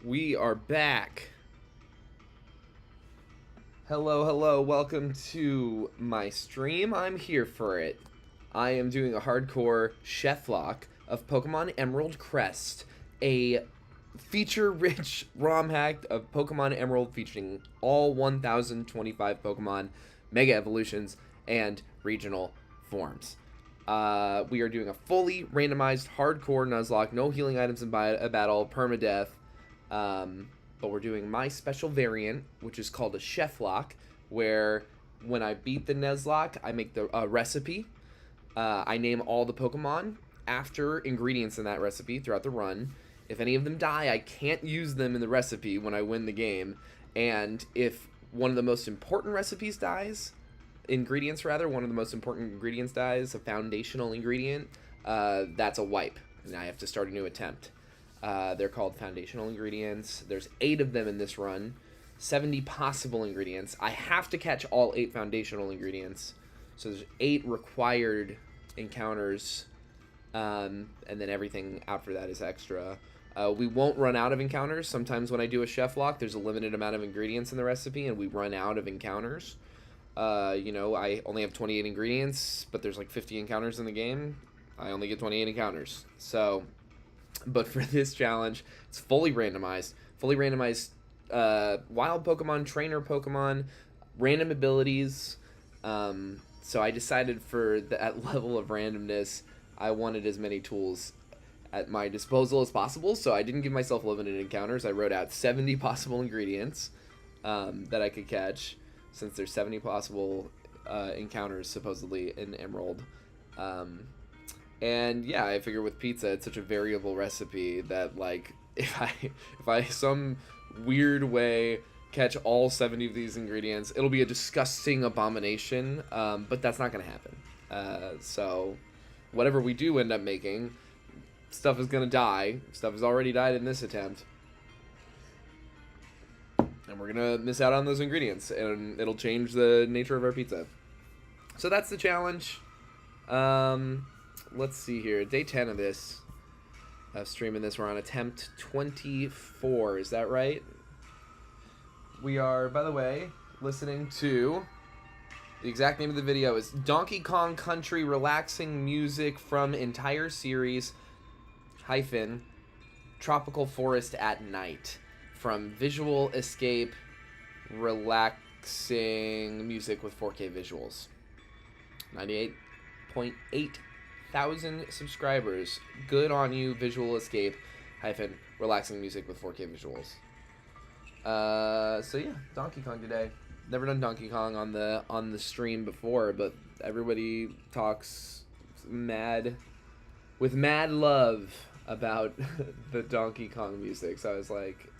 We are back. Hello, welcome to my stream. I'm here for it. I am doing a hardcore ChefLocke of Pokemon Emerald Crest, a feature-rich ROM hack of Pokemon Emerald featuring all 1,025 Pokemon, Mega Evolutions, and regional forms. We are doing a fully randomized hardcore Nuzlocke, no healing items in battle, permadeath. But we're doing my special variant, which is called a ChefLocke, where when I beat the Nuzlocke, I make the recipe. I name all the Pokemon after ingredients in that recipe throughout the run. If any of them die, I can't use them in the recipe when I win the game. And if one of the most important recipes dies, one of the most important ingredients dies, a foundational ingredient, that's a wipe, and I have to start a new attempt. They're called foundational ingredients. There's 8 of them in this run, 70 possible ingredients. I have to catch all 8 foundational ingredients, so there's 8 required encounters, and then everything after that is extra. We won't run out of encounters. Sometimes when I do a ChefLocke, there's a limited amount of ingredients in the recipe, and we run out of encounters. I only have 28 ingredients, but there's like 50 encounters in the game. I only get 28 encounters. So, but for this challenge, it's fully randomized. Wild Pokemon, trainer Pokemon, random abilities. So I decided for that level of randomness, I wanted as many tools at my disposal as possible. So I didn't give myself limited encounters. I wrote out 70 possible ingredients that I could catch, since there's 70 possible encounters supposedly in Emerald. And yeah, I figure with pizza, it's such a variable recipe that, like, if I some weird way catch all 70 of these ingredients, it'll be a disgusting abomination, but that's not going to happen. So whatever we do end up making, stuff is going to die. Stuff has already died in this attempt. And we're going to miss out on those ingredients, and it'll change the nature of our pizza. So that's the challenge. Let's see here. Day 10 of this. Streaming this. We're on attempt 24. Is that right? We are, by the way, listening to... The exact name of the video is Donkey Kong Country Relaxing Music from Entire Series - Tropical Forest at Night. From Visual Escape Relaxing Music with 4K visuals. 98.8 thousand subscribers. Good on you, Visual Escape - Relaxing Music with 4K visuals. So yeah, Donkey Kong today. Never done Donkey Kong on the stream before, but everybody talks with mad love about the Donkey Kong music. So I was like,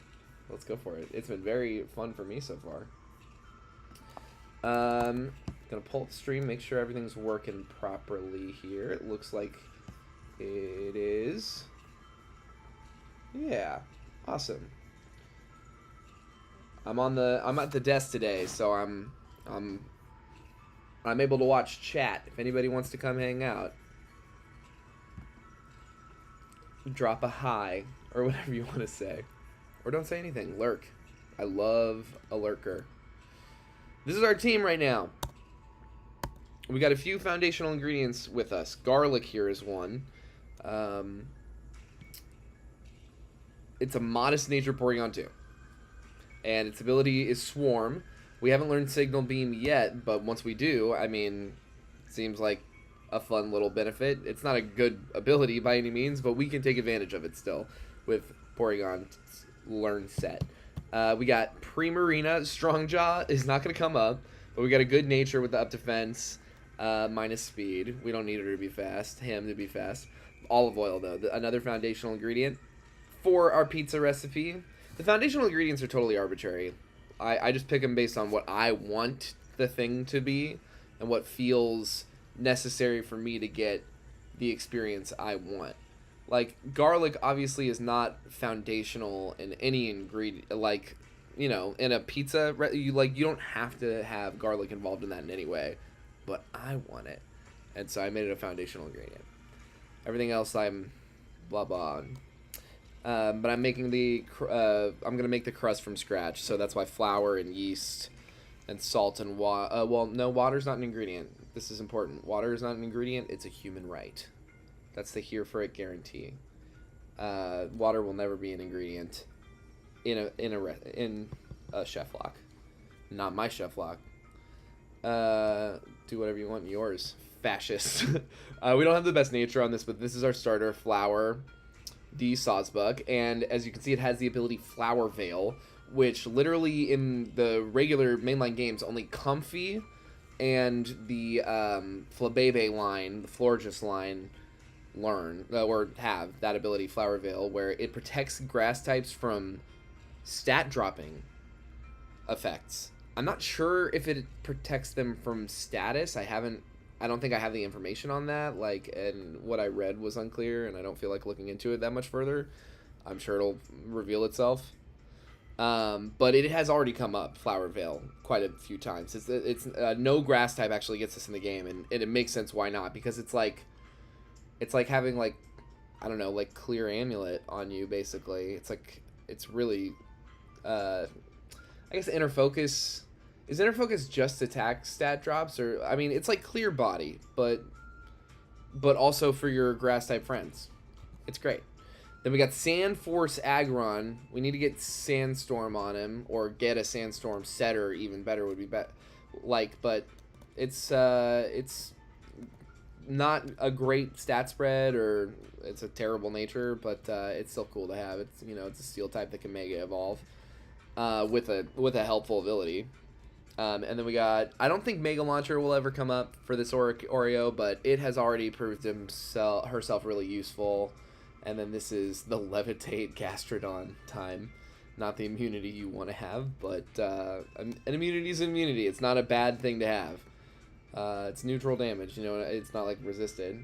let's go for it. It's been very fun for me so far. Gonna pull up the stream, make sure everything's working properly here. It looks like it is. Yeah, awesome. I'm at the desk today, so I'm able to watch chat. If anybody wants to come hang out, drop a hi or whatever you want to say, or don't say anything. Lurk. I love a lurker. This is our team right now. We got a few foundational ingredients with us. Garlic here is one. It's a modest nature Porygon 2. And its ability is Swarm. We haven't learned Signal Beam yet, but once we do, I mean, it seems like a fun little benefit. It's not a good ability by any means, but we can take advantage of it still with Porygon's Learn set. We got Primarina. Strongjaw is not going to come up, but we got a good nature with the up defense. Minus speed. We don't need her to be fast. Him to be fast. Olive oil, though. Another foundational ingredient for our pizza recipe. The foundational ingredients are totally arbitrary. I just pick them based on what I want the thing to be and what feels necessary for me to get the experience I want. Like, garlic obviously is not foundational in any ingredient. Like, you know, in a pizza, you don't have to have garlic involved in that in any way. But I want it, and so I made it a foundational ingredient. Everything else I'm blah blah on. But I'm making I'm gonna make the crust from scratch, so that's why flour and yeast and salt and water. Well, no, water's not an ingredient. This is important. Water is not an ingredient. It's a human right. That's the here for it guarantee. Water will never be an ingredient in a ChefLocke. Not my ChefLocke. Do whatever you want. Yours, fascist. We don't have the best nature on this, but this is our starter flour, the Sawsbuck, and as you can see, it has the ability Flower Veil, which literally in the regular mainline games only Comfy and the Flabebe line, the Florges line, learn or have that ability Flower Veil, where it protects grass types from stat dropping effects. I'm not sure if it protects them from status. I don't think I have the information on that, and what I read was unclear, and I don't feel like looking into it that much further. I'm sure it'll reveal itself. But it has already come up, Flower Veil, quite a few times. It's no grass type actually gets this in the game, and it makes sense why not, because it's like having, like, I don't know, like Clear Amulet on you, basically. It's really, I guess Inner Focus, is Inner Focus just attack stat drops? Or, I mean, it's like Clear Body, but also for your grass type friends. It's great. Then we got Sand Force Aggron. We need to get Sandstorm on him, or get a Sandstorm setter, even better would be but it's not a great stat spread, or it's a terrible nature, but it's still cool to have. It's, you know, it's a steel type that can Mega Evolve with a helpful ability. And then we got, I don't think Mega Launcher will ever come up for this Oreo, but it has already proved herself really useful. And then this is the Levitate Gastrodon time. Not the immunity you want to have, but an immunity is an immunity. It's not a bad thing to have. It's neutral damage, you know, it's not like resisted.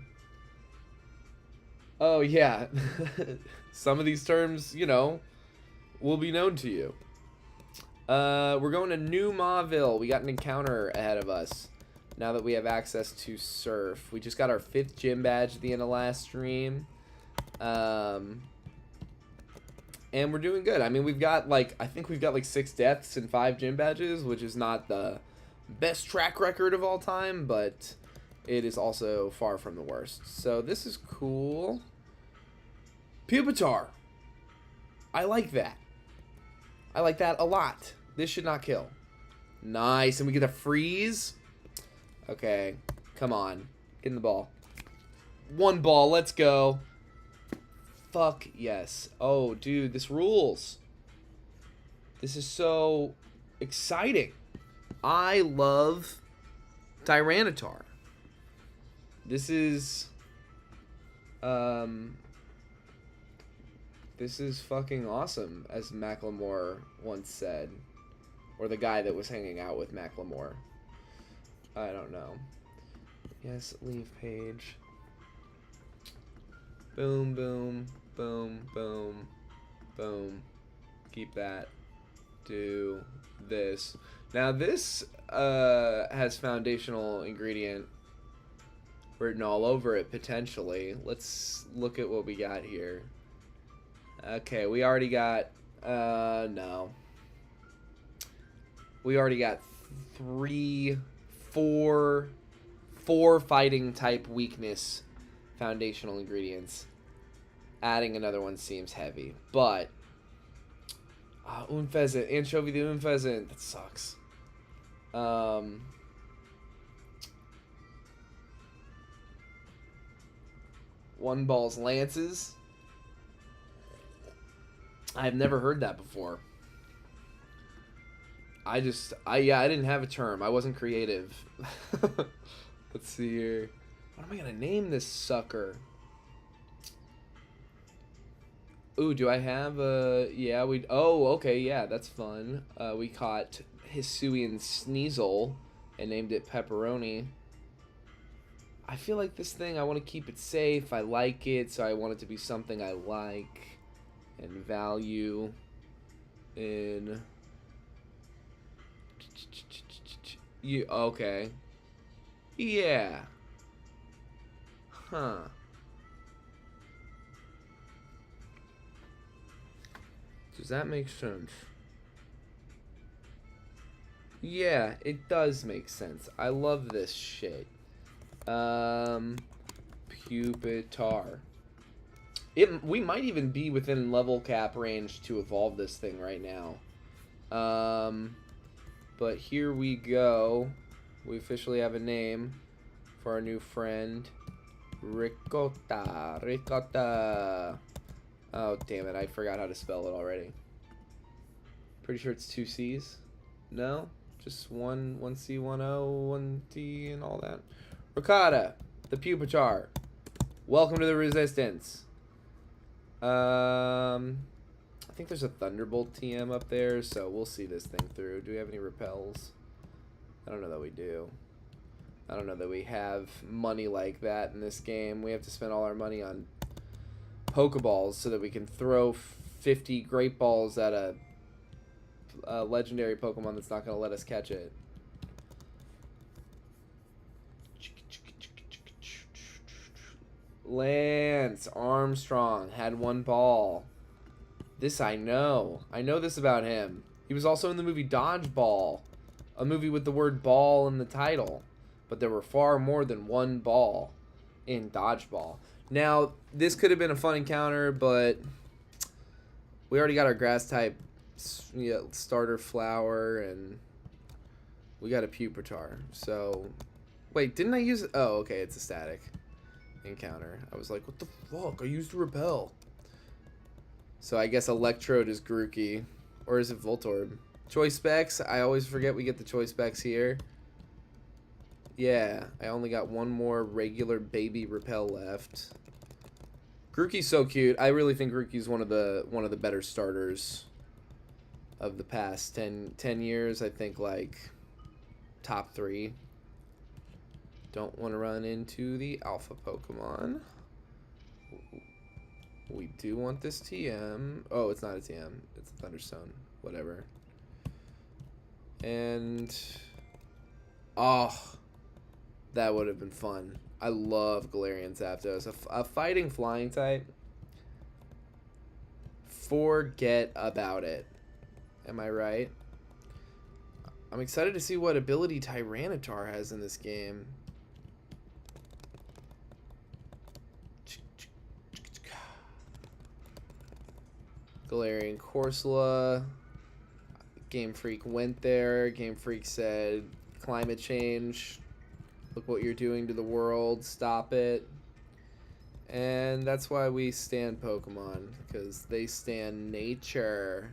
Oh yeah, some of these terms, you know, will be known to you. We're going to New Mauville. We got an encounter ahead of us now that we have access to Surf. We just got our 5th gym badge at the end of last stream. And we're doing good. I mean, we've got I think we've got 6 deaths and 5 gym badges, which is not the best track record of all time, but it is also far from the worst. So this is cool. Pupitar. I like that. I like that a lot. This should not kill. Nice. And we get a freeze. Okay. Come on. Get in the ball. 1 ball. Let's go. Fuck yes. Oh, dude. This rules. This is so exciting. I love Tyranitar. This is fucking awesome, as Macklemore once said. Or the guy that was hanging out with Macklemore. I don't know. Yes, leave page. Boom, boom, boom, boom, boom. Keep that. Do this. Now this has foundational ingredient written all over it, potentially. Let's look at what we got here. Okay, we already got, no. We already got 4 fighting type weakness foundational ingredients. Adding another one seems heavy, but Unfezant, Anchovy the Unfezant, that sucks. One Ball's Lances. I've never heard that before. I didn't have a term. I wasn't creative. Let's see here. What am I gonna name this sucker? Ooh, do I have a... Yeah, oh, okay, yeah, that's fun. We caught Hisuian Sneasel and named it Pepperoni. I feel like this thing, I want to keep it safe. I like it, so I want it to be something I like and value in... Okay. Yeah. Huh. Does that make sense? Yeah, it does make sense. I love this shit. Pupitar. We might even be within level cap range to evolve this thing right now. But here we go. We officially have a name for our new friend. Rayquaza. Rayquaza. Oh, damn it. I forgot how to spell it already. Pretty sure it's 2 C's. No? Just one C, one O, one T, and all that. Rayquaza, the Pupitar. Welcome to the Resistance. I think there's a Thunderbolt TM up there, so we'll see this thing through. Do we have any repels? I don't know that we do. I don't know that we have money like that in this game. We have to spend all our money on Pokeballs so that we can throw 50 Great Balls at a legendary Pokemon that's not going to let us catch it. Lance Armstrong had 1 ball. This I know. I know this about him. He was also in the movie Dodgeball, a movie with the word ball in the title. But there were far more than 1 ball in Dodgeball. Now, this could have been a fun encounter, but we already got our grass type starter flower, and we got a Pupitar. So, wait, didn't I use it? Oh, okay, it's a static encounter. I was like, what the fuck? I used a repel. So I guess Electrode is Grookey. Or is it Voltorb? Choice specs. I always forget we get the choice specs here. Yeah, I only got 1 more regular baby repel left. Grookey's so cute. I really think Grookey's one of the better starters of the past 10 years. I think like top 3. Don't want to run into the alpha Pokemon. We do want this TM. Oh, it's not a TM. It's a Thunderstone. Whatever. And oh, that would have been fun. I love Galarian Zapdos. A fighting flying type. Forget about it. Am I right? I'm excited to see what ability Tyranitar has in this game. Galarian Corsola. Game Freak went there. Game Freak said, climate change. Look what you're doing to the world. Stop it. And that's why we stand Pokemon. Because they stand nature.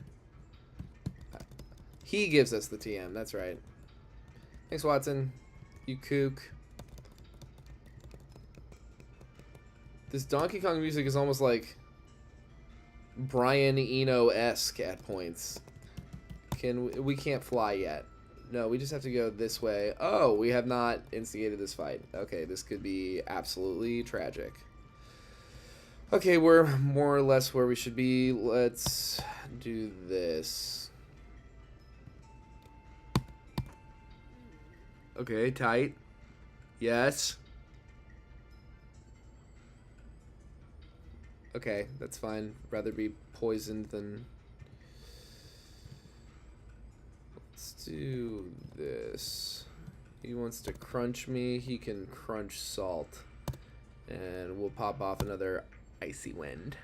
He gives us the TM. That's right. Thanks, Watson. You kook. This Donkey Kong music is almost like Brian Eno-esque at points. We can't fly yet. No, we just have to go this way. Oh, we have not instigated this fight. Okay, this could be absolutely tragic. Okay, we're more or less where we should be. Let's do this. Okay, tight. Yes. Okay, that's fine. Rather be poisoned than... Let's do this. He wants to crunch me. He can crunch salt. And we'll pop off another Icy Wind.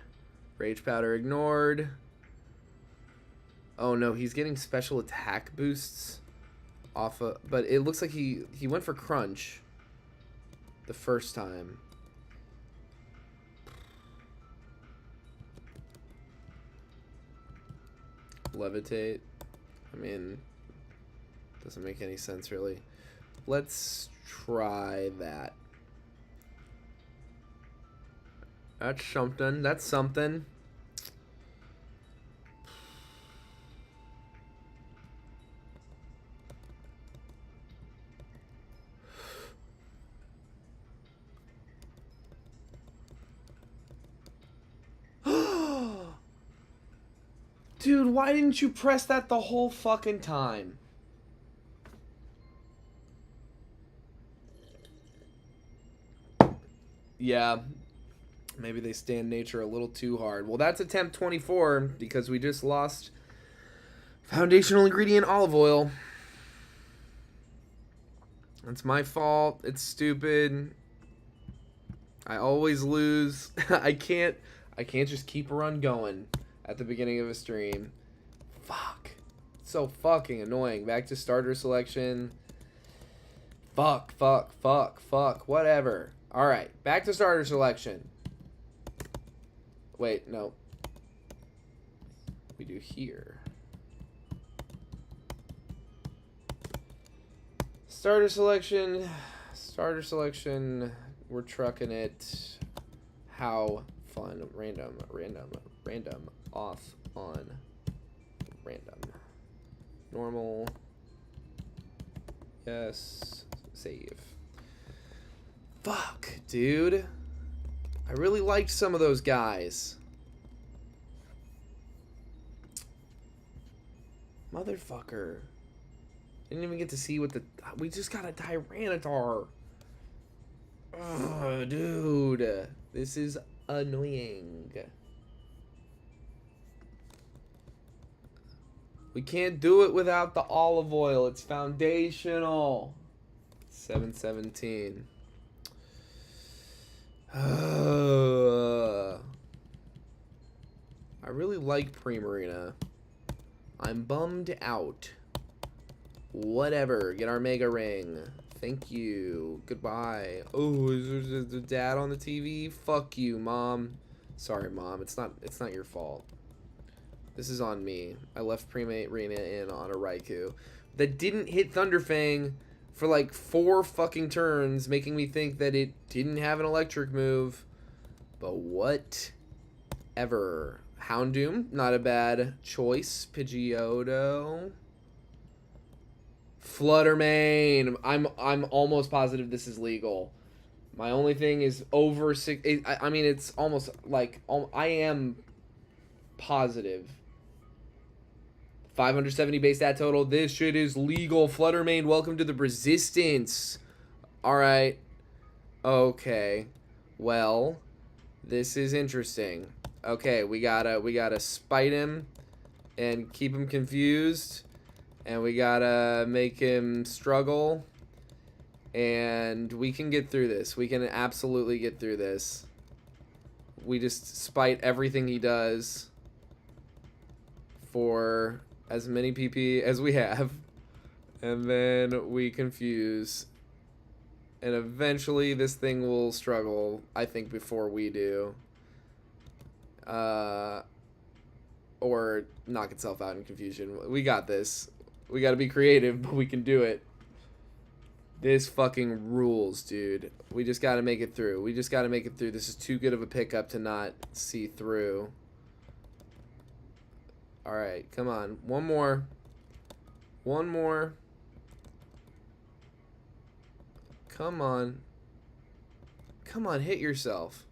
Rage Powder ignored. Oh no, he's getting special attack boosts off of... But it looks like he went for crunch the first time. Levitate. I mean, doesn't make any sense really. Let's try that. That's something. That's something. Dude, why didn't you press that the whole fucking time? Yeah. Maybe they stand nature a little too hard. Well, that's attempt 24 because we just lost foundational ingredient olive oil. It's my fault. It's stupid. I always lose. I can't just keep a run going at the beginning of a stream. Fuck. It's so fucking annoying. Back to starter selection. Fuck. Whatever. Alright, back to starter selection. Wait, no. We do here. Starter selection. We're trucking it. How fun. Random. Off, on. Random. Normal. Yes. Save. Fuck, dude. I really liked some of those guys. Motherfucker. Didn't even get to see what the... We just got a Tyranitar. Ugh, dude. This is annoying. We can't do it without the olive oil. It's foundational. 717. I really like Primarina. I'm bummed out. Whatever. Get our Mega Ring. Thank you. Goodbye. Oh, is the dad on the TV? Fuck you, Mom. Sorry, Mom. It's not your fault. This is on me. I left Primarina in on a Raikou that didn't hit Thunderfang for like 4 fucking turns, making me think that it didn't have an electric move. But whatever. Houndoom, not a bad choice. Pidgeotto. Fluttermane. I'm almost positive this is legal. My only thing is over 6. I mean, it's almost like I am positive. 570 base stat total. This shit is legal. Fluttermane, welcome to the resistance. Alright. Okay. Well, this is interesting. Okay, we gotta spite him and keep him confused. And we gotta make him struggle. And we can get through this. We can absolutely get through this. We just spite everything he does for as many PP as we have, and then we confuse, and eventually this thing will struggle, I think, before we do, or knock itself out in confusion. We got this. We gotta be creative, but we can do it. This fucking rules, dude. We just gotta make it through. This is too good of a pickup to not see through. Alright, come on. One more. Come on. Hit yourself.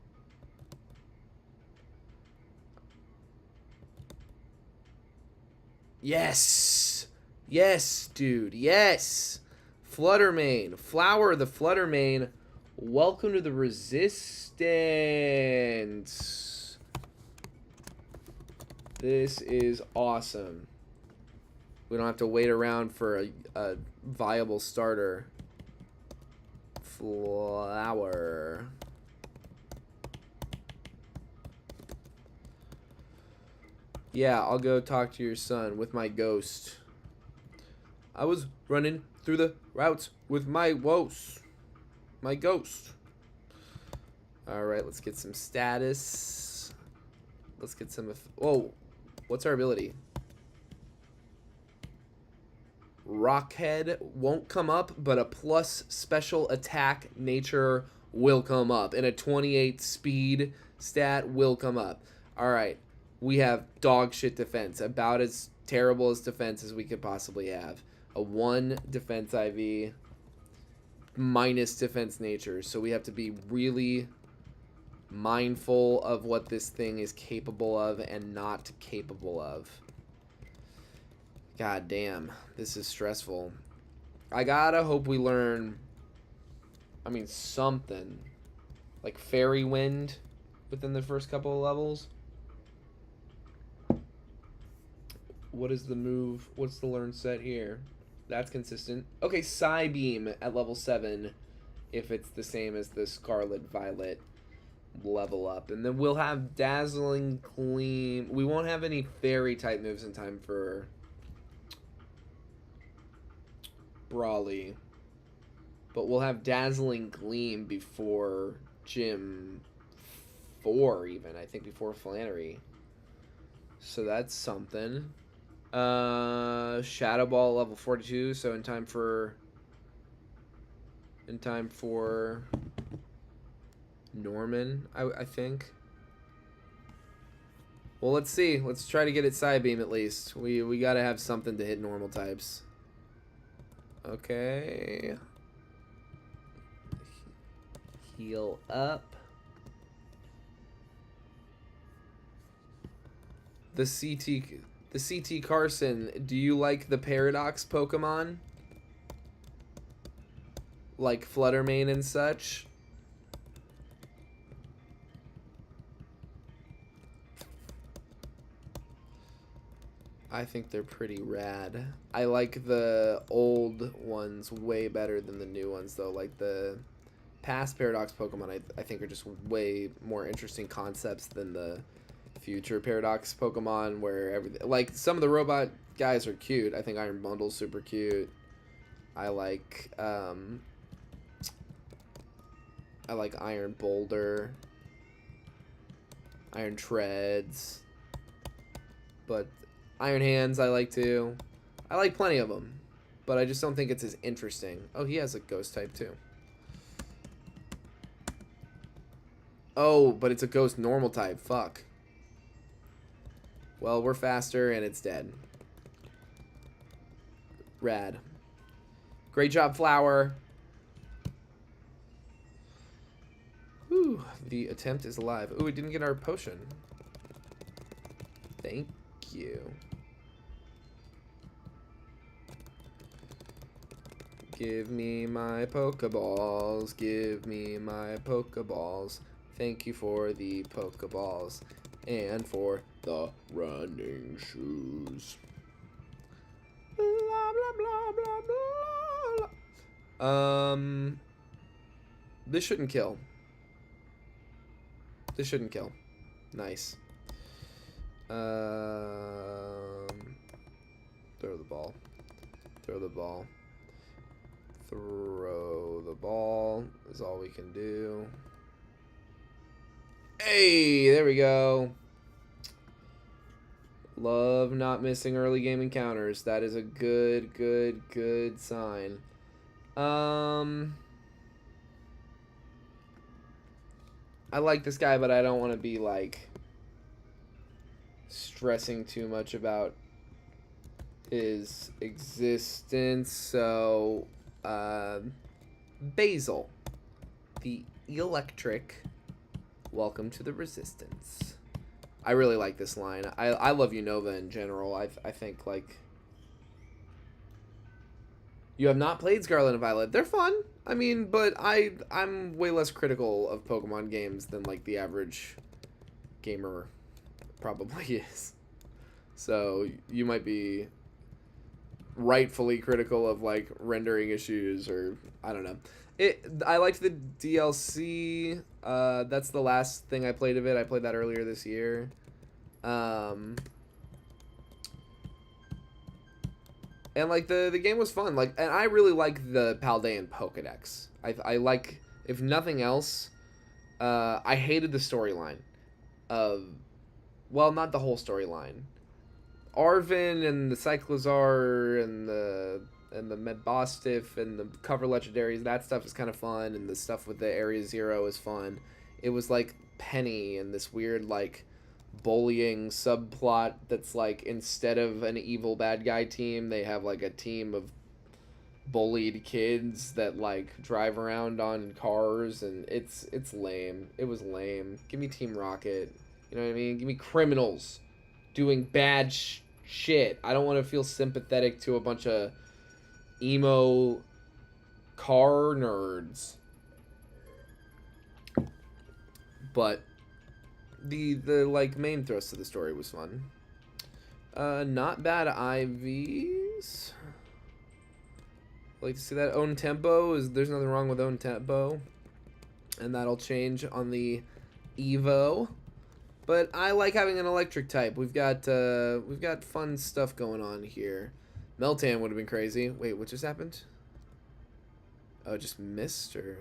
Yes! Yes, dude. Yes! Fluttermane. Flower the Fluttermane. Welcome to the resistance. This is awesome. We don't have to wait around for a viable starter. Flower. Yeah, I'll go talk to your son with my ghost. I was running through the routes with my ghost. Alright, let's get some status. Let's get some... Whoa. What's our ability? Rockhead won't come up, but a plus special attack nature will come up. And a 28 speed stat will come up. Alright. We have dog shit defense. About as terrible as defense as we could possibly have. A 1 defense IV minus defense nature. So we have to be really mindful of what this thing is capable of and not capable of. God damn, this is stressful. I gotta hope we learn, I mean, something. Like Fairy Wind. within the first couple of levels. What is the move? What's the learn set here? That's consistent. Okay, Psybeam at level 7, if it's the same as the Scarlet Violet level up. And then we'll have Dazzling Gleam. We won't have any fairy type moves in time for Brawly. But we'll have Dazzling Gleam before Gym 4 even. I think before Flannery. So that's something. Shadow Ball level 42, so in time for Norman, I think. Well, let's see. Let's try to get it Psybeam at least. We gotta have something to hit normal types. Okay. Heal up. The CT Carson, do you like the Paradox Pokemon? Like Fluttermane and such? I think they're pretty rad. I like the old ones way better than the new ones, though. Like, the past Paradox Pokemon, I think are just way more interesting concepts than the future Paradox Pokemon, where everything, like, some of the robot guys are cute. I think Iron Bundle's super cute. I like Iron Boulder, Iron Treads, but Iron Hands I like too. I like plenty of them, but I just don't think it's as interesting. Oh, he has a ghost type too. Oh, but it's a ghost normal type. Fuck. Well, we're faster and it's dead. Rad. Great job, Flower. Ooh, the attempt is alive. Ooh, we didn't get our potion. Thank you. Give me my Pokeballs. Give me my Pokeballs. Thank you for the Pokeballs. And for the running shoes. Blah, blah, blah, blah, blah. This shouldn't kill. This shouldn't kill. Nice. Throw the ball. Throw the ball. Throw the ball is all we can do. Hey, there we go. Love not missing early game encounters. That is a good sign. I like this guy, but I don't want to be, like, stressing too much about his existence. So, Basil, the electric, welcome to the resistance. I really like this line. I love Unova in general. I think, like, you have not played Scarlet and Violet. They're fun. I mean, but I'm way less critical of Pokemon games than, like, the average gamer probably is. So you might be rightfully critical of, like, rendering issues, or I don't know. I liked the DLC. That's the last thing I played of it. I played that earlier this year. And, like, the game was fun. Like, and I really like the Paldean Pokedex. I like, if nothing else, I hated the storyline of, well, not the whole storyline. Arvin and the Cyclizar and the Medbostiff and the cover legendaries, that stuff is kind of fun, and the stuff with the Area Zero is fun. It was like Penny and this weird, like, bullying subplot that's like, instead of an evil bad guy team, they have like a team of bullied kids that, like, drive around on cars, and it's lame. It was lame. Give me Team Rocket. You know what I mean? Give me criminals doing bad shit. I don't want to feel sympathetic to a bunch of emo car nerds. But the like main thrust of the story was fun. Not bad IVs. Like to see that own tempo there's nothing wrong with own tempo, and that'll change on the Evo. But I like having an electric type. We've got fun stuff going on here. Meltan would have been crazy. Wait, what just happened? Oh, it just missed, or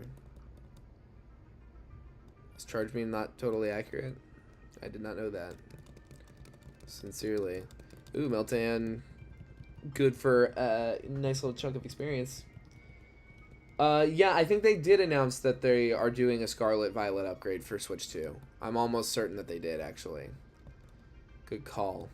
is charge beam not totally accurate? I did not know that. Sincerely. Ooh, Meltan. Good for a nice little chunk of experience. Yeah, I think they did announce that they are doing a Scarlet Violet upgrade for Switch 2. I'm almost certain that they did, actually. Good call.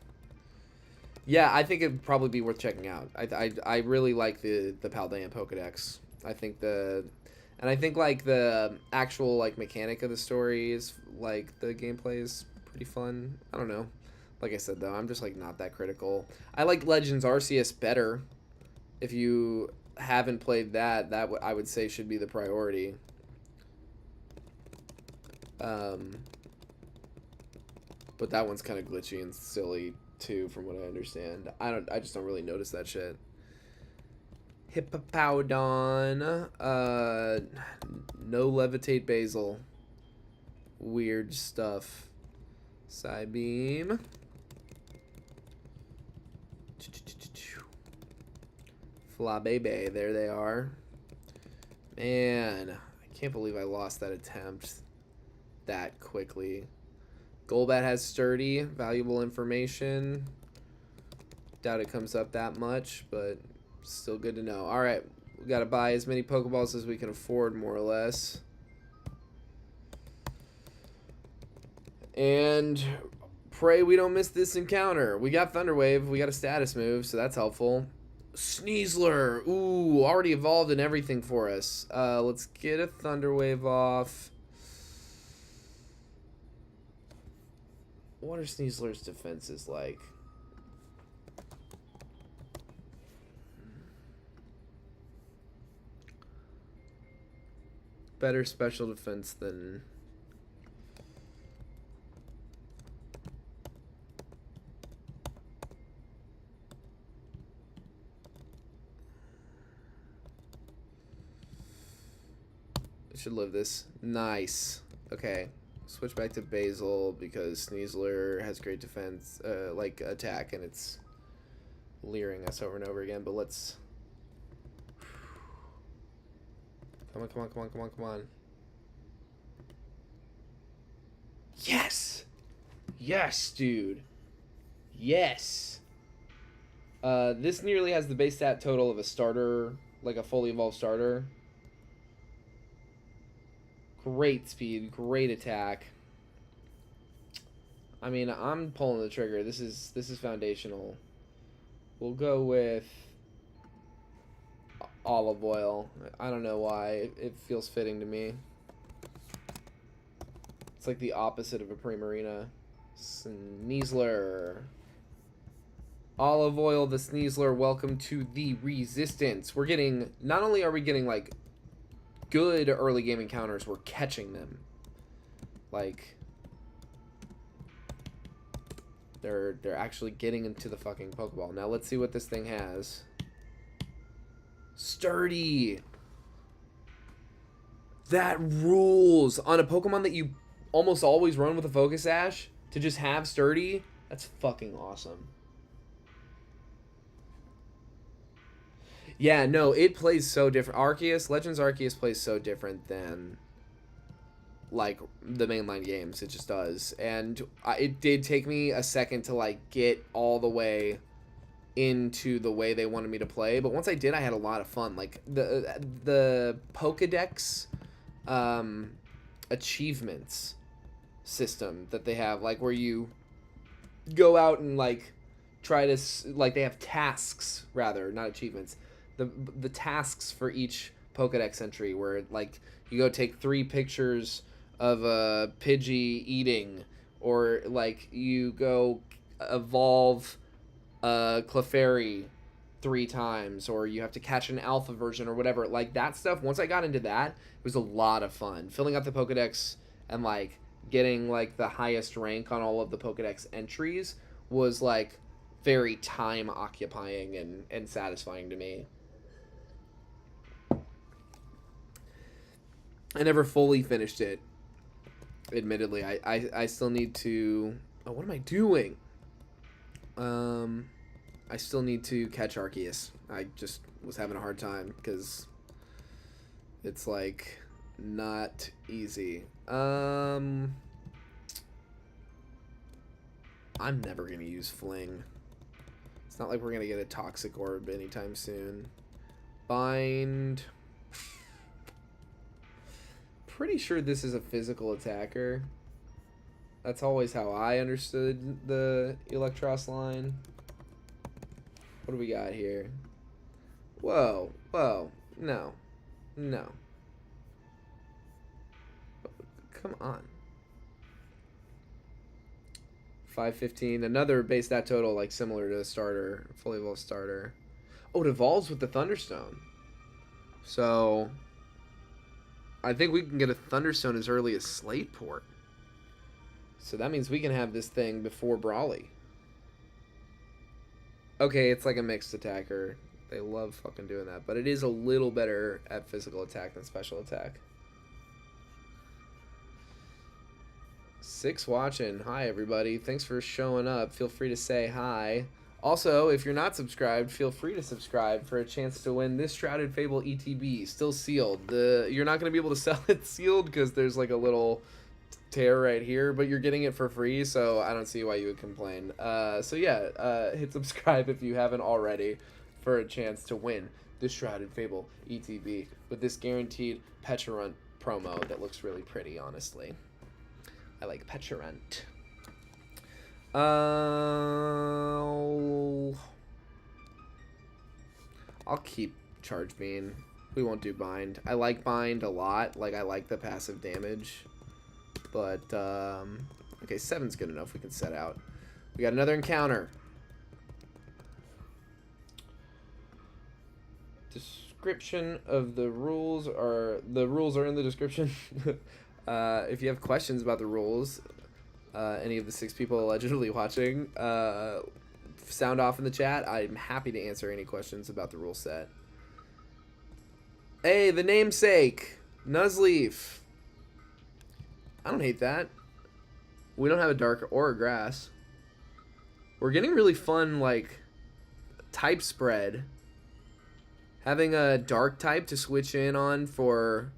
Yeah, I think it'd probably be worth checking out. I really like the Paldean Pokedex. I think like the actual like mechanic of the story is like the gameplay is pretty fun. I don't know. Like I said though, I'm just like not that critical. I like Legends Arceus better. If you haven't played that, I would say should be the priority. But that one's kind of glitchy and silly too, from what I understand. I just don't really notice that shit. Hippowdon. No Levitate Basil. Weird stuff. Psybeam. Flabebe, there they are. Man, I can't believe I lost that attempt that quickly. Golbat has Sturdy, valuable information. Doubt it comes up that much, but still good to know. Alright, we gotta buy as many Pokeballs as we can afford, more or less. And pray we don't miss this encounter. We got Thunder Wave, we got a status move, so that's helpful. Sneasler, ooh, already evolved and everything for us. Let's get a Thunder Wave off. What are Sneasler's defenses like? Better special defense than... should live this. Nice. Okay. Switch back to Basil because Sneasler has great defense, like attack, and it's leering us over and over again. But let's... Come on, come on, come on, come on, come on. Yes! Yes, dude. Yes. This nearly has the base stat total of a starter, like a fully evolved starter. Great speed, great attack. I mean, I'm pulling the trigger. This is foundational. We'll go with olive oil. I don't know why. It feels fitting to me. It's like the opposite of a Primarina. Sneasler. Olive oil, the Sneasler. Welcome to the Resistance. We're getting... Not only are we getting, like, good early game encounters, we're catching them. Like... They're actually getting into the fucking Pokeball. Now let's see what this thing has. Sturdy! That rules! On a Pokemon that you almost always run with a Focus Sash, to just have Sturdy, that's fucking awesome. Yeah, no, it plays so different. Arceus, Legends Arceus plays so different than, like, the mainline games. It just does. And it did take me a second to, like, get all the way into the way they wanted me to play. But once I did, I had a lot of fun. Like, the Pokedex achievements system that they have, like, where you go out and, like, try to, like, they have tasks, rather, not achievements. The tasks for each Pokedex entry, where, like, you go take 3 pictures of a Pidgey eating, or, like, you go evolve a Clefairy 3 times, or you have to catch an alpha version or whatever. Like, that stuff, once I got into that, it was a lot of fun. Filling out the Pokedex and, like, getting like the highest rank on all of the Pokedex entries was like very time occupying and satisfying to me. I never fully finished it, admittedly. I still need to... Oh, what am I doing? I still need to catch Arceus. I just was having a hard time because it's like not easy. I'm never gonna use Fling. It's not like we're gonna get a Toxic Orb anytime soon. Bind. Pretty sure this is a physical attacker. That's always how I understood the Electros line. What do we got here? Whoa, whoa, no, no. Come on. 515, another base stat total like similar to the starter, fully evolved starter. Oh, it evolves with the Thunderstone. So I think we can get a Thunderstone as early as Slateport. So that means we can have this thing before Brawly. Okay, it's like a mixed attacker. They love fucking doing that. But it is a little better at physical attack than special attack. 6 watching. Hi, everybody. Thanks for showing up. Feel free to say hi. Also, if you're not subscribed, feel free to subscribe for a chance to win this Shrouded Fable ETB. Still sealed. You're not going to be able to sell it sealed because there's like a little tear right here, but you're getting it for free, so I don't see why you would complain. So yeah, hit subscribe if you haven't already for a chance to win this Shrouded Fable ETB with this guaranteed Pecharunt promo that looks really pretty, honestly. I like Pecharunt. I'll keep Charge Beam. We won't do Bind. I like Bind a lot. Like, I like the passive damage. But, okay, 7's good enough. We can set out. We got another encounter. Description of the rules are... The rules are in the description. If you have questions about the rules, any of the 6 people allegedly watching, sound off in the chat. I'm happy to answer any questions about the rule set. Hey, the namesake! Nuzleaf! I don't hate that. We don't have a dark or a grass. We're getting really fun, like, type spread. Having a dark type to switch in on for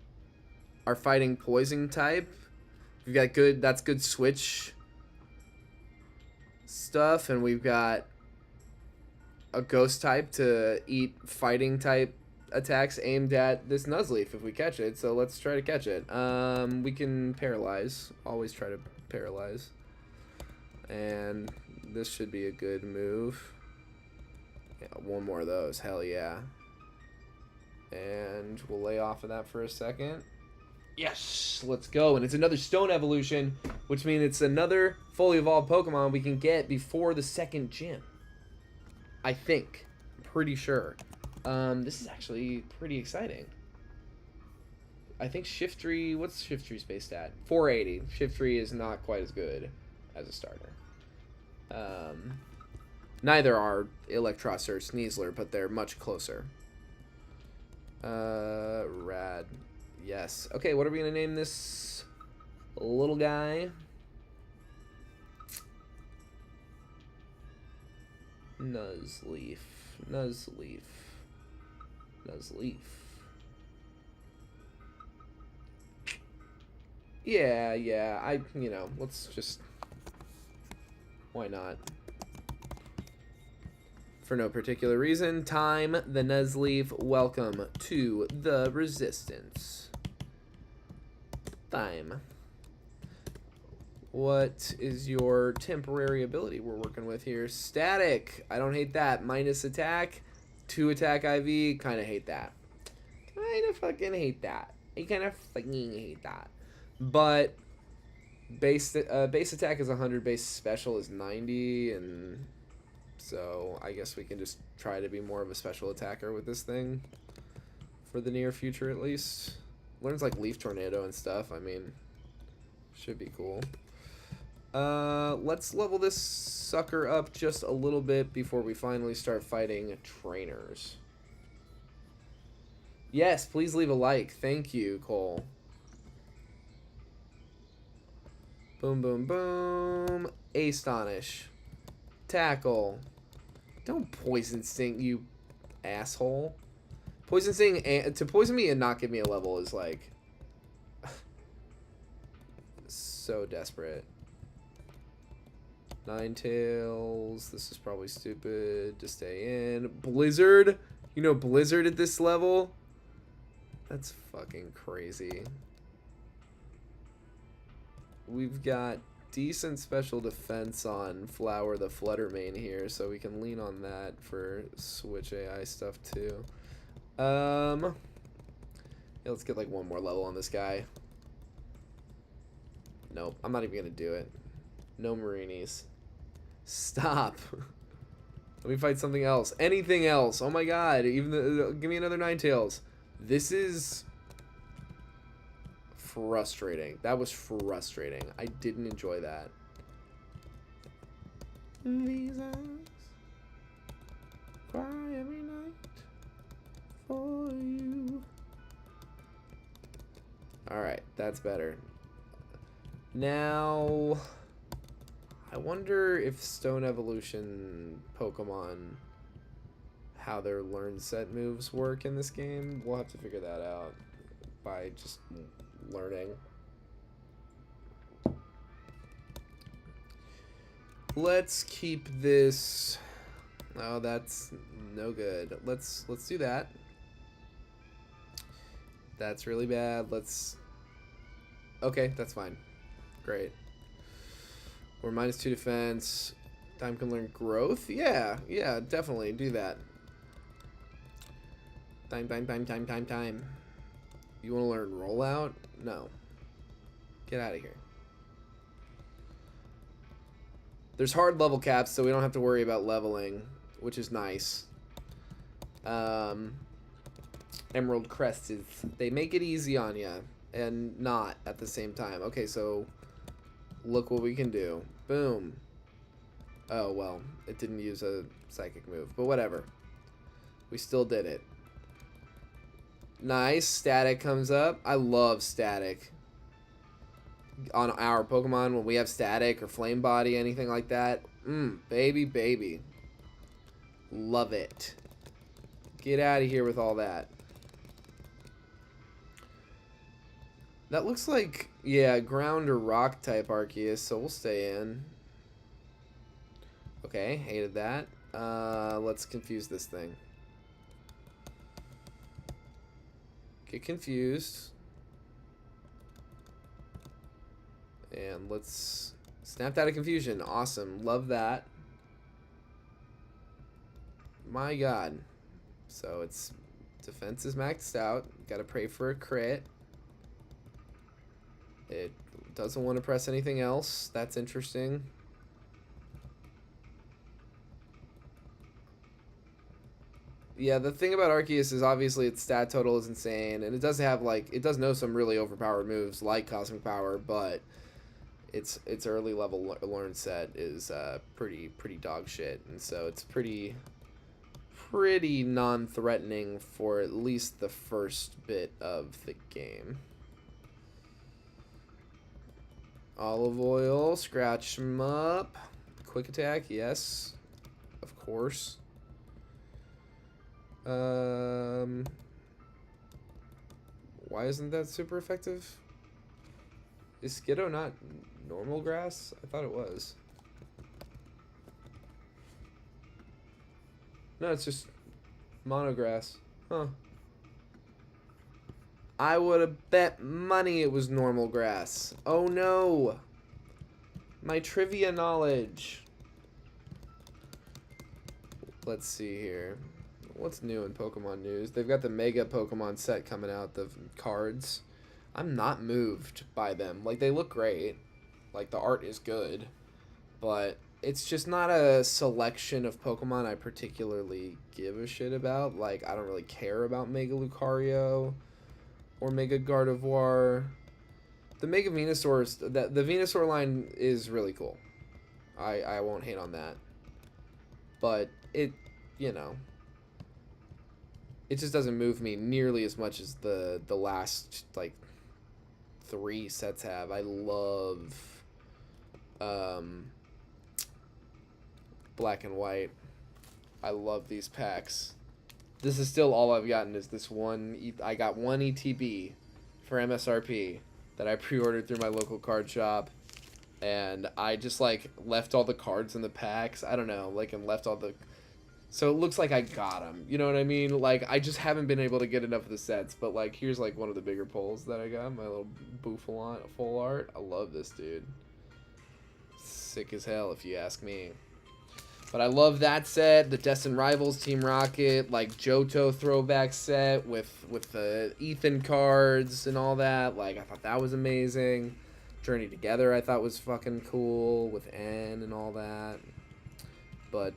our fighting poison type. We've got good, that's good switch stuff, and we've got a ghost type to eat fighting type attacks aimed at this Nuzleaf if we catch it, so let's try to catch it. We can paralyze. Always try to paralyze. And this should be a good move. Yeah, one more of those. Hell yeah. And we'll lay off of that for a second. Yes! Let's go. And it's another Stone Evolution, which means it's another fully evolved Pokemon we can get before the second gym. I think. I'm pretty sure. This is actually pretty exciting. I think Shiftry, what's Shiftry's base stat? 480. Shiftry is not quite as good as a starter. Neither are Electros or Sneasler, but they're much closer. Rad. Yes. Okay, what are we going to name this little guy? Nuzleaf. Nuzleaf. Nuzleaf. Yeah, you know, let's just... Why not? For no particular reason, Time the Nuzleaf, welcome to the Resistance. Time. What is your temporary ability we're working with here? Static. I don't hate that. Minus attack. 2 attack IV. Kind of hate that. Kind of fucking hate that. I kind of fucking hate that. But base attack is 100. Base special is 90. And so I guess we can just try to be more of a special attacker with this thing. For the near future at least. Learns like Leaf Tornado and stuff. I mean, Should be cool. Let's level this sucker up just a little bit before we finally start fighting trainers. Yes, please leave a like. Thank you, Cole. Boom, boom, boom. Astonish. Tackle. Don't poison sting, you asshole. Poison sting, to poison me and not give me a level is like so desperate. Ninetales. This is probably stupid to stay in. Blizzard. You know Blizzard at this level? That's fucking crazy. We've got decent special defense on Flower the Fluttermane here, so we can lean on that for Switch AI stuff too. Yeah, let's get like one more level on this guy. Nope, I'm not even gonna do it. No Marinis. Stop. Let me fight something else. Anything else. Oh my god. Even give me another Ninetales. This is frustrating. That was frustrating. I didn't enjoy that. These eyes cry every night for you. Alright, that's better. Now, I wonder if Stone Evolution Pokemon, how their learn set moves work in this game. We'll have to figure that out by just learning. Let's keep this. Oh, that's no good. Let's do that. That's really bad. Let's. Okay, that's fine. Great. We're -2 defense. Time can learn growth. Yeah, definitely do that. Time. You want to learn rollout? No. Get out of here. There's hard level caps, so we don't have to worry about leveling, which is nice. Emerald Crest is, they make it easy on you and not at the same time. Okay, so look what we can do. Boom. Oh, well, it didn't use a psychic move, but whatever. We still did it. Nice. Static comes up. I love static. On our Pokemon, when we have static or flame body, anything like that. Baby. Love it. Get out of here with all that. That looks like, yeah, ground or rock type Arceus, so we'll stay in. Okay, hated that. Let's confuse this thing. Get confused. And let's snap out of confusion. Awesome. Love that. My god. So its defense is maxed out. Gotta pray for a crit. It doesn't want to press anything else. That's interesting. Yeah, the thing about Arceus is obviously its stat total is insane, and it does have like, it does know some really overpowered moves like Cosmic Power, but its early level learn set is pretty dog shit, and so it's pretty non-threatening for at least the first bit of the game. Olive oil, scratch them up. Quick attack, yes, of course. Why isn't that super effective? Is Skiddo not normal grass? I thought it was. No, it's just monograss. Huh. I would have bet money it was normal grass. Oh no. My trivia knowledge. Let's see here. What's new in Pokemon news? They've got the Mega Pokemon set coming out, the cards. I'm not moved by them. Like, they look great. Like, the art is good. But it's just not a selection of Pokemon I particularly give a shit about. Like, I don't really care about Mega Lucario or Mega Gardevoir. The Mega Venusaurs, the Venusaur line is really cool. I won't hate on that. But it, you know, it just doesn't move me nearly as much as the last, like, 3 sets have. I love black and white. I love these packs. This is still all I've gotten is this one. I got one ETB for MSRP that I pre-ordered through my local card shop, and I just like left all the cards in the packs. I don't know, like, and left all the, so it looks like I got them. You know what I mean? Like, I just haven't been able to get enough of the sets. But like, here's like one of the bigger pulls that I got. My little Bouffalon full art. I love this dude. Sick as hell, if you ask me. But I love that set. The Destined Rivals Team Rocket, like Johto throwback set with the Ethan cards and all that. Like, I thought that was amazing. Journey Together I thought was fucking cool with N and all that. But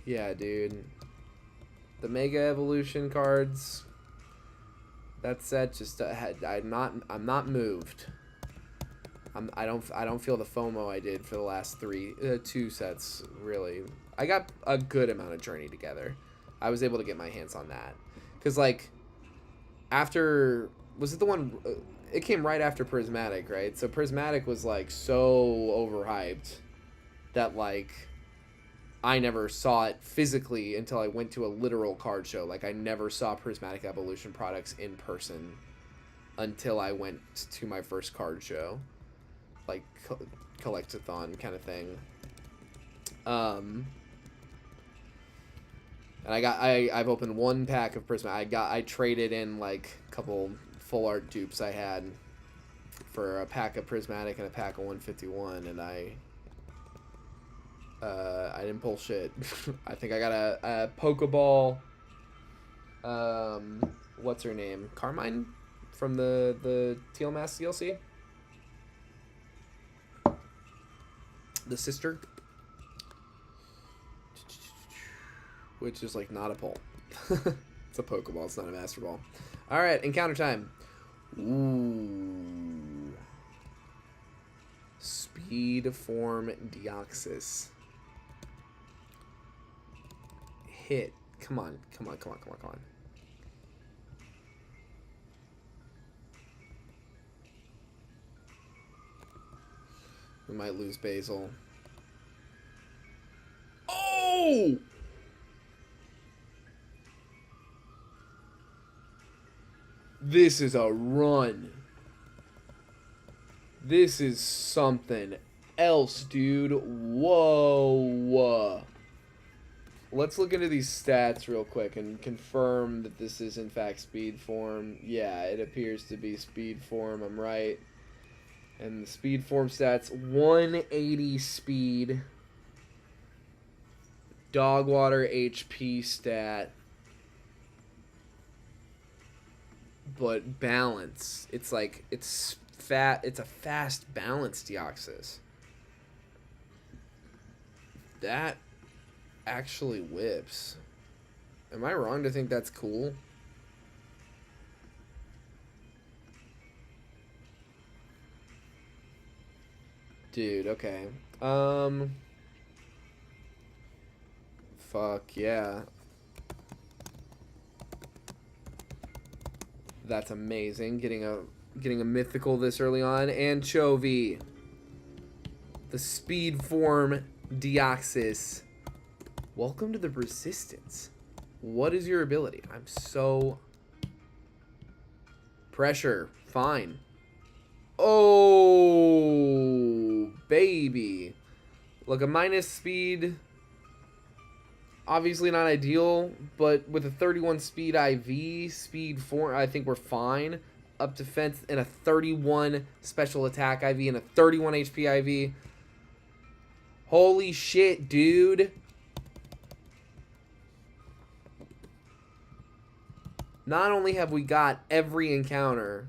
yeah, dude. The Mega Evolution cards. That set just I'm not moved. I don't feel the FOMO I did for the last 2 sets, really. I got a good amount of Journey Together. I was able to get my hands on that. Because, like, after... Was it the one... it came right after Prismatic, right? So Prismatic was, like, so overhyped that, like, I never saw it physically until I went to a literal card show. Like, I never saw Prismatic Evolution products in person until I went to my first card show. Like, collectathon kind of thing. And I've opened 1 pack of Prismatic. I traded in like a couple full art dupes I had for a pack of Prismatic and a pack of 151, and I didn't pull shit. I think I got a Pokeball. What's her name? Carmine from the Teal Mask DLC. The sister, which is like not a pull. It's a Pokeball, it's not a Master Ball. Alright, encounter time. Ooh. Speed Form Deoxys. Hit. Come on. We might lose Basil. Oh! This is a run. This is something else, dude. Whoa. Let's look into these stats real quick and confirm that this is in fact speed form. Yeah, it appears to be speed form. I'm right. And the speed form stats, 180 speed, Dogwater HP stat, but balance. It's like, it's a fast balanced Deoxys. That actually whips. Am I wrong to think that's cool? Dude, okay. Fuck yeah. That's amazing. Getting a mythical this early on. Anchovy. The speed form Deoxys. Welcome to the Resistance. What is your ability? I'm so... Pressure. Fine. Oh, baby. Look, a minus speed, obviously not ideal, but with a 31 speed IV, speed 4, I think we're fine. Up defense and a 31 special attack IV and a 31 HP IV. Holy shit, dude. Not only have we got every encounter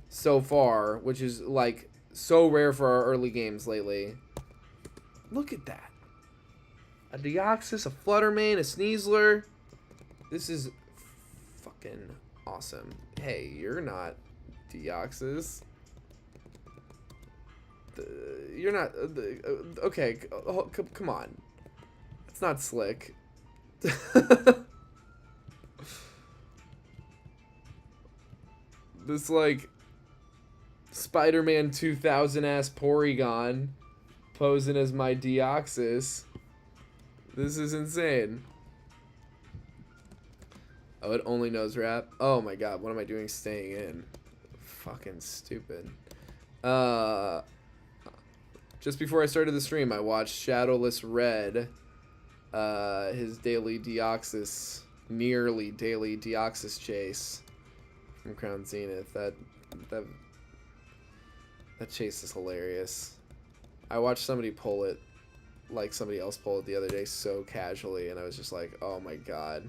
so far, which is like so rare for our early games lately. Look at that. A Deoxys, a Fluttermane, a Sneasler. This is Fucking awesome. Hey, you're not Deoxys. You're not... okay, come on. It's not slick. This, like, Spider-Man 2000-ass Porygon posing as my Deoxys. This is insane. Oh, it only knows rap? Oh my god, what am I doing staying in? Fucking stupid. Just before I started the stream, I watched Shadowless Red, his daily Deoxys, nearly daily Deoxys chase from Crown Zenith. That chase is hilarious. I watched somebody pull it, like somebody else pulled it the other day so casually, and I was just like, oh my god.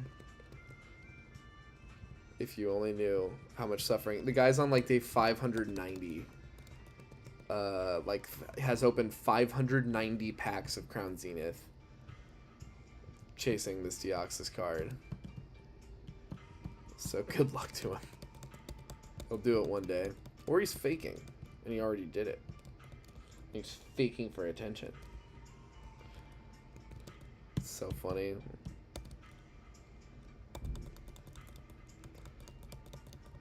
If you only knew how much suffering. The guy's on like day 590. Like has opened 590 packs of Crown Zenith. Chasing this Deoxys card. So good luck to him. He'll do it one day. Or he's faking. And he already did it. He's faking for attention. It's so funny.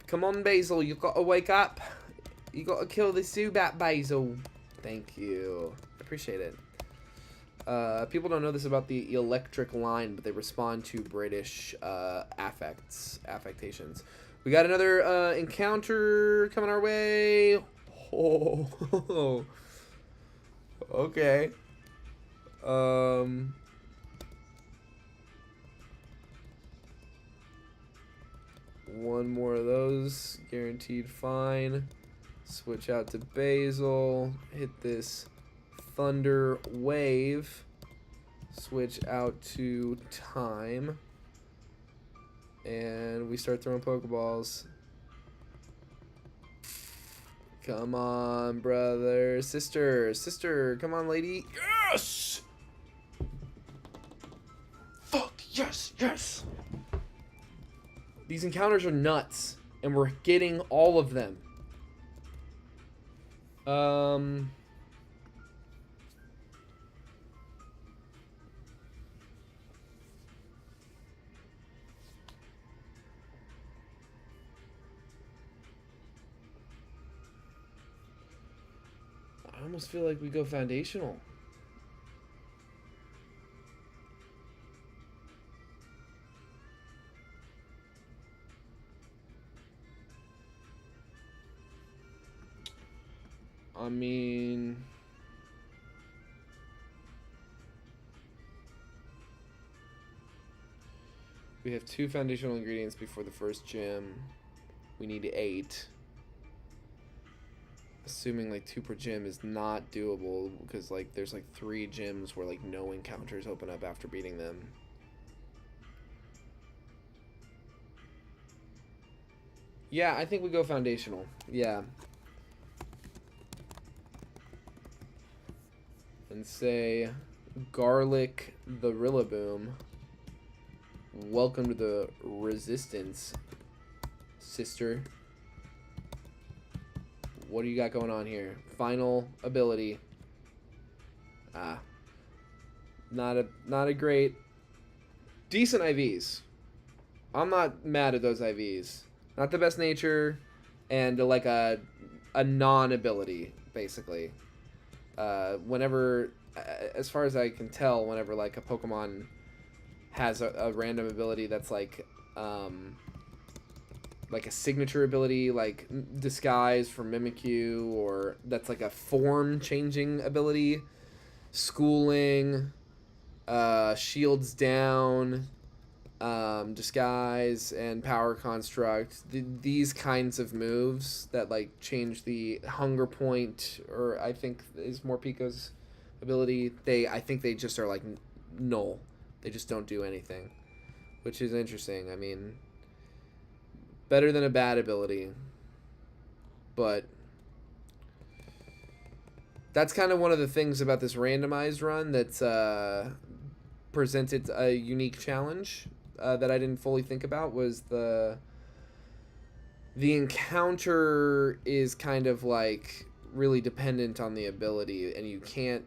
Come on, Basil, you've got to wake up. You got to kill the Zubat, Basil. Thank you. Appreciate it. People don't know this about the electric line, but they respond to British affectations. We got another encounter coming our way. Oh, okay. One more of those, guaranteed fine. Switch out to Basil, hit this Thunder Wave, switch out to Time, and we start throwing Pokeballs. Come on, brother, sister, come on, lady. Yes! Fuck, yes, yes! These encounters are nuts, and we're getting all of them. I almost feel like we go foundational. I mean, we have 2 foundational ingredients before the first gym. We need 8. Assuming like 2 per gym is not doable because like there's like 3 gyms where like no encounters open up after beating them. Yeah, I think we go foundational. Yeah. And say, Garlic the Rillaboom, welcome to the resistance, sister. What do you got going on here? Final ability. Not a great. Decent IVs. I'm not mad at those IVs. Not the best nature, and like a non-ability, basically. Whenever, as far as I can tell, whenever like a Pokemon has a random ability that's like a signature ability, like Disguise for Mimikyu, or that's like a form changing ability, Schooling, Shields Down, Disguise, and Power Construct, these kinds of moves that like change the Hunger Point, or I think is Morpiko's ability, I think they just are like null. They just don't do anything, which is interesting. I mean, better than a bad ability, but that's kind of one of the things about this randomized run that's presented a unique challenge that I didn't fully think about, was the the encounter is kind of like really dependent on the ability, and you can't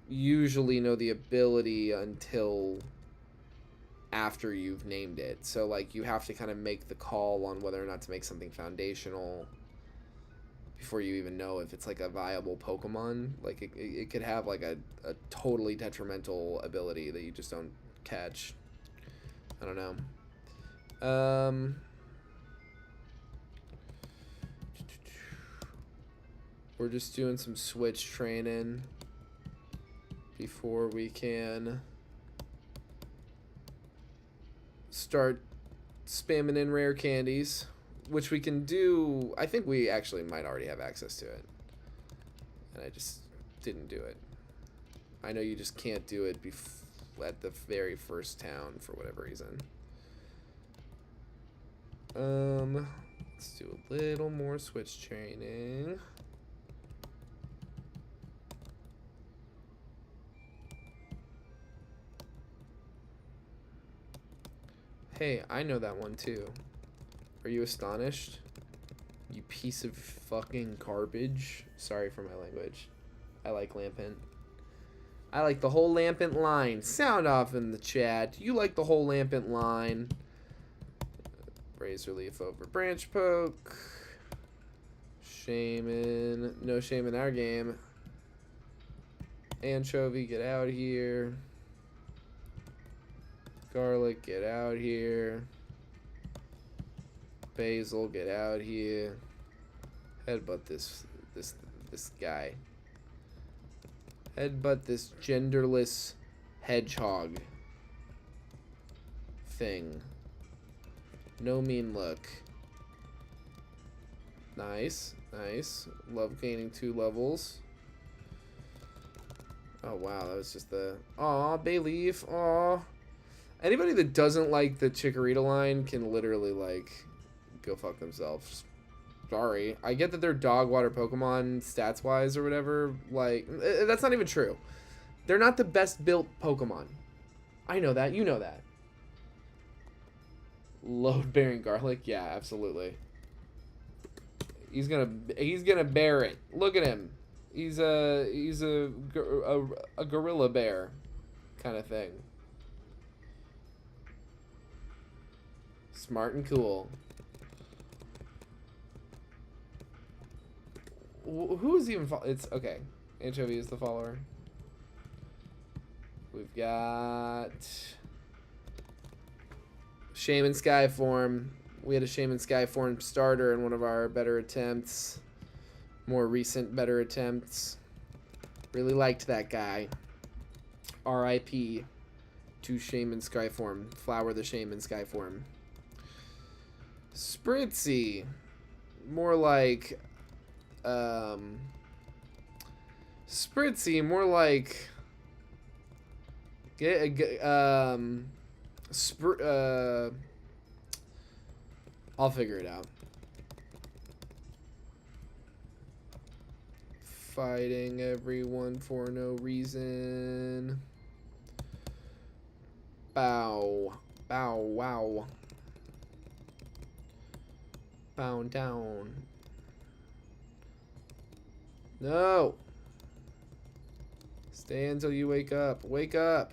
usually know the ability until after you've named it. So like you have to kind of make the call on whether or not to make something foundational before you even know if it's like a viable Pokemon. Like it could have like a totally detrimental ability that you just don't catch. I don't know. We're just doing some switch training before we can start spamming in rare candies, which we can do. I think we actually might already have access to it, and I just didn't do it. I know you just can't do it at the very first town for whatever reason. Let's do a little more switch training. Hey, I know that one too. Are you astonished? You piece of fucking garbage. Sorry for my language. I like Lampent. I like the whole Lampent line. Sound off in the chat. You like the whole Lampent line. Razor Leaf over Branch Poke. Shaman. No shame in our game. Anchovy, get out here. Garlic, get out here. Basil, get out here. Headbutt this guy. Headbutt this genderless hedgehog thing. No mean look. Nice, nice. Love gaining 2 levels. Oh wow, that was just the aw, Bayleaf, aw. Anybody that doesn't like the Chikorita line can literally like go fuck themselves. Sorry. I get that they're dog water Pokemon stats wise or whatever. Like, that's not even true. They're not the best built Pokemon. I know that. You know that. Load bearing Garlic? Yeah, absolutely. He's gonna bear it. Look at him. He's a gorilla bear kind of thing. Smart and cool. Who is even it's okay. Anchovy is the follower. We've got Shaman Skyform. We had a Shaman Skyform starter in one of our better attempts. More recent better attempts. Really liked that guy. R.I.P. to Shaman Skyform. Flower the Shaman Skyform. Spritzy. More like Spritzy, more like I'll figure it out. Fighting everyone for no reason. Bow. Bow wow. Bow down. No. Stay until you wake up. Wake up.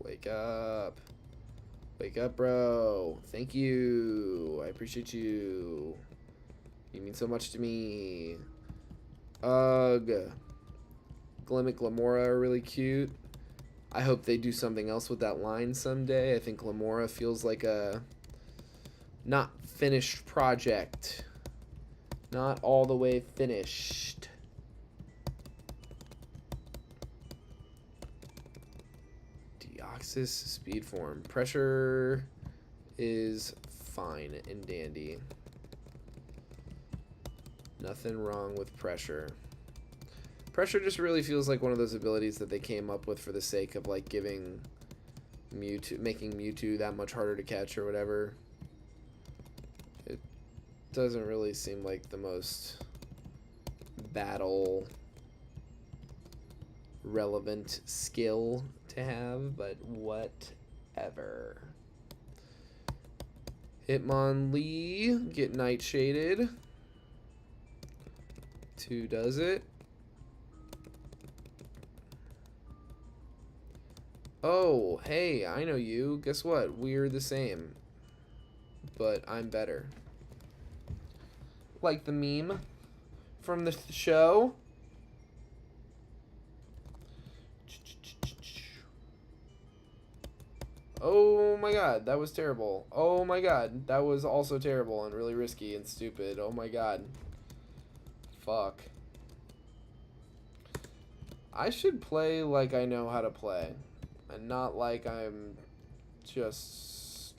Wake up. Wake up, bro. Thank you. I appreciate you. You mean so much to me. Ugh. Glimmick, Lamora are really cute. I hope they do something else with that line someday. I think Lamora feels like a not finished project. Not all the way finished. Deoxys speed form. Pressure is fine and dandy. Nothing wrong with pressure. Pressure just really feels like one of those abilities that they came up with for the sake of like giving Mewtwo, making Mewtwo that much harder to catch or whatever. It doesn't really seem like the most battle relevant skill to have, but whatever. Hitmonlee, get Nightshaded. 2 does it. Oh, hey, I know you. Guess what? We're the same. But I'm better. Like the meme from the show. Oh my god, that was terrible. Oh my god, that was also terrible and really risky and stupid. Oh my god. Fuck. I should play like I know how to play. And not like I'm just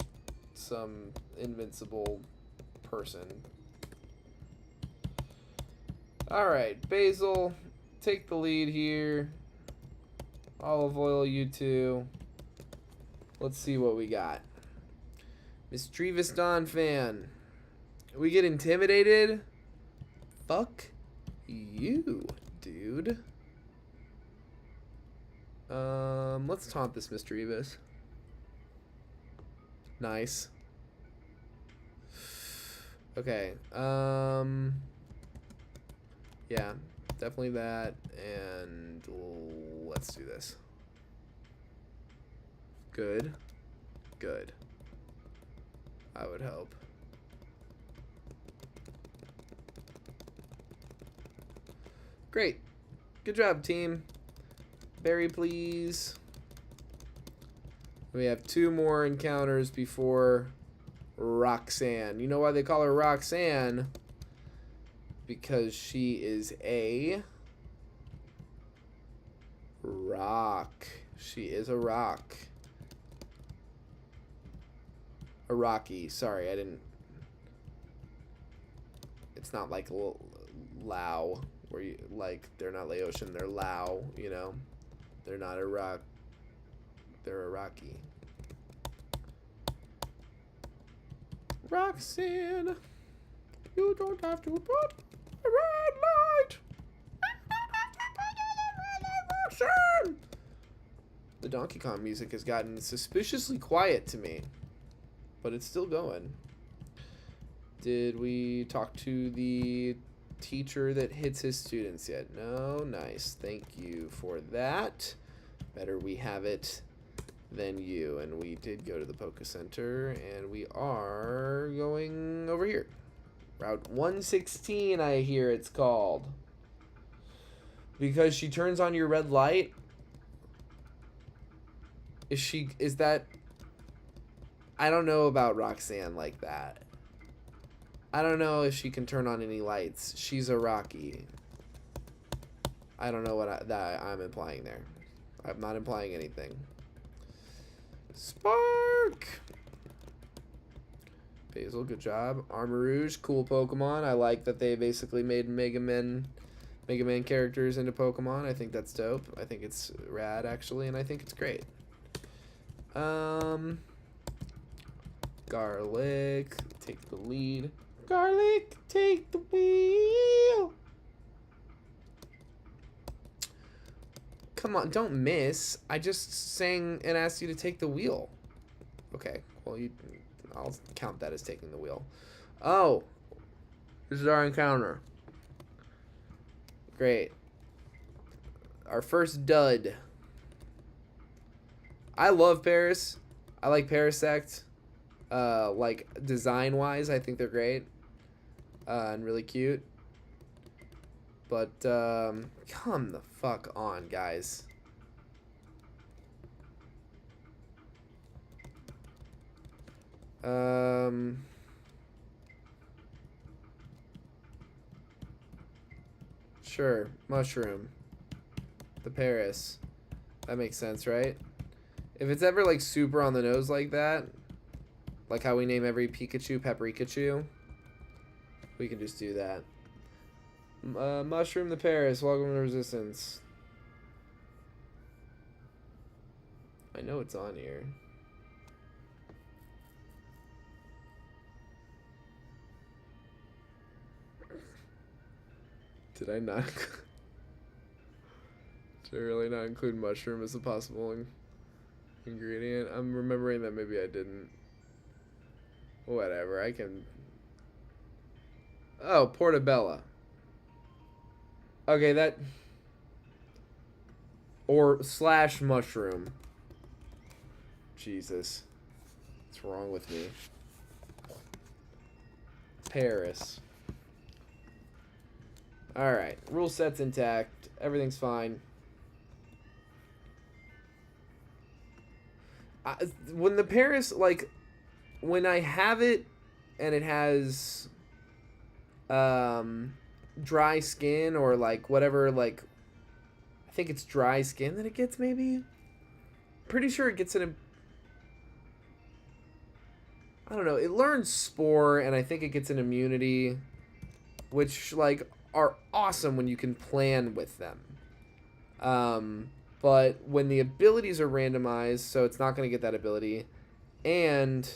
some invincible person. Alright, Basil, take the lead here. Olive oil, you two. Let's see what we got. Mischievous Dawn fan. We get intimidated? Fuck you, dude. Let's taunt this Mischievous. Nice. Okay, yeah, definitely that, and let's do this. Good. Good. I would hope. Great. Good job, team. Berry, please. We have 2 more encounters before Roxanne. You know why they call her Roxanne? Because she is a rock. She is a rock. A Rocky. Sorry, I didn't. It's not like Lao, where you like they're not Laotian, they're Lao. You know, they're not a rock. They're a Rocky. Roxanne, you don't have to put a red light. Roxanne. The Donkey Kong music has gotten suspiciously quiet to me, but it's still going. Did we talk to the teacher that hits his students yet? No, nice. Thank you for that. Better we have it than you. And we did go to the Poke Center, and we are going over here. Route 116, I hear it's called. Because she turns on your red light? Is that... I don't know about Roxanne like that. I don't know if she can turn on any lights. She's a Rocky. I don't know what that I'm implying there. I'm not implying anything. Spark! Basil, good job. Armor Rouge, cool Pokemon. I like that they basically made Mega Man characters into Pokemon. I think that's dope. I think it's rad, actually, and I think it's great. Garlic, take the lead. Garlic, take the wheel. Come on, don't miss. I just sang and asked you to take the wheel. Okay, well, I'll count that as taking the wheel. Oh, this is our encounter. Great. Our first dud. I love Paris. I like Parasect. Like design-wise, I think they're great. And really cute. But, come the fuck on, guys. Sure, Mushroom. The Paris. That makes sense, right? If it's ever, like, super on the nose like that, like how we name every Pikachu Paprikachu, we can just do that. Mushroom the Paris, welcome to Resistance. I know it's on here. Did I not? Did I really not include mushroom as a possible ingredient? I'm remembering that maybe I didn't. Whatever, I can... Oh, Portobello. Okay, that... Or slash mushroom. Jesus. What's wrong with me? Paris. Alright, rule set's intact. Everything's fine. When the Paris, like, when I have it and it has dry skin or like whatever, like, I think it's dry skin that it gets, maybe? Pretty sure it gets I don't know, it learns Spore and I think it gets an immunity, which, like, are awesome when you can plan with them. But when the abilities are randomized, so it's not going to get that ability, and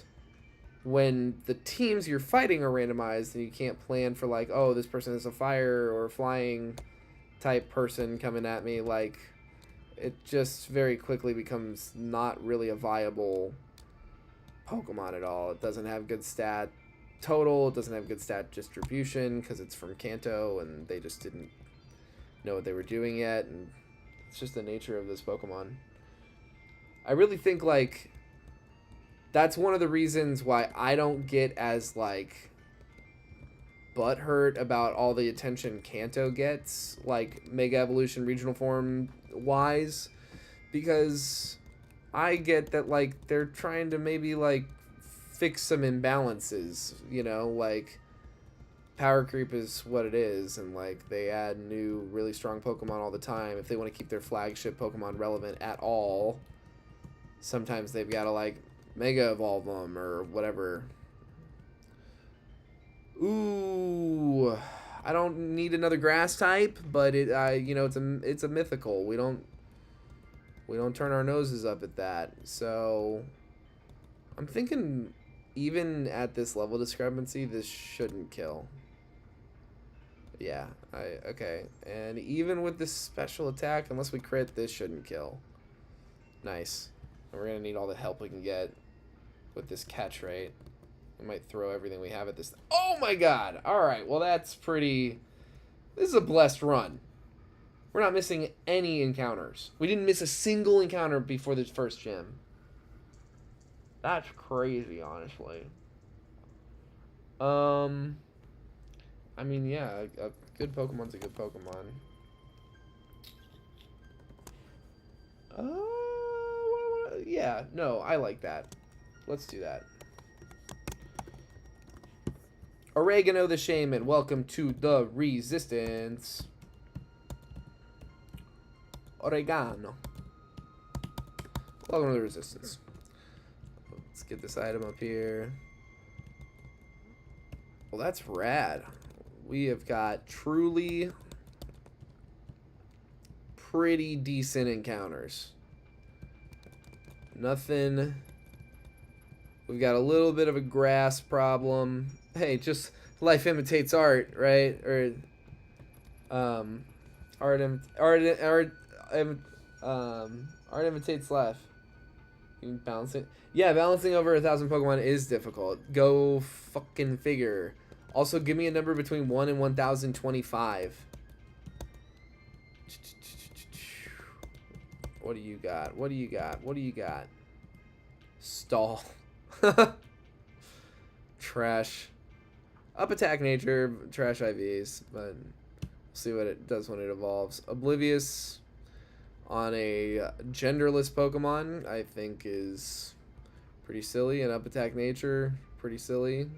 when the teams you're fighting are randomized, and you can't plan for, like, oh, this person is a fire or flying type person coming at me, like, it just very quickly becomes not really a viable Pokemon at all. It doesn't have good stat total, it doesn't have good stat distribution, because it's from Kanto, and they just didn't know what they were doing yet, and it's just the nature of this Pokemon. I really think, like, that's one of the reasons why I don't get as, like, butthurt about all the attention Kanto gets, like, Mega Evolution regional form wise, because I get that, like, they're trying to maybe, like, fix some imbalances, you know, like, power creep is what it is, and, like, they add new really strong Pokemon all the time. If they want to keep their flagship Pokemon relevant at all, sometimes they've got to, like, Mega Evolve them or whatever. Ooh, I don't need another grass type, but it, you know, it's a mythical. We don't turn our noses up at that. So I'm thinking even at this level discrepancy, this shouldn't kill. Yeah, okay. And even with this special attack, unless we crit, this shouldn't kill. Nice. And we're going to need all the help we can get with this catch rate. We might throw everything we have at this. Oh my god! Alright, well that's pretty... This is a blessed run. We're not missing any encounters. We didn't miss a single encounter before this first gym. That's crazy, honestly. I mean, yeah, a good Pokemon's a good Pokemon. Yeah, no, I like that. Let's do that. Oregano the Shaman, welcome to the Resistance. Oregano. Welcome to the Resistance. Let's get this item up here. Well, that's rad. We have got truly pretty decent encounters. Nothing. We've got a little bit of a grass problem. Hey, just life imitates art, right? Or art imitates life. You can balance it. Yeah, balancing over 1,000 Pokemon is difficult. Go fucking figure. Also, give me a number between 1 and 1,025. What do you got? What do you got? What do you got? Stall. Trash. Up attack nature, trash IVs, but we'll see what it does when it evolves. Oblivious on a genderless Pokemon, I think, is pretty silly. And up attack nature, pretty silly.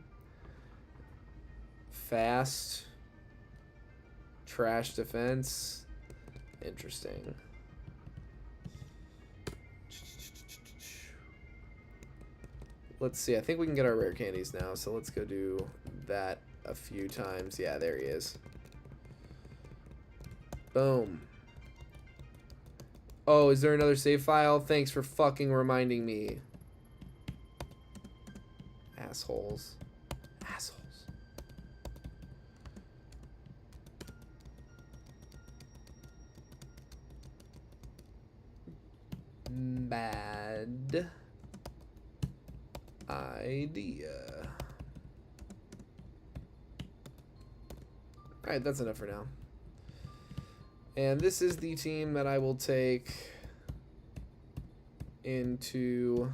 Fast. Trash defense. Interesting. Let's see. I think we can get our rare candies now, so let's go do that a few times. Yeah, there he is. Boom. Oh, is there another save file? Thanks for fucking reminding me. Assholes. Assholes. Bad idea. Alright, that's enough for now. And this is the team that I will take into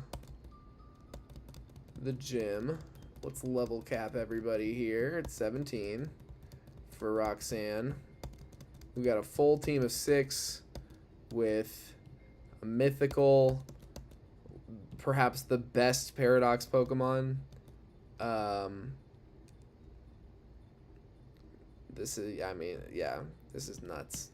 the gym. Let's level cap everybody here at 17 for Roxanne. We got a full team of 6 with a mythical, perhaps the best Paradox Pokemon. This is, I mean, yeah, this is nuts.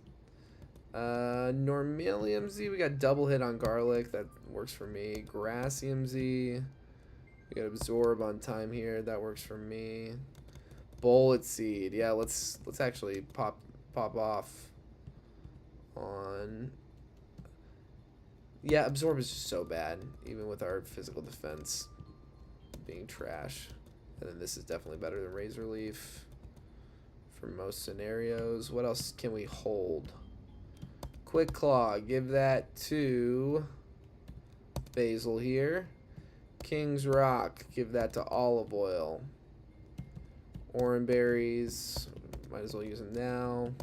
Normalium Z, we got double hit on Garlic, that works for me. Grassium Z, we got Absorb on time here, that works for me. Bullet Seed, yeah, let's actually pop off on. Yeah, Absorb is just so bad, even with our physical defense being trash. And then this is definitely better than Razor Leaf for most scenarios. What else can we hold? Quick Claw, give that to Basil here. King's Rock, give that to Olive Oil. Oran Berries, might as well use them now.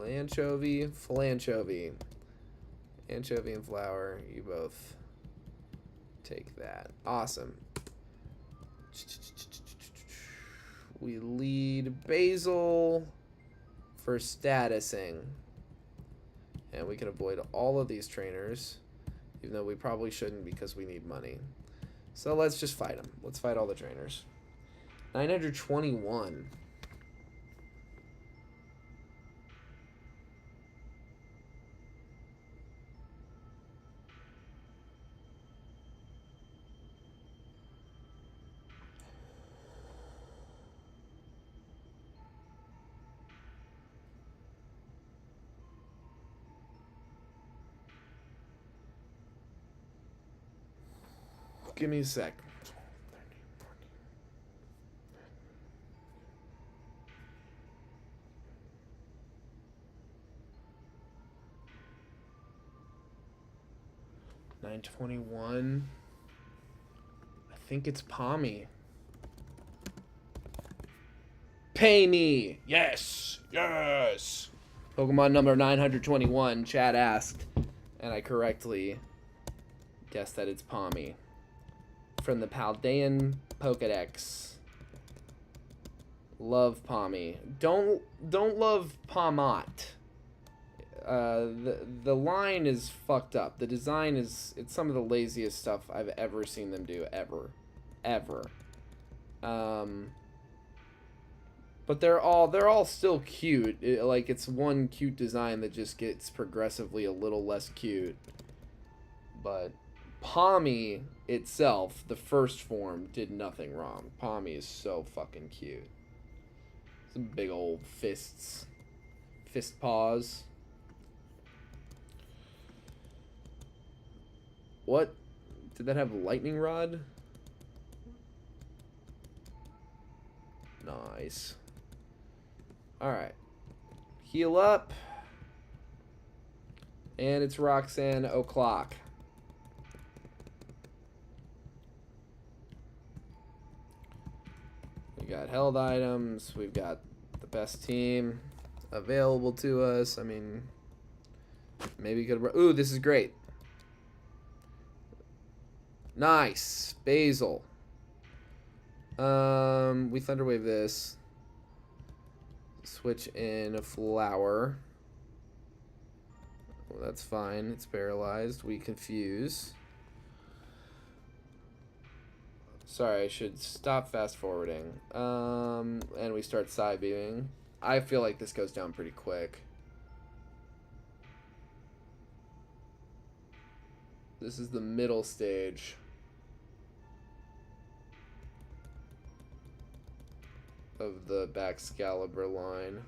Anchovy. Anchovy and Flower, you both take that. Awesome. We lead Basil for statusing. And we can avoid all of these trainers, even though we probably shouldn't because we need money. So let's just fight them. Let's fight all the trainers. 921. Give me a sec. $9.21. I think it's Pommy. Pay me. Yes. Yes. Pokemon number 921. Chad asked, and I correctly guessed that it's Pommy. From the Paldean Pokedex. Love Pommy. Don't love Pomot. The line is fucked up. The design is, it's some of the laziest stuff I've ever seen them do, ever. But they're all still cute. Like, it's one cute design that just gets progressively a little less cute. But Pommy itself, the first form, did nothing wrong. Pommy is so fucking cute. Some big old fists. Fist paws. What? Did that have lightning rod? Nice. Alright. Heal up. And it's Roxanne O'Clock. We got held items. We've got the best team available to us. I mean, maybe could. Ooh, this is great. Nice. Basil. We Thunderwave this. Switch in a Flower. Well, that's fine. It's paralyzed. We Confuse. Sorry, I should stop fast forwarding. And we start side beaming. I feel like this goes down pretty quick. This is the middle stage of the Baxcalibur line.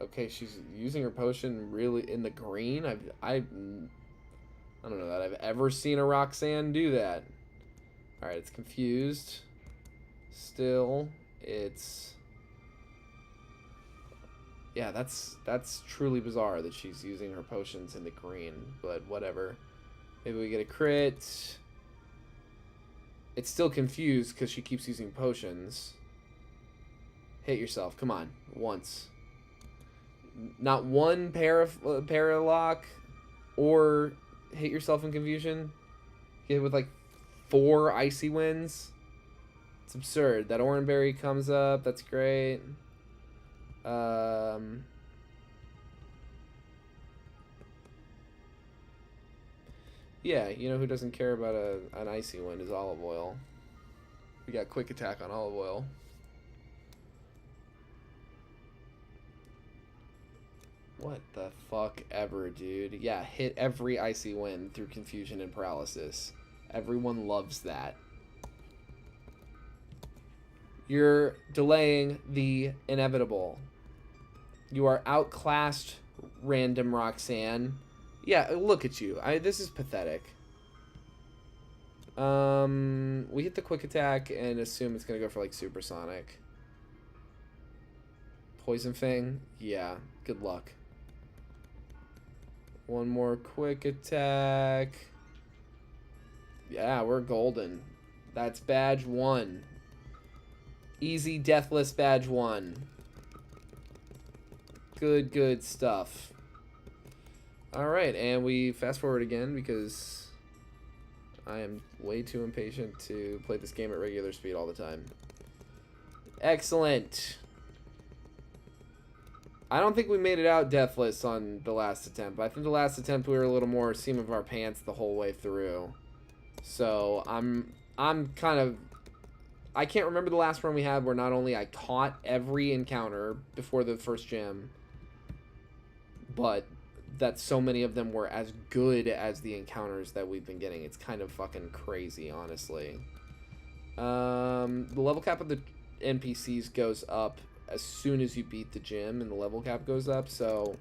Okay, she's using her potion really in the green. I don't know that I've ever seen a Roxanne do that. Alright, it's confused. Still, it's... Yeah, that's truly bizarre that she's using her potions in the green, but whatever. Maybe we get a crit. It's still confused because she keeps using potions. Hit yourself. Come on. Once. Not one paralock or hit yourself in confusion. Get hit with like 4 icy winds. It's absurd. That Oranberry comes up. That's great. Yeah, you know who doesn't care about an icy wind is Olive Oil. We got quick attack on Olive Oil. What the fuck ever, dude. Yeah, hit every icy wind through confusion and paralysis. Everyone loves that. You're delaying the inevitable. You are outclassed, random Roxanne. Yeah, look at you. This is pathetic. We hit the quick attack and assume it's gonna go for like supersonic. Poison Fang? Yeah, good luck. One more quick attack. Yeah, we're golden. That's badge 1. Easy deathless badge 1. Good stuff. Alright, and we fast forward again because I am way too impatient to play this game at regular speed all the time. Excellent. I don't think we made it out deathless on the last attempt. I think the last attempt we were a little more seam of our pants the whole way through. So I'm kind of... I can't remember the last run we had where not only I caught every encounter before the first gym, but that so many of them were as good as the encounters that we've been getting. It's kind of fucking crazy, honestly. The level cap of the NPCs goes up as soon as you beat the gym, and the level cap goes up, so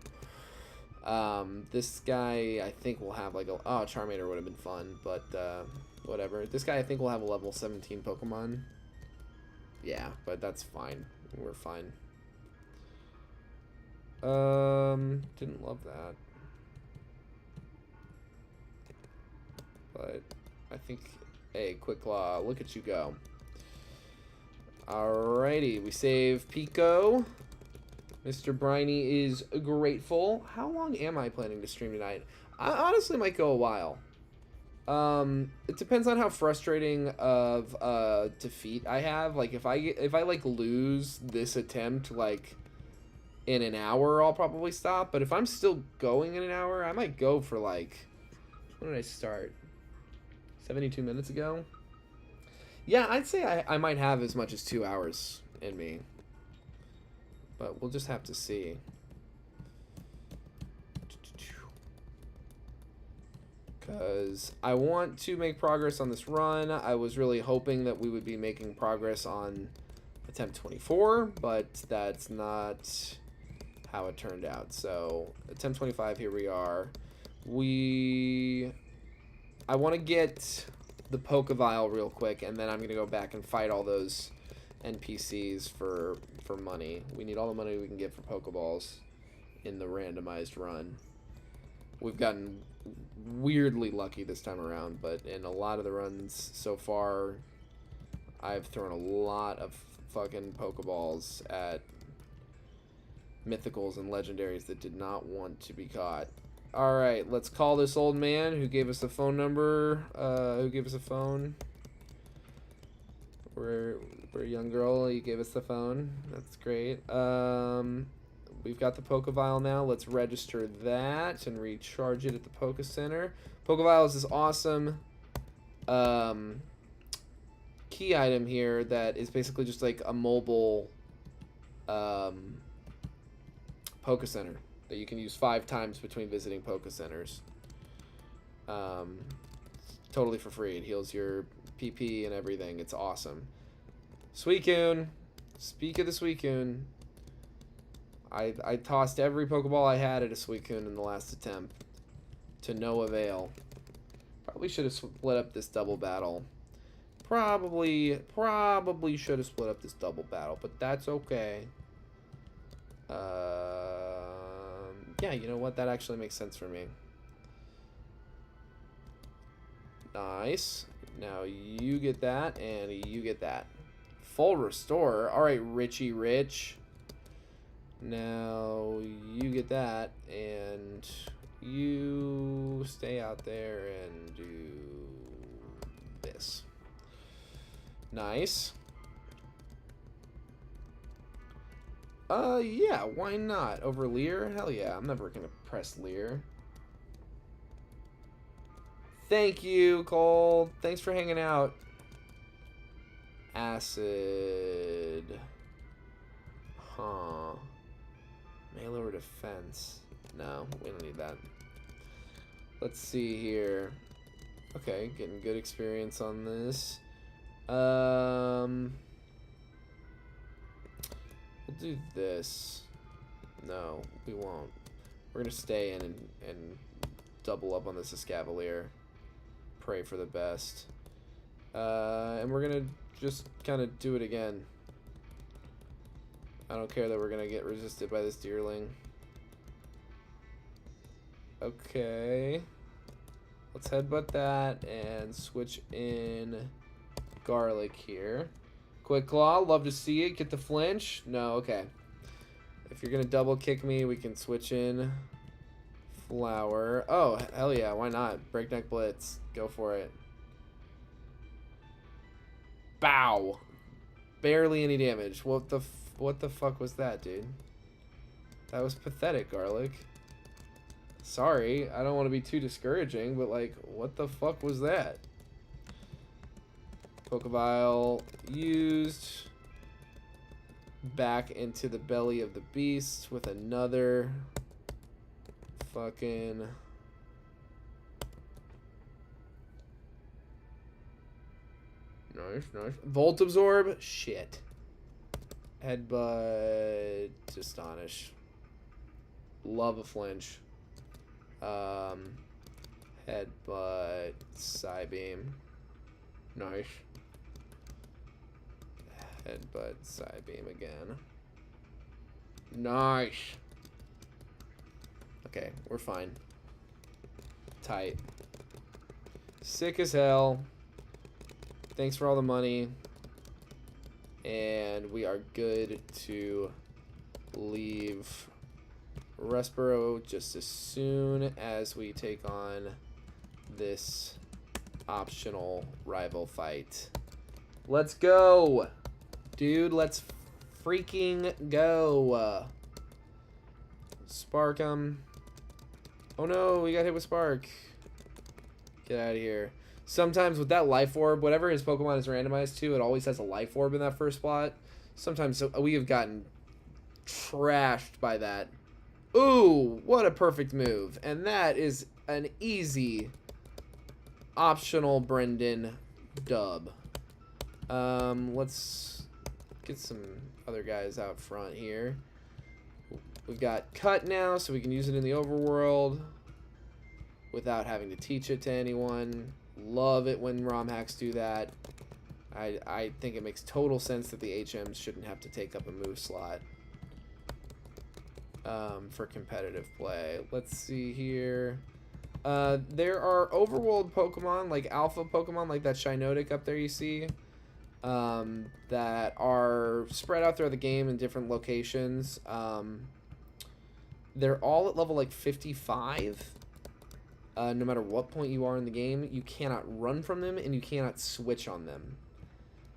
this guy I think will have like a... Oh, Charmander would have been fun, but whatever. This guy I think will have a level 17 Pokemon. Yeah, but that's fine. We're fine. Didn't love that. But I think... Hey, Quick Claw, look at you go. Alrighty, we save Pico. Mr. Briny is grateful. How long am I planning to stream tonight? I honestly might go a while. It depends on how frustrating of a defeat I have. Like if I like lose this attempt like in an hour, I'll probably stop. But if I'm still going in an hour, I might go for like... When did I start? 72 minutes ago? Yeah, I'd say I might have as much as 2 hours in me. But we'll just have to see. Because I want to make progress on this run. I was really hoping that we would be making progress on attempt 24, but that's not how it turned out. So, attempt 25, here we are. I want to get the Pokeball real quick, and then I'm going to go back and fight all those NPCs for money. We need all the money we can get for Pokeballs in the randomized run. We've gotten weirdly lucky this time around, but in a lot of the runs so far, I've thrown a lot of fucking Pokeballs at mythicals and legendaries that did not want to be caught. Alright, let's call this old man who gave us a phone number, who gave us a phone. We're a young girl, you gave us the phone. That's great. We've got the Pokeball now. Let's register that and recharge it at the Poke Center. Pokeball is this awesome key item here that is basically just like a mobile Poke Center that you can use 5 times between visiting Poke Centers. Totally for free. It heals your PP and everything. It's awesome. Suicune. Speak of the Suicune. I tossed every Pokeball I had at a Suicune in the last attempt. To no avail. Probably should have split up this double battle. Probably should have split up this double battle, but that's okay. Yeah, you know what? That actually makes sense for me. Nice. Now you get that, and you get that. Full restore. Alright, Richie Rich. Now, you get that, and you stay out there and do this. Nice. Yeah, why not? Over Lear? Hell yeah, I'm never gonna press Lear. Thank you, Cole. Thanks for hanging out. Acid. Huh. Melee or defense? No, we don't need that. Let's see here. Okay, getting good experience on this. We'll do this. No, we won't. We're gonna stay in and double up on this Escavalier. Pray for the best. And we're gonna just kind of do it again. I don't care that we're gonna get resisted by this Deerling. Okay. Let's headbutt that and switch in Garlic here. Quick Claw, love to see it. Get the flinch. No, okay. If you're gonna double kick me, we can switch in Flower. Oh, hell yeah, why not? Breakneck Blitz. Go for it. Bow. Barely any damage. What the fuck was that, dude? That was pathetic, Garlic. Sorry, I don't want to be too discouraging, but like, what the fuck was that? Pokeball used. Back into the belly of the beast with another fucking nice. Volt Absorb. Shit. Headbutt. Astonish. Love a flinch. Headbutt. Psybeam. Nice. Headbutt. Psybeam again. Nice. Okay, we're fine. Tight. Sick as hell. Thanks for all the money. And we are good to leave Respiro just as soon as we take on this optional rival fight. Let's go! Dude, let's freaking go! Spark him. Oh no, we got hit with Spark. Get out of here. Sometimes with that Life Orb, whatever his Pokemon is randomized to, it always has a Life Orb in that first spot. Sometimes we have gotten trashed by that. Ooh, what a perfect move. And that is an easy optional Brendan dub. Let's get some other guys out front here. We've got Cut now, so we can use it in the overworld without having to teach it to anyone. Love it when romhacks do that. I think it makes total sense that the HMs shouldn't have to take up a move slot for competitive play. Let's see here. There are overworld Pokemon, like alpha Pokemon, like that Shiinotic up there you see, that are spread out throughout the game in different locations. They're all at level like 55. No matter what point you are in the game, you cannot run from them and you cannot switch on them.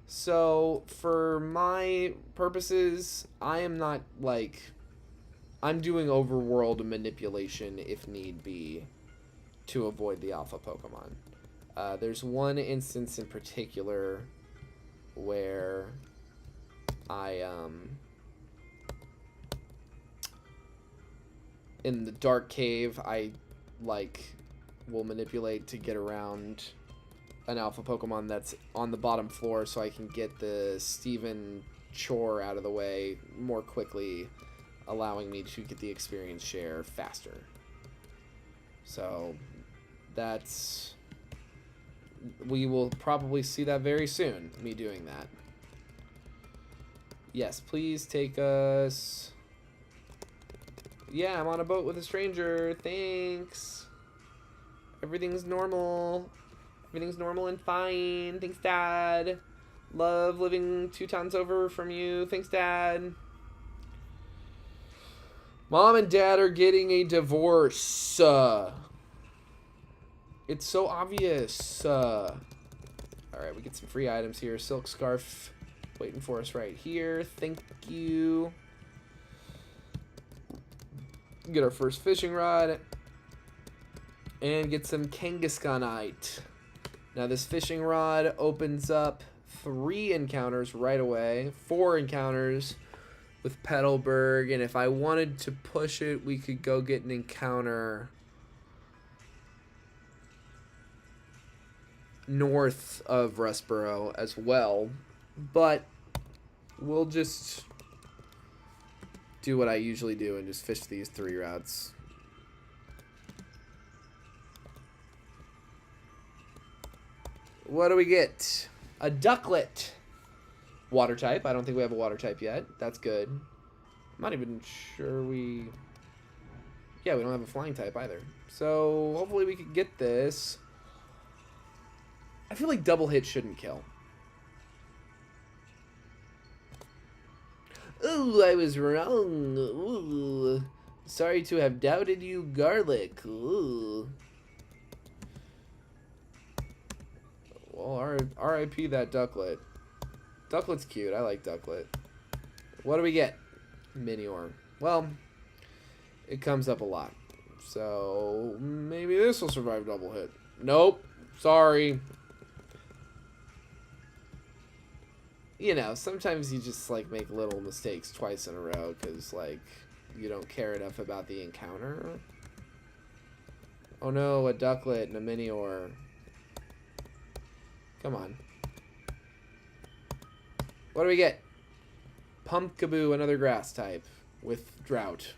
So for my purposes, I am not like, I'm doing overworld manipulation if need be to avoid the alpha Pokemon. There's one instance in particular where I in the dark cave, I like will manipulate to get around an alpha Pokemon that's on the bottom floor so I can get the Steven chore out of the way more quickly, allowing me to get the experience share faster. So that's, we will probably see that very soon, me doing that. Yes, please take us. Yeah, I'm on a boat with a stranger. Thanks. Everything's normal. Everything's normal and fine. Thanks, Dad. Love living 2 towns over from you. Thanks, Dad. Mom and Dad are getting a divorce. It's so obvious. Alright, we get some free items here. Silk scarf waiting for us right here. Thank you. Get our first fishing rod. And get some Kangaskhanite. Now this fishing rod opens up 3 encounters right away. 4 encounters with Petalburg. And if I wanted to push it, we could go get an encounter north of Rustboro as well. But we'll just do what I usually do and just fish these 3 routes. What do we get? A Ducklet. Water type. I don't think we have a water type yet. That's good. I'm not even sure we... Yeah, we don't have a flying type either. So hopefully we could get this. I feel like double hit shouldn't kill. Ooh, I was wrong. Ooh. Sorry to have doubted you, Garlic. Ooh. Well, R.I.P. that Ducklet. Ducklet's cute. I like Ducklet. What do we get? Minior. Well, it comes up a lot. So, maybe this will survive double hit. Nope. Sorry. You know, sometimes you just, like, make little mistakes twice in a row because, like, you don't care enough about the encounter. Oh no, a Ducklet and a Minior. Come on. What do we get? Pumpkaboo, another grass type with drought.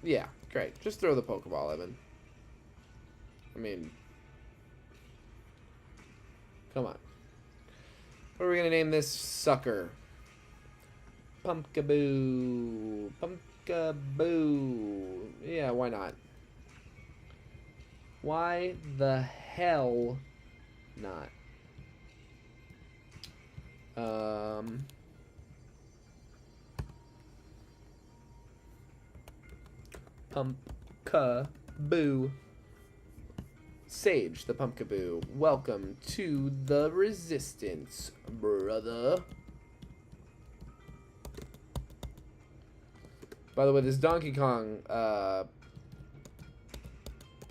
Yeah, great. Just throw the Pokeball, Evan. I mean, come on. What are we going to name this sucker? Pumpkaboo. Pumpkaboo. Yeah, why not? Why the hell not? Pumpkaboo. Sage, the Pumpkaboo. Welcome to the Resistance, brother. By the way, this Donkey Kong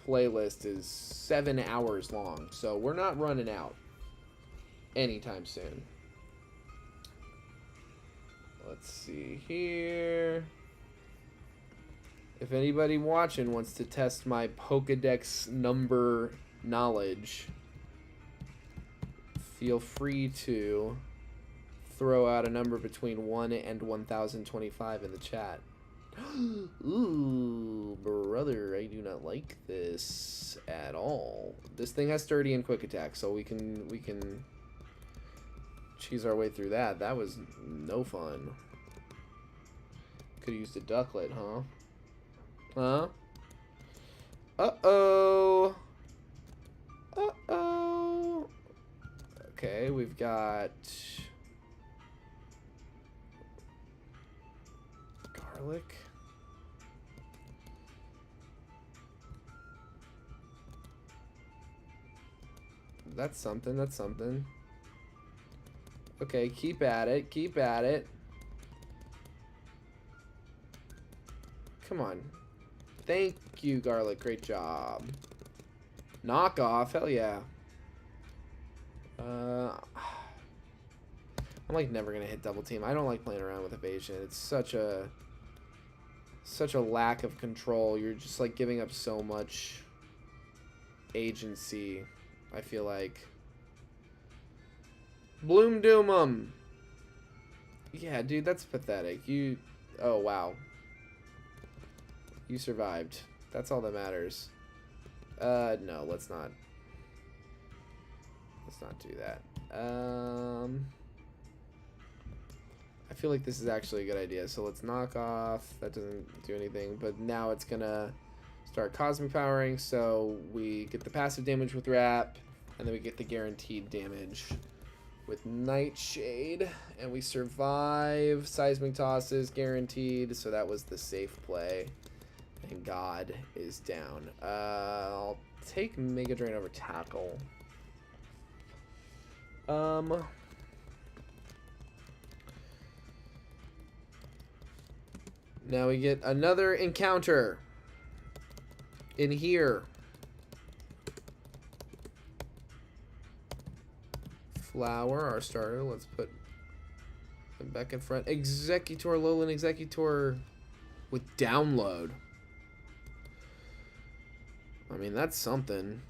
playlist is 7 hours long, so we're not running out anytime soon. Let's see here. If anybody watching wants to test my Pokedex number knowledge, feel free to throw out a number between 1 and 1025 in the chat. Ooh, brother, I do not like this at all. This thing has sturdy and quick attack, so we can cheese our way through that. That was no fun. Could have used a Ducklet, huh? Huh? Uh-oh. Uh-oh. Okay, we've got Garlic. That's something, that's something. Okay, keep at it, keep at it. Come on. Thank you, Garlic. Great job. Knockoff. Hell yeah. I'm like never gonna hit double team. I don't like playing around with evasion. It's such a lack of control. You're just like giving up so much agency, I feel like. Bloom Doomum. Yeah, dude, that's pathetic. You... Oh, wow. You survived. That's all that matters. No, let's not. Let's not do that. I feel like this is actually a good idea. So let's knock off. That doesn't do anything. But now it's gonna start Cosmic Powering. So we get the passive damage with Wrap. And then we get the guaranteed damage with Nightshade. And we survive. Seismic tosses guaranteed. So that was the safe play. And God is down. I'll take Mega Drain over Tackle. Now we get another encounter in here. Flower, our starter. Let's put him back in front. Executor, Alolan Executor with download. I mean, that's something.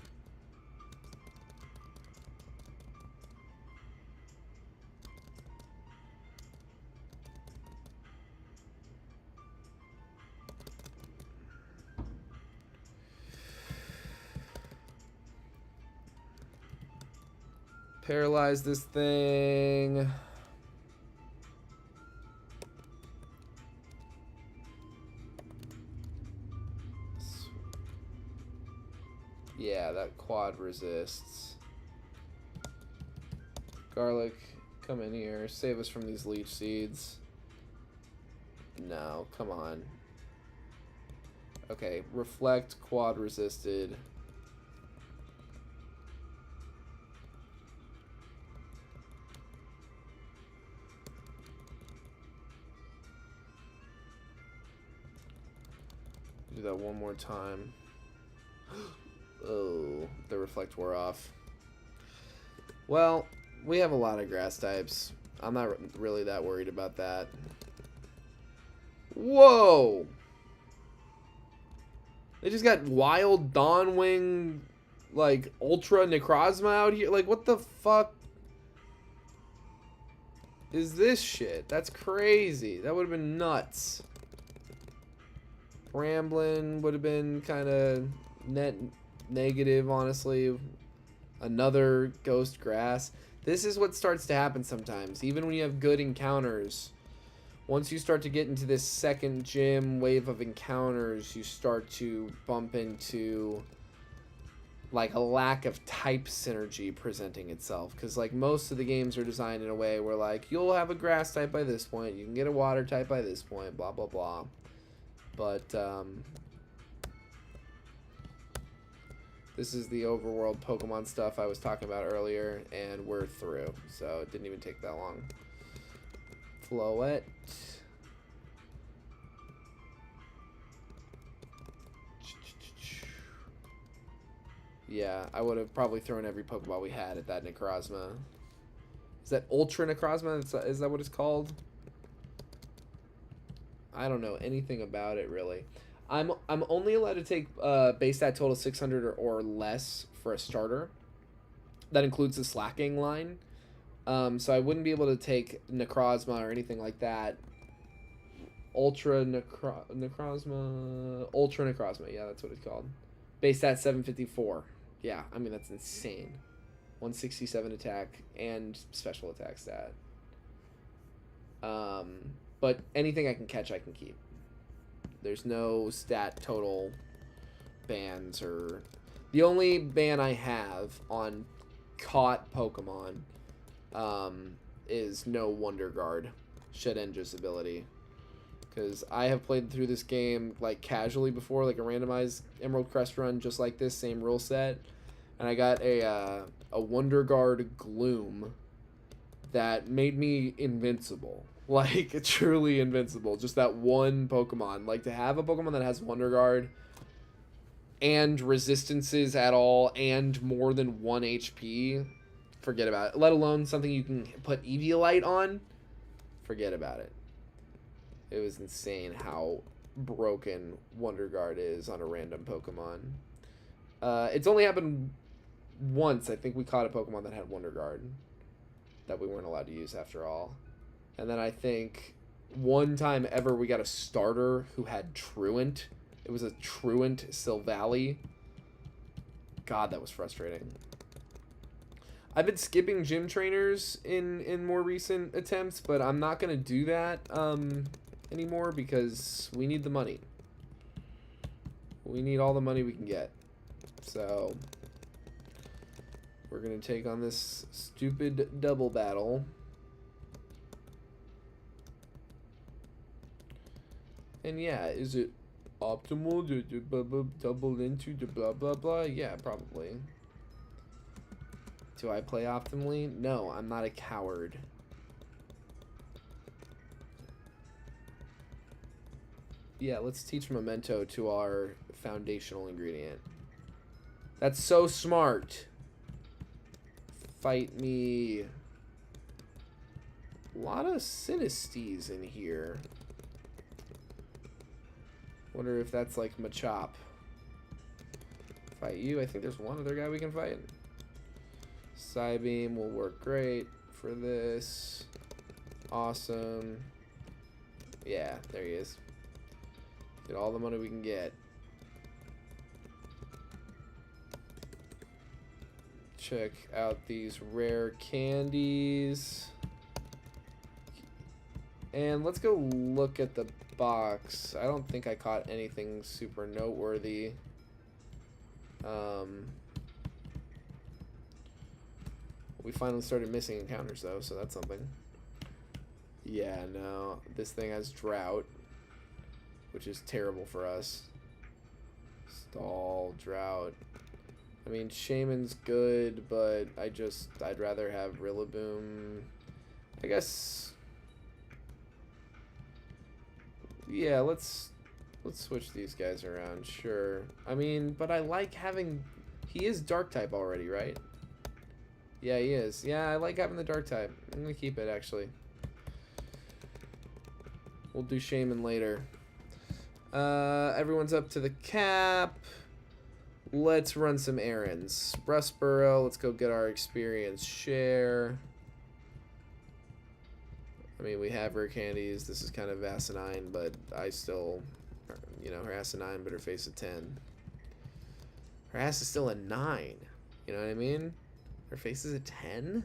Paralyze this thing. Yeah, that quad resists. Garlic, come in here. Save us from these leech seeds. No, come on. Okay, reflect, quad resisted. Do that one more time. Oh, the reflect wore off. Well, we have a lot of grass types. I'm not really that worried about that. Whoa! They just got wild Dawnwing, like, Ultra Necrozma out here. Like, what the fuck is this shit? That's crazy. That would have been nuts. Ramblin' would have been kind of net negative, honestly. Another ghost grass. This is what starts to happen sometimes. Even when you have good encounters, once you start to get into this second gym wave of encounters, you start to bump into like a lack of type synergy presenting itself. Because like most of the games are designed in a way where like you'll have a grass type by this point, you can get a water type by this point, blah blah blah. But this is the overworld Pokemon stuff I was talking about earlier, and we're through. So it didn't even take that long. Floette. Yeah, I would have probably thrown every Pokeball we had at that Necrozma. Is that Ultra Necrozma? Is that what it's called? I don't know anything about it, really. I'm only allowed to take base stat total 600 or less for a starter. That includes the Slaking line. So I wouldn't be able to take Necrozma or anything like that. Ultra Necrozma. Ultra Necrozma, yeah, that's what it's called. Base stat 754. Yeah, I mean, that's insane. 167 attack and special attack stat. But anything I can catch, I can keep. There's no stat total bans or... The only ban I have on caught Pokemon is no Wonder Guard, Shedinja's ability. Because I have played through this game like casually before, like a randomized Emerald Crest run, just like this, same rule set. And I got a Wonder Guard Gloom that made me invincible. Like, truly invincible. Just that one Pokemon. Like, to have a Pokemon that has Wonder Guard and resistances at all and more than 1 HP, forget about it. Let alone something you can put Eviolite on, forget about it. It was insane how broken Wonder Guard is on a random Pokemon. It's only happened once. I think we caught a Pokemon that had Wonder Guard that we weren't allowed to use after all. And then I think one time ever we got a starter who had Truant. It was a Truant Silvally. God, that was frustrating. I've been skipping gym trainers in more recent attempts, but I'm not going to do that anymore because we need the money. We need all the money we can get. So We're gonna take on this stupid double battle. And yeah, is it optimal to double into the blah blah blah? Yeah, probably. Do I play optimally? No, I'm not a coward. Yeah, let's teach Memento to our foundational ingredient. That's so smart. Fight me. A lot of Sinistes in here. Wonder if that's like Machop. Fight you. I think there's one other guy we can fight. Psybeam will work great for this. Awesome. Yeah, there he is. Get all the money we can get. Check out these rare candies. And let's go look at the box. I don't think I caught anything super noteworthy. We finally started missing encounters though, so that's something. Yeah, no. This thing has drought, which is terrible for us. Stall, drought. I mean, Shaman's good, but I'd rather have Rillaboom. I guess. Yeah, let's switch these guys around, sure. I mean, but I like having... He is dark type already, right? Yeah, he is. Yeah, I like having the dark type. I'm gonna keep it, actually. We'll do Shaman later. Everyone's up to the cap. Let's run some errands. Rustboro, let's go get our experience share. I mean, we have rare candies. This is kind of asinine, but I still, you know, her asinine, but her face a 10. Her ass is still a 9. You know what I mean? Her face is a 10?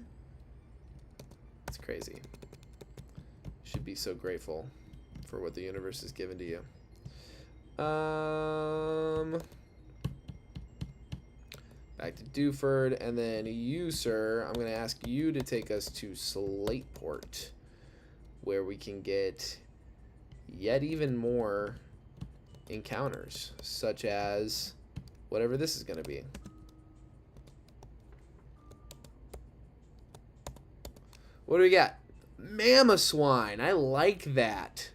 It's crazy. Should be so grateful for what the universe has given to you. Back to Dewford, and then you, sir, I'm going to ask you to take us to Slateport, where we can get yet even more encounters, such as whatever this is going to be. What do we got? Mamoswine. I like that.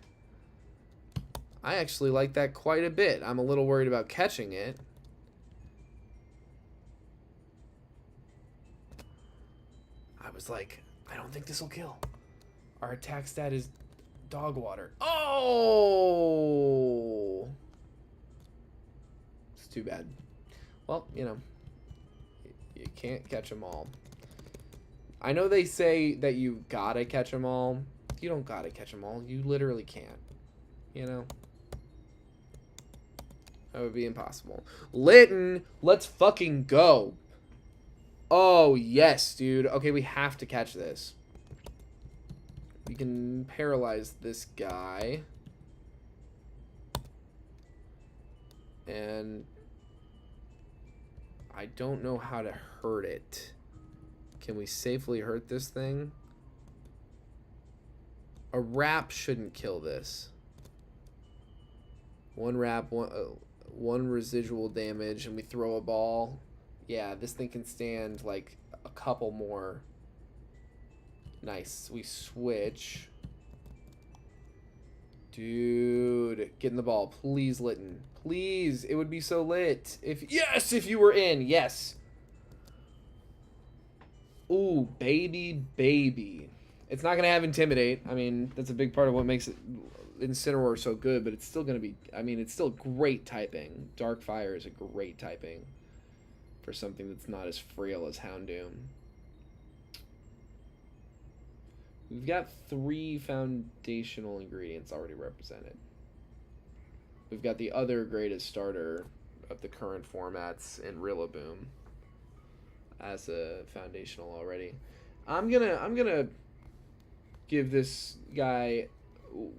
I actually like that quite a bit. I'm a little worried about catching it. I was like, I don't think this will kill. Our attack stat is dog water. Oh! It's too bad. Well, you know, you can't catch them all. I know they say that you gotta catch them all. You don't gotta catch them all. You literally can't. You know? That would be impossible. Litten, let's fucking go. Oh, yes, dude. Okay, we have to catch this. We can paralyze this guy. And I don't know how to hurt it. Can we safely hurt this thing? A wrap shouldn't kill this. One wrap, one residual damage, and we throw a ball. Yeah, this thing can stand like a couple more. Nice. We switch. Dude, get in the ball. Please, Litten. Please. It would be so lit. Yes, if you were in. Yes. Ooh, baby. It's not going to have Intimidate. I mean, that's a big part of what makes it Incineroar so good, but it's still going to be... I mean, it's still great typing. Dark Fire is a great typing for something that's not as frail as Houndoom. We've got 3 foundational ingredients already represented. We've got the other greatest starter of the current formats in Rillaboom as a foundational already. I'm gonna give this guy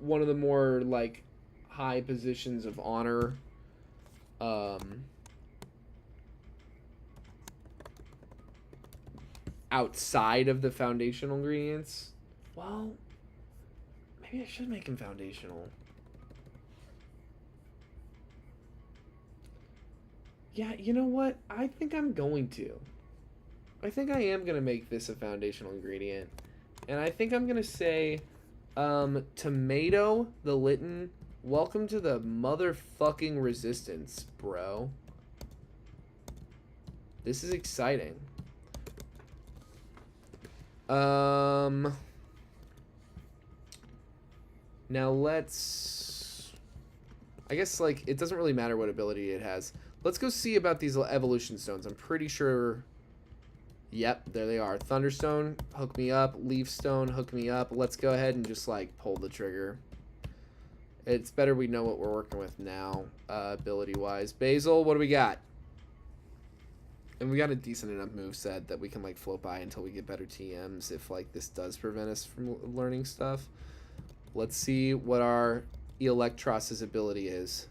one of the more like high positions of honor. outside of the foundational ingredients. Well, maybe I should make him foundational. Yeah, you know what? I think I'm going to. I think I am going to make this a foundational ingredient. And I think I'm going to say, Tomato the Litten, welcome to the motherfucking resistance, bro. This is exciting. Now let's... I guess, like, it doesn't really matter what ability it has. Let's go see about these evolution stones. I'm pretty sure... Yep, there they are. Thunderstone, hook me up. Leaf Stone, hook me up. Let's go ahead and just, like, pull the trigger. It's better we know what we're working with now, ability-wise. Basil, what do we got? And we got a decent enough moveset that we can, like, float by until we get better TMs if, like, this does prevent us from learning stuff. Let's see what our Electros's ability is.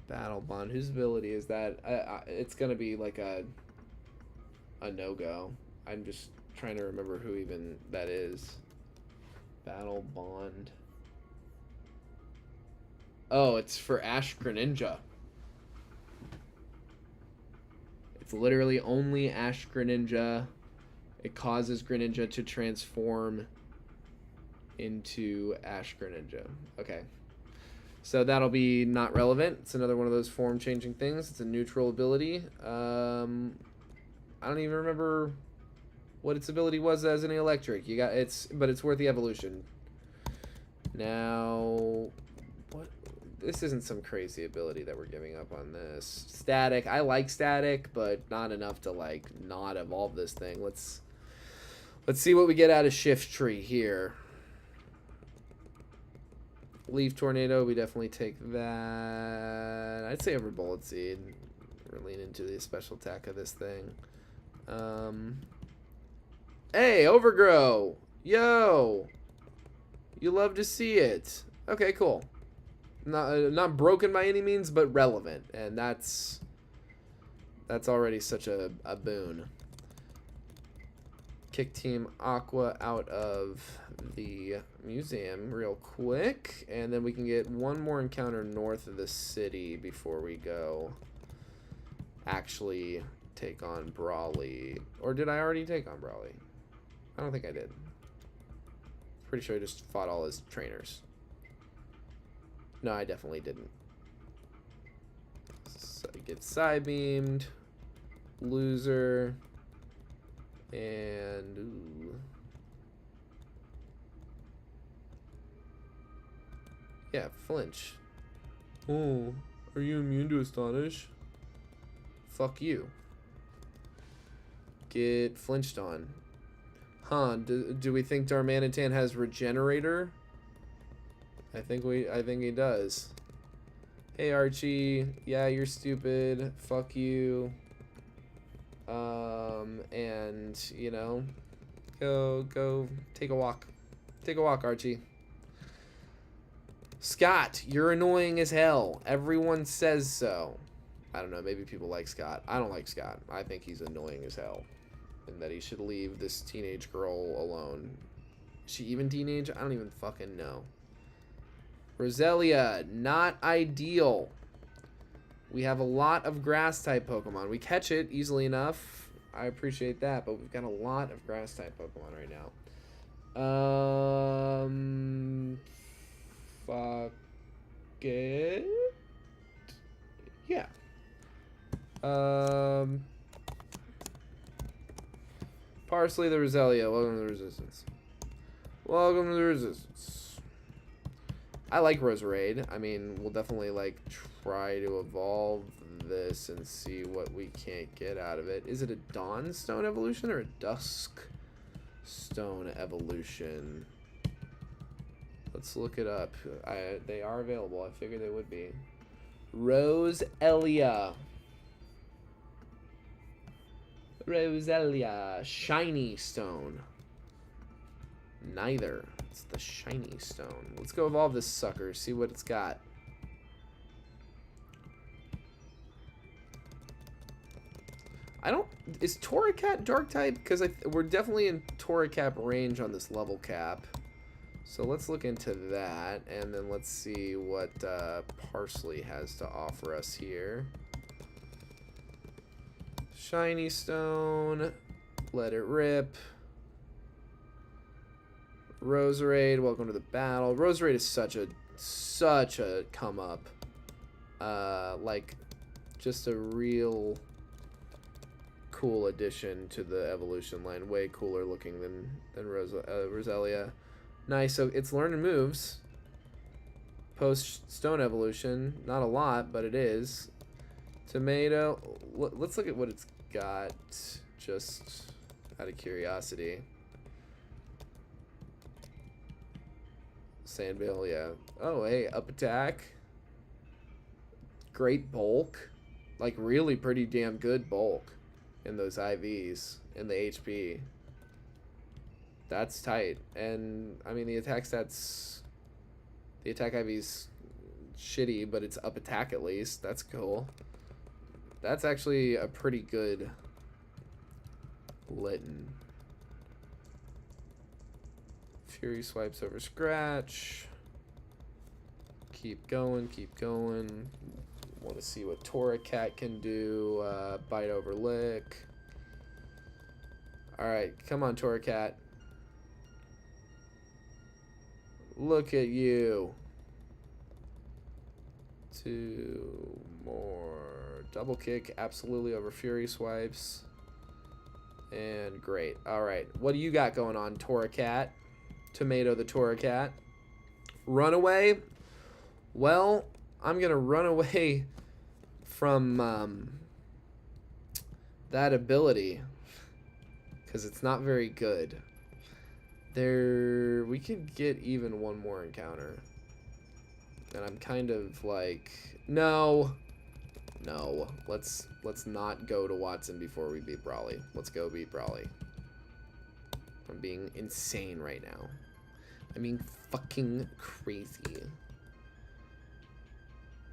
Battle Bond. Whose ability is that? It's gonna be like a no-go. I'm just trying to remember who even that is. Battle Bond. Oh, it's for Ash Greninja. It's literally only Ash Greninja. It causes Greninja to transform into Ash Greninja. Okay. So that'll be not relevant. It's another one of those form-changing things. It's a neutral ability. I don't even remember what its ability was as an electric. But it's worth the evolution. Now, what? This isn't some crazy ability that we're giving up on this. Static. I like static, but not enough to like not evolve this thing. Let's see what we get out of Shift Tree here. Leaf Tornado, we definitely take that. I'd say over Bullet Seed. We're leaning into the special attack of this thing. Hey, Overgrow! Yo! You love to see it. Okay, cool. Not broken by any means, but relevant. And that's already such a boon. Kick Team Aqua out of the museum real quick, and then we can get one more encounter north of the city before we go actually take on Brawly. Or did I already take on Brawly? I don't think I did. Pretty sure I just fought all his trainers. No, I definitely didn't. So I get side-beamed. Loser. And ooh. Yeah, flinch. Oh, are you immune to Astonish? Fuck you. Get flinched on. Huh, do we think Darmanitan has Regenerator? I think he does. Hey Archie, yeah, you're stupid. Fuck you. And you know, go take a walk. Take a walk, Archie. Scott, you're annoying as hell. Everyone says so. I don't know, maybe people like Scott. I don't like Scott. I think he's annoying as hell. And that he should leave this teenage girl alone. Is she even teenage? I don't even fucking know. Roselia, not ideal. We have a lot of grass-type Pokemon. We catch it easily enough. I appreciate that, but we've got a lot of grass-type Pokemon right now. Fuck it. Yeah. Parsley the Roselia. Welcome to the Resistance. Welcome to the Resistance. I like Roserade. I mean, we'll definitely, like, try to evolve this and see what we can't get out of it. Is it a Dawn Stone evolution or a Dusk Stone evolution? Let's look it up. They are available. I figured they would be. Roselia. Roselia. Shiny Stone. Neither. It's the Shiny Stone. Let's go evolve this sucker. See what it's got. I don't... Is Torracat dark type? Because we're definitely in Torracat range on this level cap. So let's look into that. And then let's see what Parsley has to offer us here. Shiny Stone. Let it rip. Roserade, welcome to the battle. Roserade is such a come up. Like, just a real cool addition to the evolution line. Way cooler looking than Roselia. Nice. So it's learning moves. Post Stone evolution, not a lot, but it is. Tomato. Let's look at what it's got, just out of curiosity. Sandville, yeah. Oh, hey, up attack. Great bulk. Like, really pretty damn good bulk in those IVs and the HP. That's tight. And, I mean, the attack stats... The attack IV's shitty, but it's up attack at least. That's cool. That's actually a pretty good Litten. Fury swipes over Scratch. Keep going, keep going. Want to see what Torracat can do. Bite over Lick. Alright, come on, Torracat. Look at you. 2 more. Double kick, absolutely over Fury swipes. And great. Alright, what do you got going on, Torracat? Tomato the Torracat. Runaway? Well, I'm going to run away from that ability. Because it's not very good. We could get even one more encounter. And I'm kind of like, no. Let's not go to Watson before we beat Brawly. Let's go beat Brawly. I'm being insane right now. I'm being fucking crazy.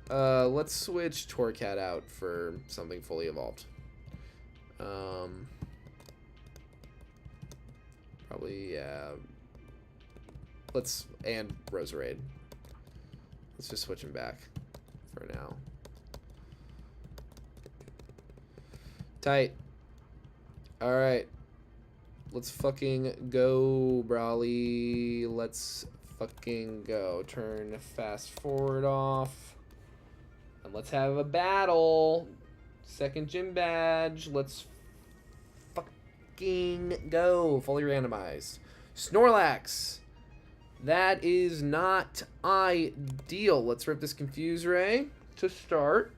Let's switch Torracat out for something fully evolved. Probably, yeah. And Roserade. Let's just switch him back for now. Tight. Alright. Let's fucking go, Brawly. Let's fucking go. Turn fast forward off. And let's have a battle. Second gym badge. Let's fucking go. Fully randomized. Snorlax. That is not ideal. Let's rip this Confuse Ray to start.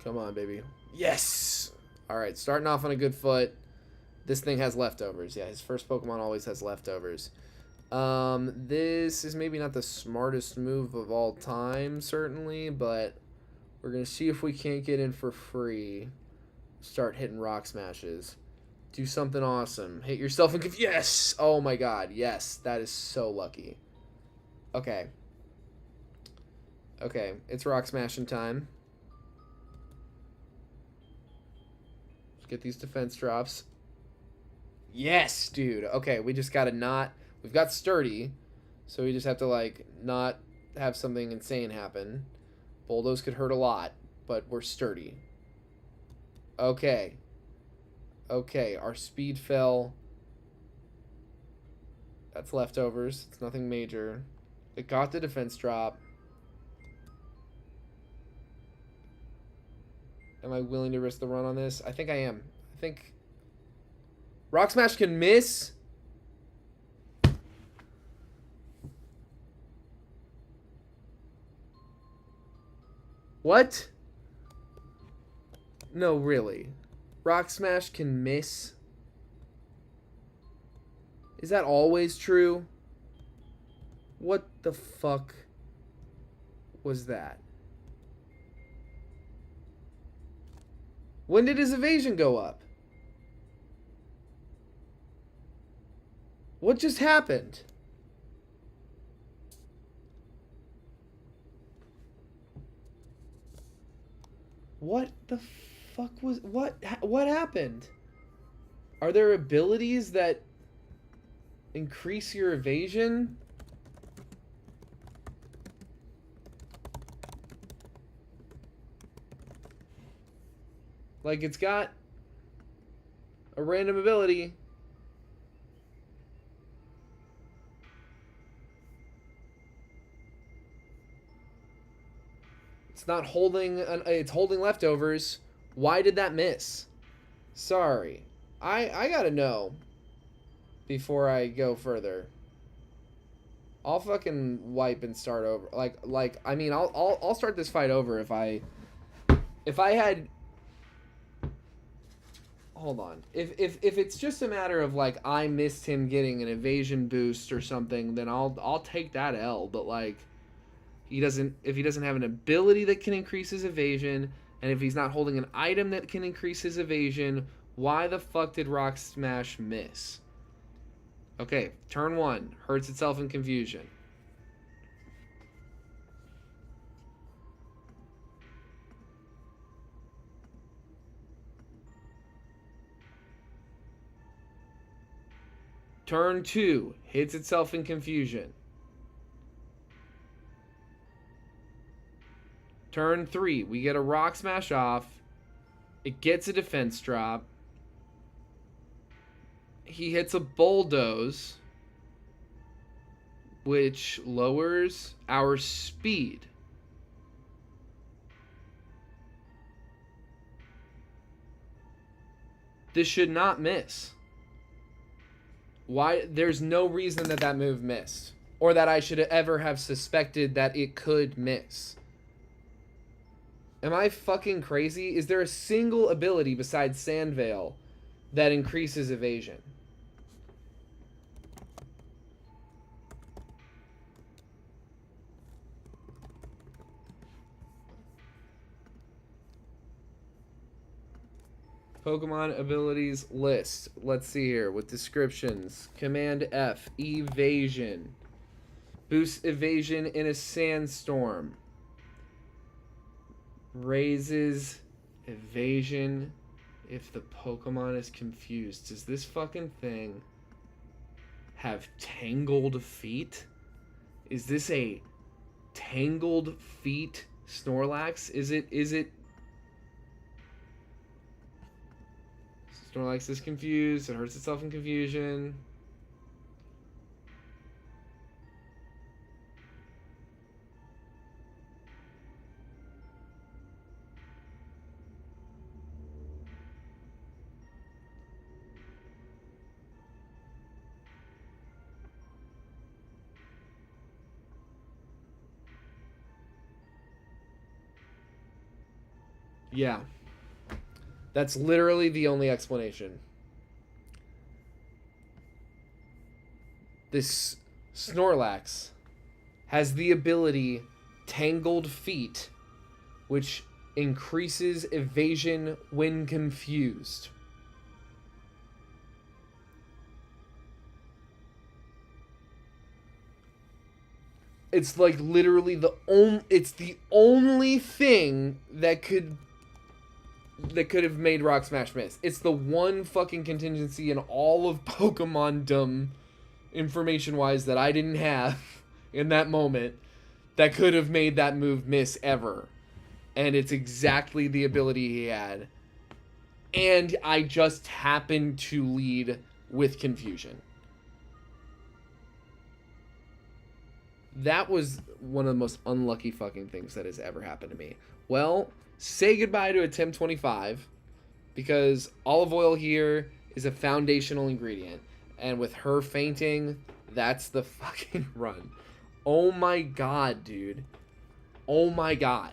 Come on, baby. Yes! Alright, starting off on a good foot. This thing has leftovers. Yeah, his first Pokemon always has leftovers. This is maybe not the smartest move of all time, certainly, but we're going to see if we can't get in for free. Start hitting rock smashes. Do something awesome. Hit yourself and yes! Oh my god, yes. That is so lucky. Okay. Okay, it's rock smashing time. Get these defense drops. Yes, dude. Okay, we just gotta not... We've got Sturdy, so we just have to, like, not have something insane happen. Bulldoze could hurt a lot, but we're Sturdy. Okay. Okay, our speed fell. That's leftovers. It's nothing major. It got the defense drop. Am I willing to risk the run on this? I think I am. I think... Rock Smash can miss. What? No, really. Rock Smash can miss? Is that always true? What the fuck was that? When did his evasion go up? What just happened? What the fuck was... What happened? Are there abilities that increase your evasion? Like, it's got a random ability. It's not holding... it's holding leftovers. Why did that miss? Sorry. I gotta know before I go further. I'll fucking wipe and start over. Like I mean, I'll start this fight over if I had... Hold on. If it's just a matter of like I missed him getting an evasion boost or something, then I'll take that L. But like if he doesn't have an ability that can increase his evasion, and if he's not holding an item that can increase his evasion, why the fuck did Rock Smash miss? Okay, turn 1. Hurts itself in confusion. Turn 2. Hits itself in confusion. Turn 3. We get a Rock Smash off. It gets a defense drop. He hits a Bulldoze, which lowers our speed. This should not miss. Why? There's no reason that move missed, or that I should ever have suspected that it could miss. Am I fucking crazy? Is there a single ability besides Sand Veil that increases evasion? Pokemon abilities list. Let's see here with descriptions. Command F, evasion. Boosts evasion in a sandstorm. Raises evasion if the Pokemon is confused. Does this fucking thing have tangled feet? Is this a tangled feet Snorlax? Is it Snorlax is confused. It hurts itself in confusion. Yeah. That's literally the only explanation. This Snorlax has the ability Tangled Feet, which increases evasion when confused. It's like literally the only thing that could have made Rock Smash miss. It's the one fucking contingency in all of Pokemon-dom, information-wise, that I didn't have in that moment that could have made that move miss ever. And it's exactly the ability he had. And I just happened to lead with confusion. That was one of the most unlucky fucking things that has ever happened to me. Well, say goodbye to a Tim 25, because olive oil here is a foundational ingredient. And with her fainting, that's the fucking run. Oh my god, dude. Oh my god.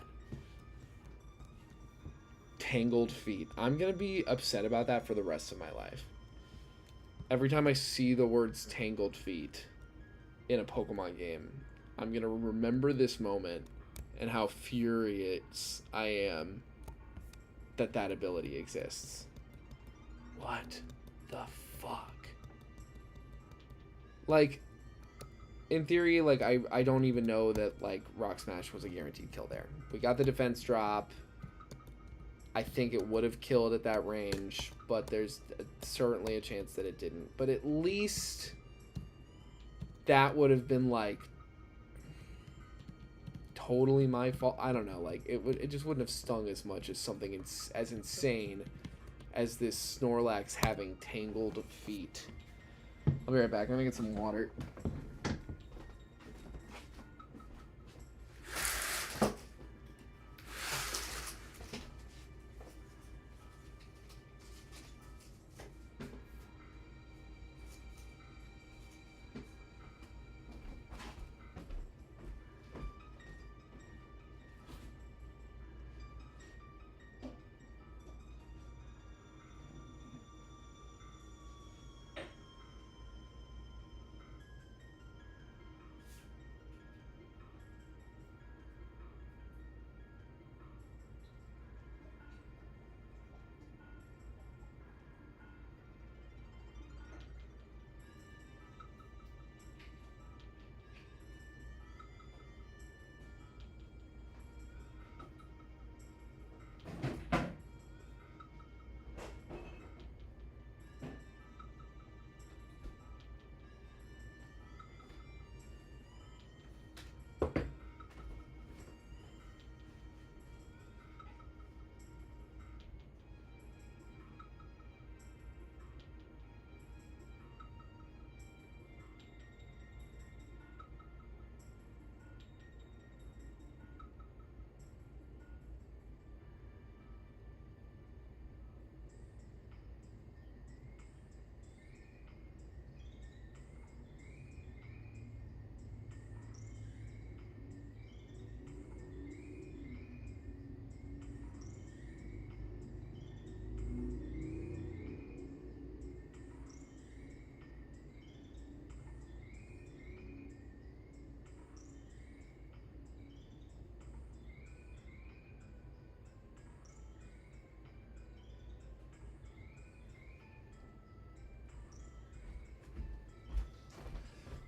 Tangled Feet. I'm gonna be upset about that for the rest of my life. Every time I see the words Tangled Feet in a Pokemon game, I'm gonna remember this moment and how furious I am that that ability exists. What the fuck? Like, in theory, like, I don't even know that, like, Rock Smash was a guaranteed kill there. We got the defense drop. I think it would have killed at that range, but there's certainly a chance that it didn't. But at least that would have been like totally my fault. I don't know, like it just wouldn't have stung as much as something as insane as this Snorlax having tangled feet. I'll be right back. I'm gonna get some water.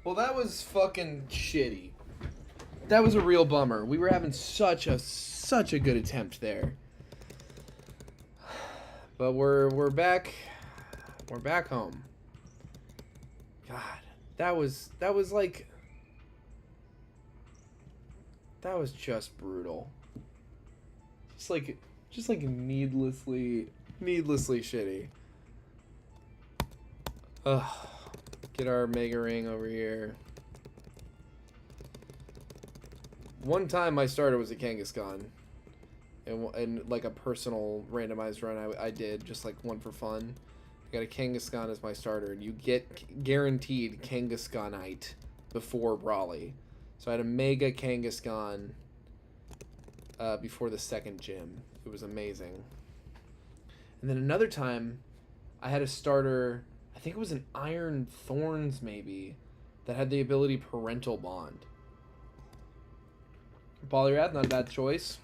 Well, that was fucking shitty. That was a real bummer. We were having such a good attempt there. But we're back. We're back home. God, that was like, that was just brutal. Just like needlessly shitty. Ugh. Get our Mega Ring over here. One time my starter was a Kangaskhan. And like a personal randomized run I did, just like one for fun. I got a Kangaskhan as my starter, and you get guaranteed Kangaskhanite before Brawly. So I had a Mega Kangaskhan before the second gym. It was amazing. And then another time, I had a starter, I think it was an Iron Thorns maybe, that had the ability Parental Bond. Poliwrath, not a bad choice.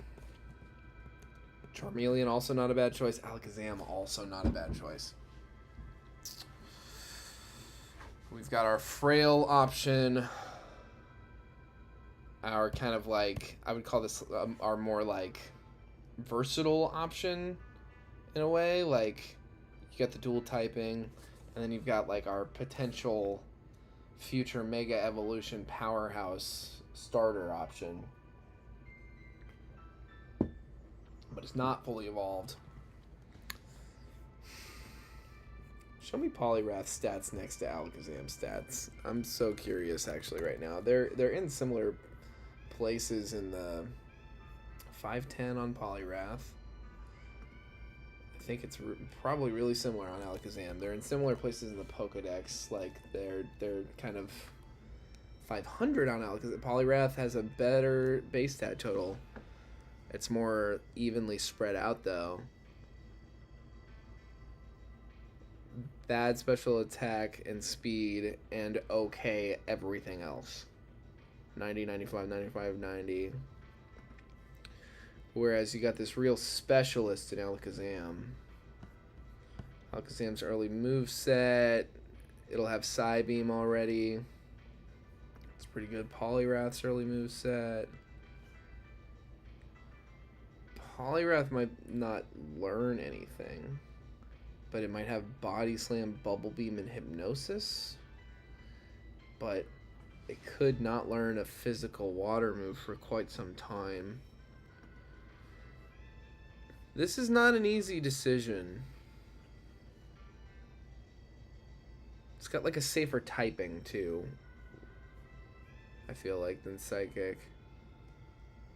Charmeleon, also not a bad choice. Alakazam, also not a bad choice. We've got our Frail option. Our kind of like, I would call this our more like versatile option in a way. Like, you got the dual typing, and then you've got like our potential future Mega Evolution powerhouse starter option. But it's not fully evolved. Show me Poliwrath stats next to Alakazam stats. I'm so curious actually right now. They're in similar places in the 510 on Poliwrath. I think it's probably really similar on Alakazam. They're in similar places in the Pokedex. Like they're kind of 500 on Alakazam. Poliwrath has a better base stat total. It's more evenly spread out, though. Bad special attack and speed, and okay everything else. 90, 95, 95, 90. Whereas you got this real specialist in Alakazam. Alakazam's early moveset. It'll have Psybeam already. It's pretty good. Poliwrath's early moveset. Poliwrath might not learn anything, but it might have Body Slam, Bubble Beam, and Hypnosis. But it could not learn a physical water move for quite some time. This is not an easy decision. It's got like a safer typing too, I feel like, than Psychic.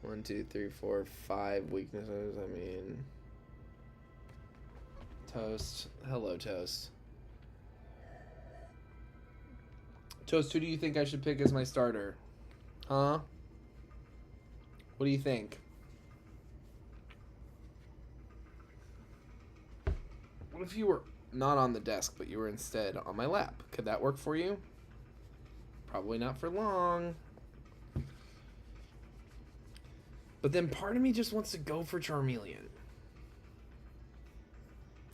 1, 2, 3, 4, 5 weaknesses. I mean, Toast. Hello, Toast. Toast, who do you think I should pick as my starter? Huh? What do you think? What if you were not on the desk, but you were instead on my lap? Could that work for you? Probably not for long. But then part of me just wants to go for Charmeleon.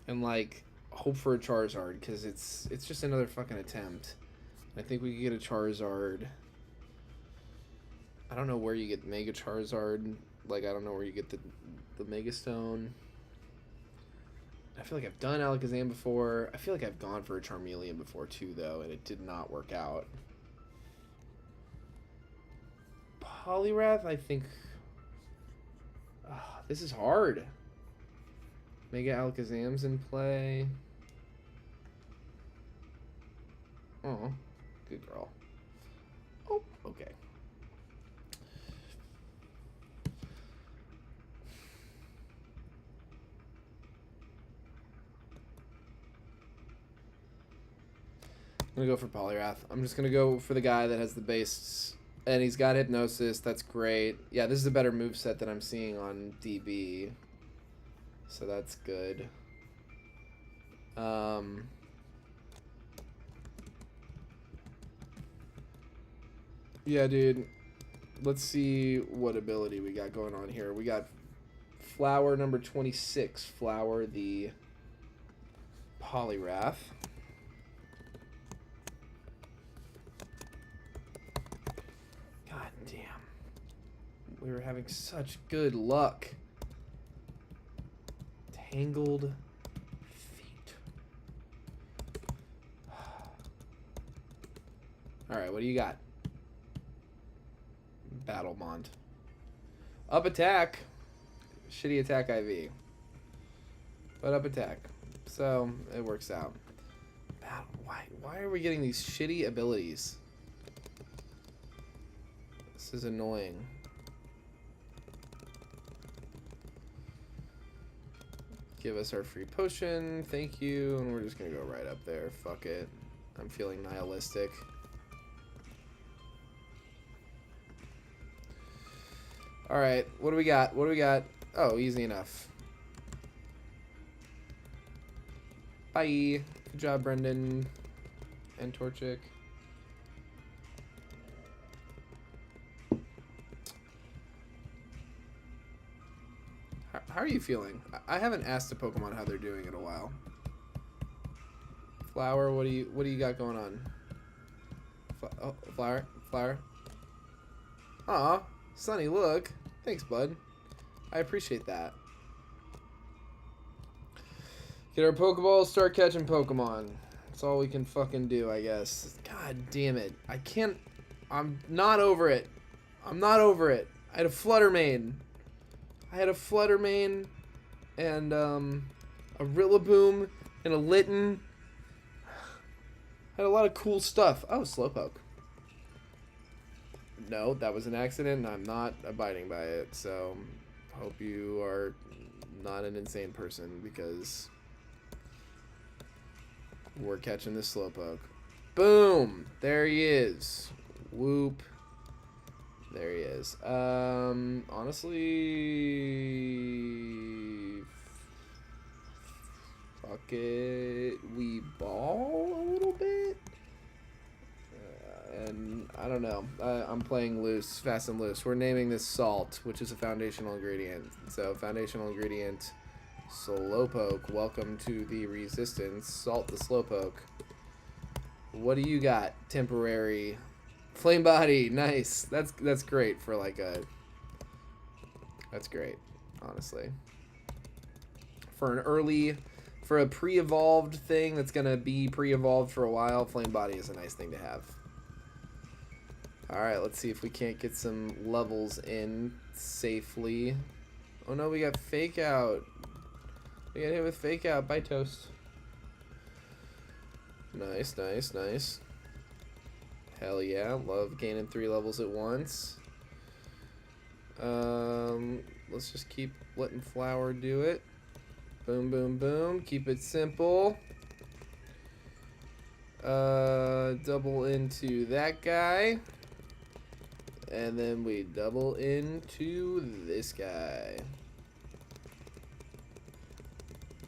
And, like, hope for a Charizard, because it's just another fucking attempt. I think we could get a Charizard. I don't know where you get Mega Charizard. Like, I don't know where you get the Mega Stone. I feel like I've done Alakazam before. I feel like I've gone for a Charmeleon before, too, though, and it did not work out. Poliwrath, I think... this is hard. Mega Alakazam's in play. Oh, good girl. Oh, okay. I'm gonna go for Poliwrath. I'm just gonna go for the guy that has the base, and he's got Hypnosis. That's great. Yeah, this is a better moveset than I'm seeing on DB, so that's good. Yeah, dude. Let's see what ability we got going on here. We got Flower number 26. Flower the Poliwrath. God damn. We were having such good luck. Tangled Feet. Alright, what do you got? Battlemont. Up attack. Shitty attack IV. But up attack. So, it works out. Battle. Why are we getting these shitty abilities? This is annoying. Give us our free potion. Thank you. And we're just going to go right up there. Fuck it. I'm feeling nihilistic. Alright, what do we got? What do we got? Oh, easy enough. Bye. Good job, Brendan. And Torchic. How are you feeling? I haven't asked a Pokemon how they're doing in a while. Flower, what do you got going on? Oh, Flower? Aw, Sunny, look. Thanks, bud. I appreciate that. Get our Pokeball, start catching Pokemon. That's all we can fucking do, I guess. God damn it. I can't... I'm not over it. I'm not over it. I had a Fluttermane. And, a Rillaboom and a Litten. Had a lot of cool stuff. Oh, Slowpoke. No, that was an accident, and I'm not abiding by it, so hope you are not an insane person, because we're catching this Slowpoke. Boom! There he is. Whoop. There he is. Honestly, fuck it. We ball a little bit? And I don't know. I'm playing loose, fast and loose. We're naming this Salt, which is a foundational ingredient. So, foundational ingredient, Slowpoke. Welcome to the Resistance. Salt the Slowpoke. What do you got? Temporary Flame Body. Nice. That's great for like a... That's great. honestly. For a pre-evolved thing that's gonna be pre-evolved for a while, Flame Body is a nice thing to have. Alright, let's see if we can't get some levels in safely. Oh no, we got Fake Out. We got hit with Fake Out. Bye, Toast. Nice, nice, nice. Hell yeah, love gaining 3 levels at once. Let's just keep letting Flower do it. Boom, boom, boom. Keep it simple. Double into that guy. And then we double into this guy.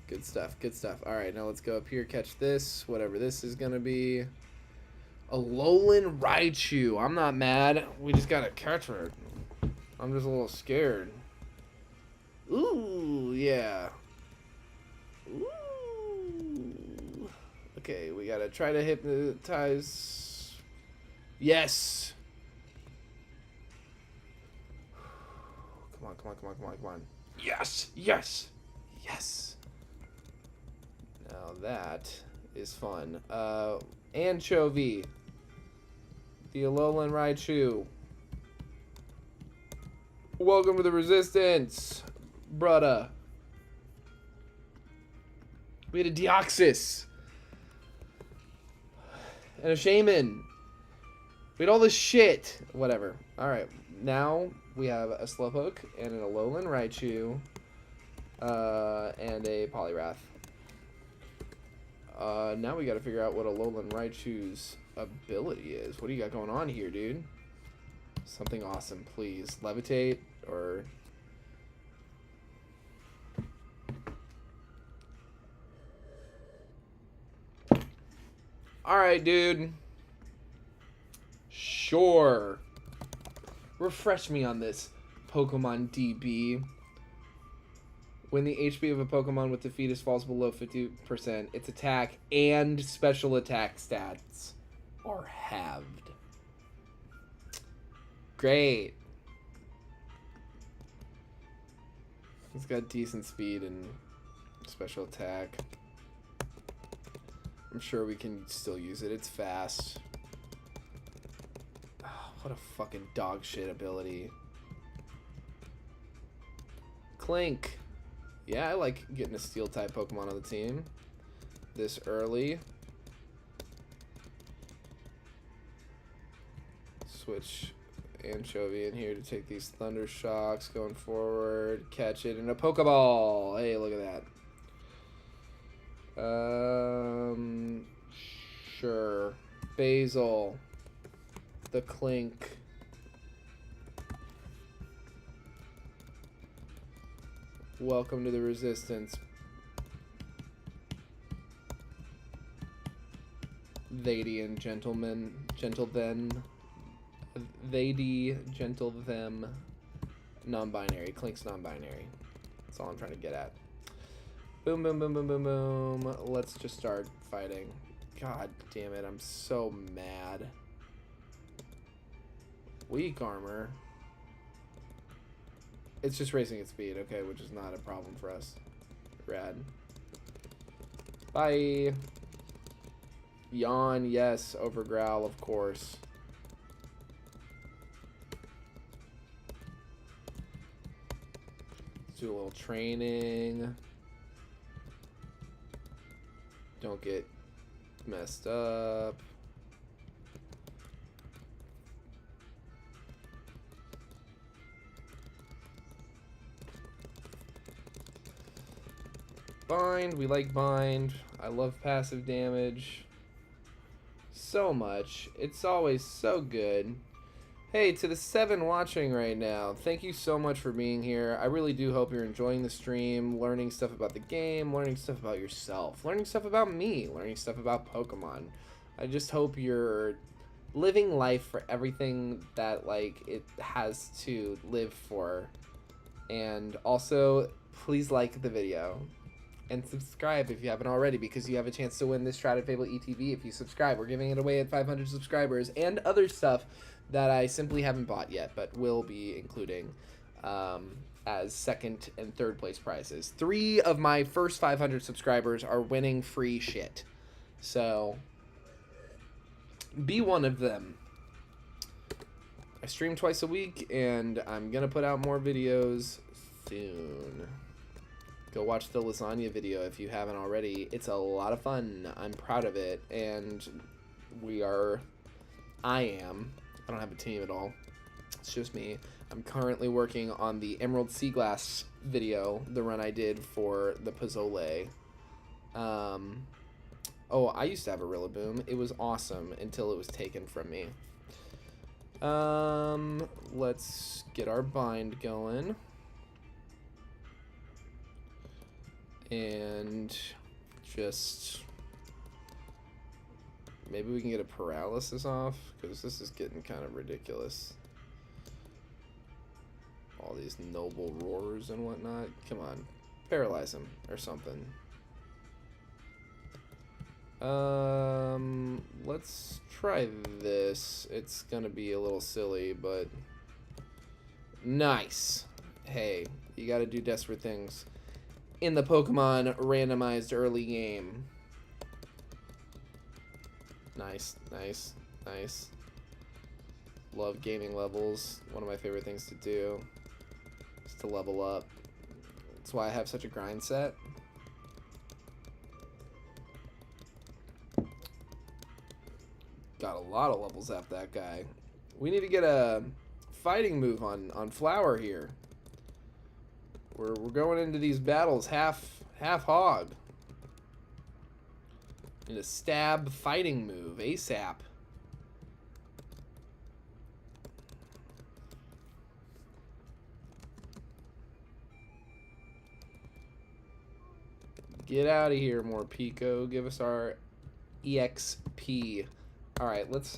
Good stuff, good stuff. Alright, now let's go up here, catch this. Whatever this is gonna be. A Alolan Raichu. I'm not mad. We just gotta catch her. I'm just a little scared. Ooh, yeah. Ooh. Okay, we gotta try to hypnotize. Yes. Come on, come on, come on, come on, come on. Yes, yes, yes. Now that is fun. Anchovy. The Alolan Raichu. Welcome to the Resistance, brudda. We had a Deoxys. And a Shaman. We had all this shit. Whatever. Alright. Now we have a Slowpoke and an Alolan Raichu. And a Poliwrath. Now we gotta figure out what Alolan Raichu's ability is. What do you got going on here, dude? Something awesome, please. Levitate or... Alright, dude. Sure. Refresh me on this, Pokemon DB. When the HP of a Pokemon with the fetus falls below 50%, its attack and special attack stats are halved. Great. It's got decent speed and special attack. I'm sure we can still use it. It's fast. Oh, what a fucking dog shit ability. Clink. Yeah, I like getting a steel type Pokemon on the team this early. Switch Anchovy in here to take these Thunder Shocks going forward. Catch it in a Pokeball. Hey, look at that. Sure. Basil. The Clink. Welcome to the Resistance. Thady gentlemen. Gentle then. Thady, gentle them. Non-binary. Clink's non-binary. That's all I'm trying to get at. Boom, boom, boom, boom, boom, boom. Let's just start fighting. God damn it, I'm so mad. Weak armor. It's just racing at speed, okay, which is not a problem for us. Rad. Bye. Yawn, yes. Overgrowl, of course. Let's do a little training. Don't get messed up. Bind, we like bind. I love passive damage so much. It's always so good. Hey, to the 7 watching right now, thank you so much for being here. I really do hope you're enjoying the stream, learning stuff about the game, learning stuff about yourself, learning stuff about me, learning stuff about Pokemon. I just hope you're living life for everything that, like, it has to live for. And also, please like the video. And subscribe if you haven't already, because you have a chance to win this Shrouded Fable ETB if you subscribe. We're giving it away at 500 subscribers, and other stuff that I simply haven't bought yet, but will be including as second and third place prizes. 3 of my first 500 subscribers are winning free shit. So, be one of them. I stream twice a week, and I'm going to put out more videos soon. Go watch the lasagna video if you haven't already. It's a lot of fun. I'm proud of it, and I don't have a team at all. It's just me. I'm currently working on the Emerald Sea Glass video, the run I did for the Pozzole. Oh, I used to have a Rillaboom. It was awesome until it was taken from me. Let's get our bind going. And just... maybe we can get a paralysis off, because this is getting kind of ridiculous. All these noble roars and whatnot. Come on. Paralyze him or something. Let's try this. It's gonna be a little silly, but... nice. Hey, you gotta do desperate things in the Pokemon randomized early game. Nice, nice, nice. Love gaining levels. One of my favorite things to do is to level up. That's why I have such a grind set. Got a lot of levels after that guy. We need to get a fighting move on Flower here. We're going into these battles half hog. Need a stab fighting move ASAP. Get out of here, more Pico. Give us our EXP. All right, let's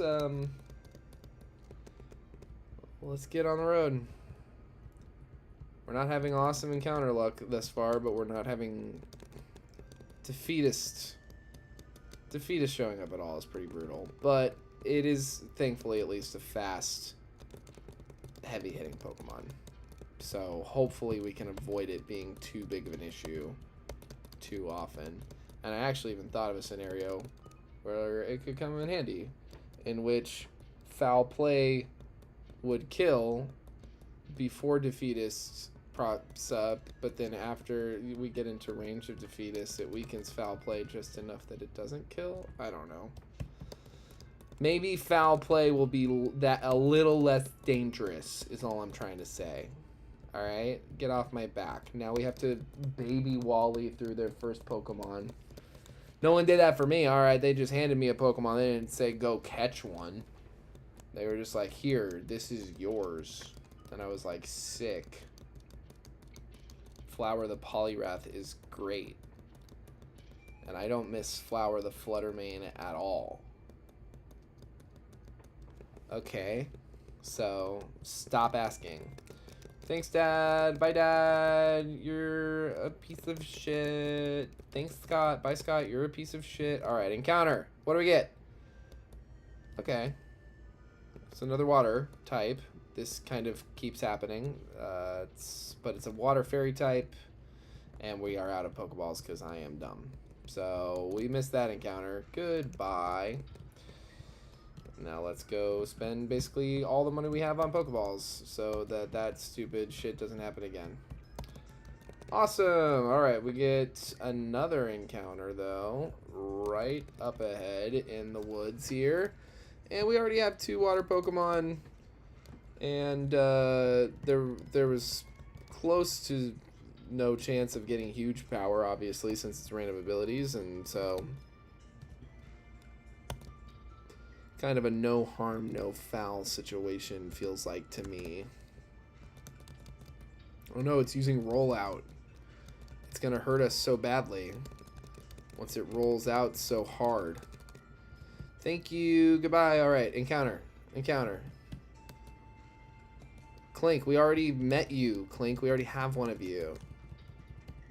get on the road. We're not having awesome encounter luck thus far, but we're not having defeatist showing up at all. Is pretty brutal, but it is thankfully at least a fast, heavy-hitting Pokemon. So hopefully we can avoid it being too big of an issue too often. And I actually even thought of a scenario where it could come in handy, in which foul play would kill before defeatist props up, but then after we get into range of defeatist, it weakens foul play just enough that it doesn't kill. I don't know. Maybe foul play will be that a little less dangerous is all I'm trying to say. Alright, get off my back. Now we have to baby Wally through their first Pokemon. No one did that for me. Alright, they just handed me a Pokemon. They didn't say go catch one. They were just like, here, this is yours. And I was like, sick. Flower the Poliwrath is great. And I don't miss Flower the Fluttermane at all. Okay. So, stop asking. Thanks, Dad. Bye, Dad. You're a piece of shit. Thanks, Scott. Bye, Scott. You're a piece of shit. Alright, encounter. What do we get? Okay. It's another water type. This kind of keeps happening. But it's a water fairy type. And we are out of Pokeballs because I am dumb. So, we missed that encounter. Goodbye. Now let's go spend basically all the money we have on Pokeballs so that stupid shit doesn't happen again. Awesome! Alright, we get another encounter though, right up ahead in the woods here. And we already have 2 water Pokemon. And there was close to no chance of getting huge power, obviously, since it's random abilities, and so... kind of a no harm, no foul situation feels like to me. Oh no, it's using rollout. It's gonna hurt us so badly once it rolls out so hard. Thank you, goodbye. Alright, encounter. Encounter. Clink, we already met you. Clink, we already have one of you.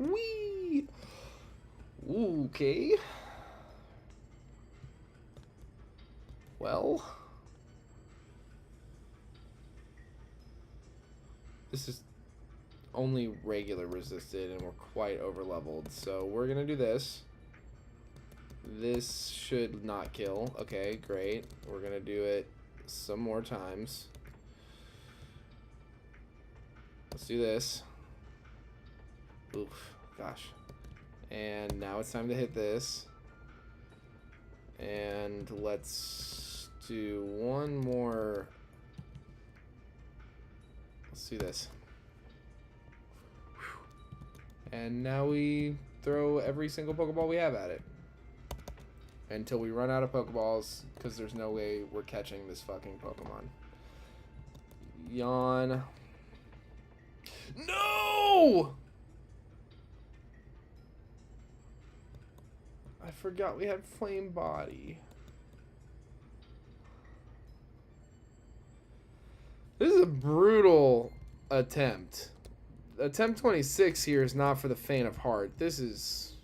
Whee! Okay. Well, this is... only regular resisted, and we're quite over leveled. So we're gonna do this. This should not kill. Okay, great. We're gonna do it some more times. Let's do this. Oof, gosh. And now it's time to hit this. And let's do one more. Let's do this. And now we throw every single Pokeball we have at it. Until we run out of Pokeballs, because there's no way we're catching this fucking Pokemon. Yawn. No! I forgot we had Flame Body. This is a brutal attempt. Attempt 26 here is not for the faint of heart. This is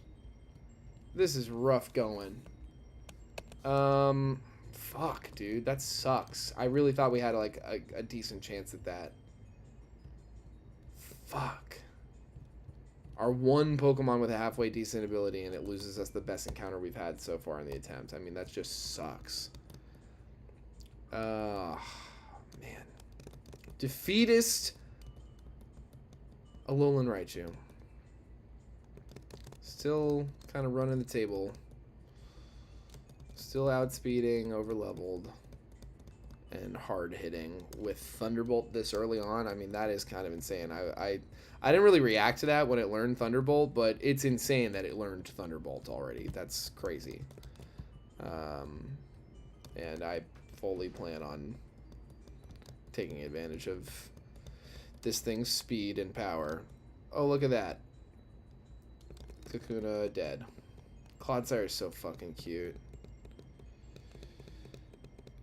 rough going. Fuck, dude, that sucks. I really thought we had like a decent chance at that. Fuck. Our one Pokemon with a halfway decent ability, and it loses us the best encounter we've had so far in the attempt. I mean, that just sucks. Man. Defeatist Alolan Raichu. Still kind of running the table. Still outspeeding, over-leveled, and hard-hitting with Thunderbolt this early on. I mean, that is kind of insane. I didn't really react to that when it learned Thunderbolt, but it's insane that it learned Thunderbolt already. That's crazy. And I fully plan on taking advantage of this thing's speed and power. Oh, look at that. Kakuna dead. Clodsire is so fucking cute.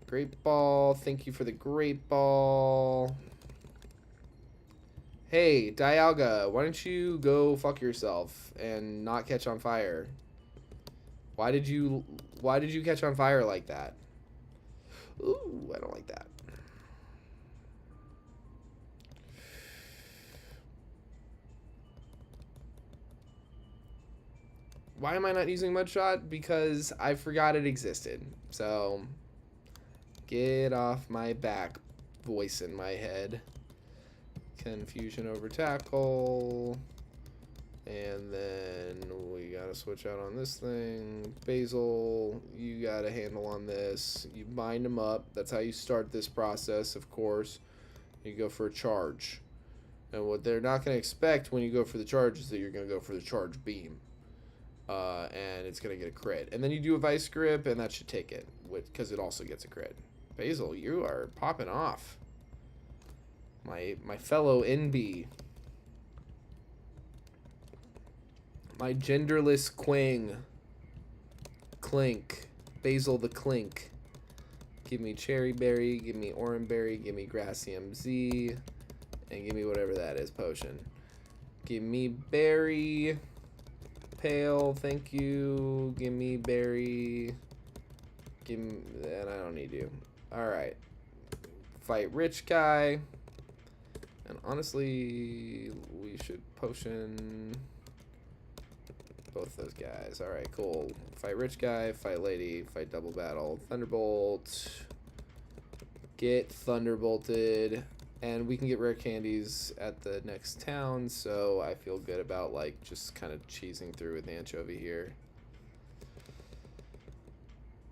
Great Ball. Thank you for the Great Ball. Hey, Dialga, why don't you go fuck yourself and not catch on fire? Why did you catch on fire like that? Ooh, I don't like that. Why am I not using Mudshot? Because I forgot it existed. So, get off my back, voice in my head. Confusion over tackle. And then we gotta switch out on this thing. Basil, you got a handle on this. You bind them up. That's how you start this process, of course. You go for a charge. And what they're not going to expect when you go for the charge is that you're going to go for the charge beam. And it's going to get a crit. And then you do a Vice Grip, and that should take it, because it also gets a crit. Basil, you are popping off. My fellow NB. My genderless Quang. Clink. Basil the Clink. Give me Cherry Berry, give me Oran Berry, give me Gracium Z, and give me whatever that is, potion. Give me Berry. Pale, thank you. Give me Berry. Give me, and I don't need you. Alright. Fight Rich Guy. And honestly, we should potion both those guys. Alright, cool. Fight Rich Guy, fight Lady, fight Double Battle. Thunderbolt. Get Thunderbolted. And we can get rare candies at the next town, so I feel good about, like, just kind of cheesing through with Anchovy here.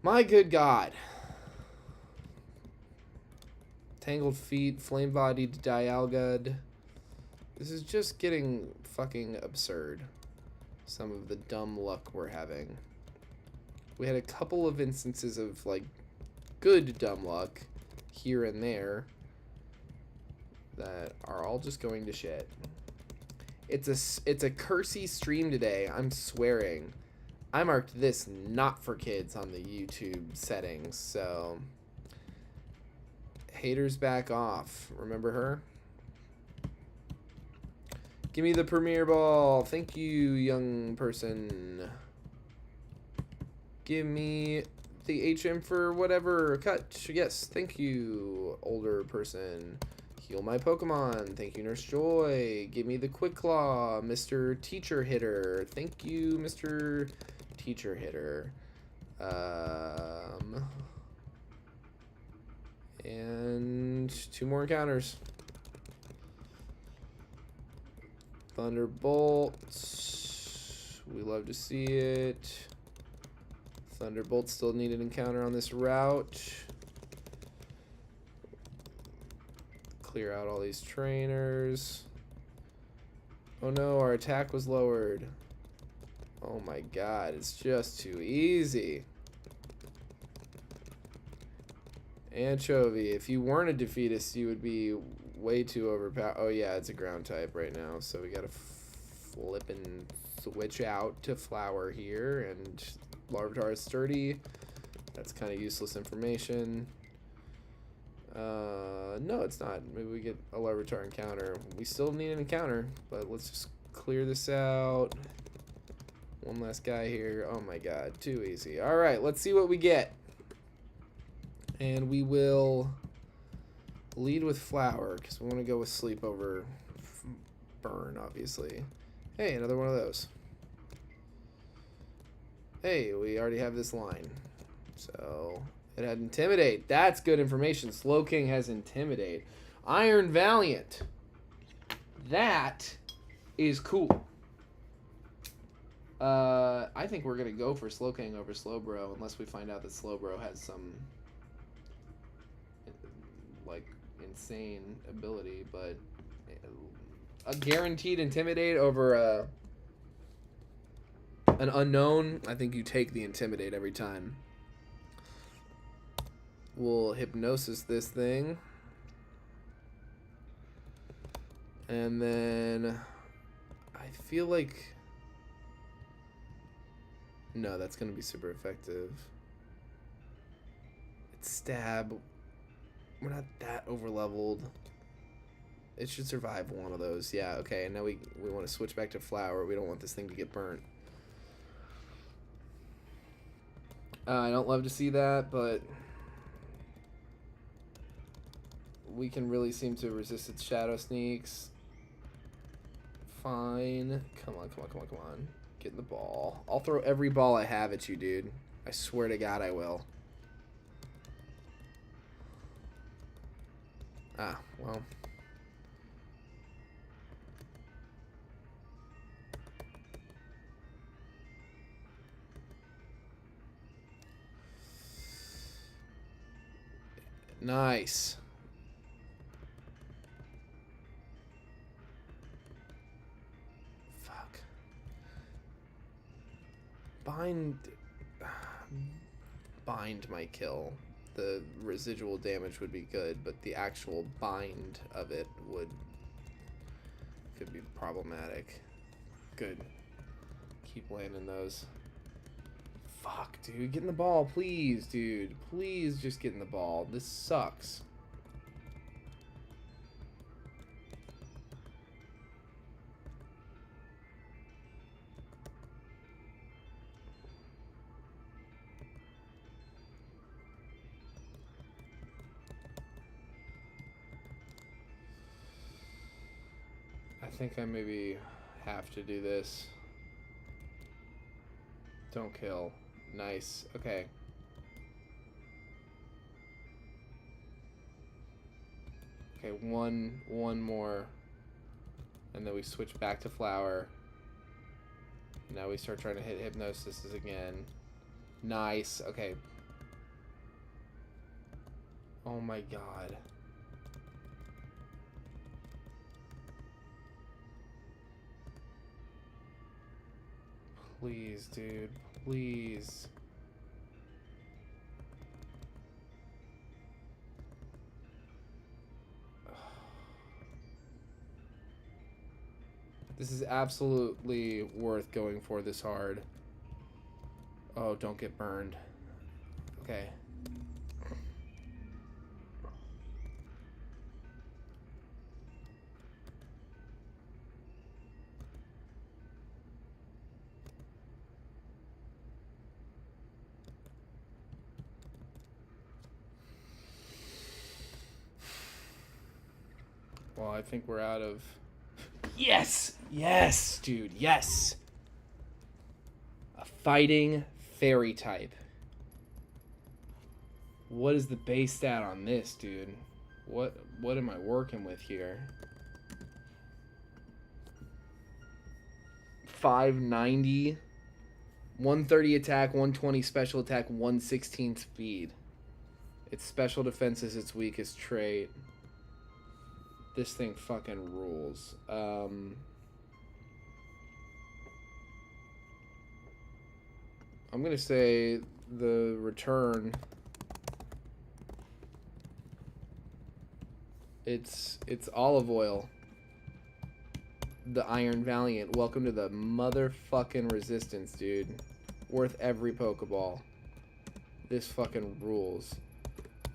My good God. Tangled Feet, Flame Bodied Dialga. This is just getting fucking absurd. Some of the dumb luck we're having. We had a couple of instances of, like, good dumb luck here and there that are all just going to shit. It's a cursey stream today, I'm swearing. I marked this not for kids on the YouTube settings, so haters back off. Remember her? Give me the Premier Ball. Thank you, young person. Give me the HM for whatever. Cut. Yes, thank you, older person. Heal my Pokemon. Thank you, Nurse Joy. Give me the Quick Claw, Mr. Teacher Hitter. Thank you, Mr. Teacher Hitter. And 2 more encounters. Thunderbolt. We love to see it. Thunderbolt still need an encounter on this route. Clear out all these trainers. Oh no, our attack was lowered. Oh my god, it's just too easy. Anchovy, if you weren't a defeatist, you would be way too overpowered. Oh yeah, it's a ground type right now, so we gotta flip and switch out to Flower here, and Larvitar is sturdy. That's kind of useless information. No, it's not. Maybe we get a Larvitar encounter. We still need an encounter, but let's just clear this out. One last guy here. Oh my god, too easy. Alright, let's see what we get. And we will lead with Flower, because we want to go with Sleep over Burn, obviously. Hey, another one of those. Hey, we already have this line. So, it had Intimidate. That's good information. Slaking has Intimidate. Iron Valiant. That is cool. I think we're going to go for Slaking over Slowbro, unless we find out that Slowbro has some like insane ability, but a guaranteed Intimidate over an unknown, I think you take the Intimidate every time. We'll Hypnosis this thing, and then I feel like no, that's gonna be super effective. It's Stab. We're not that over leveled. It should survive one of those. Yeah, okay, and now we want to switch back to Flower. We don't want this thing to get burnt. I don't love to see that, but we can really seem to resist its Shadow Sneaks. Fine. Come on, come on, come on, come on. Get in the ball. I'll throw every ball I have at you, dude. I swear to God I will. Ah, well. Nice. Fuck. Bind might kill. The residual damage would be good, but the actual bind of it could be problematic. Good. Keep landing those. Fuck, dude. Get in the ball, please, dude. Please just get in the ball. This sucks. I think I maybe have to do this. Don't kill. Nice. Okay. Okay, one more. And then we switch back to Flower. Now we start trying to hit Hypnosis again. Nice. Okay. Oh my god. Please, dude. Please. This is absolutely worth going for this hard. Oh, don't get burned. Okay. Well, I think we're out of... Yes! Yes, dude, yes! A fighting fairy type. What is the base stat on this, dude? What am I working with here? 590, 130 attack, 120 special attack, 116 speed. Its special defense is its weakest trait. This thing fucking rules. I'm gonna say the return. It's olive oil. The Iron Valiant. Welcome to the motherfucking resistance, dude. Worth every Pokeball. This fucking rules.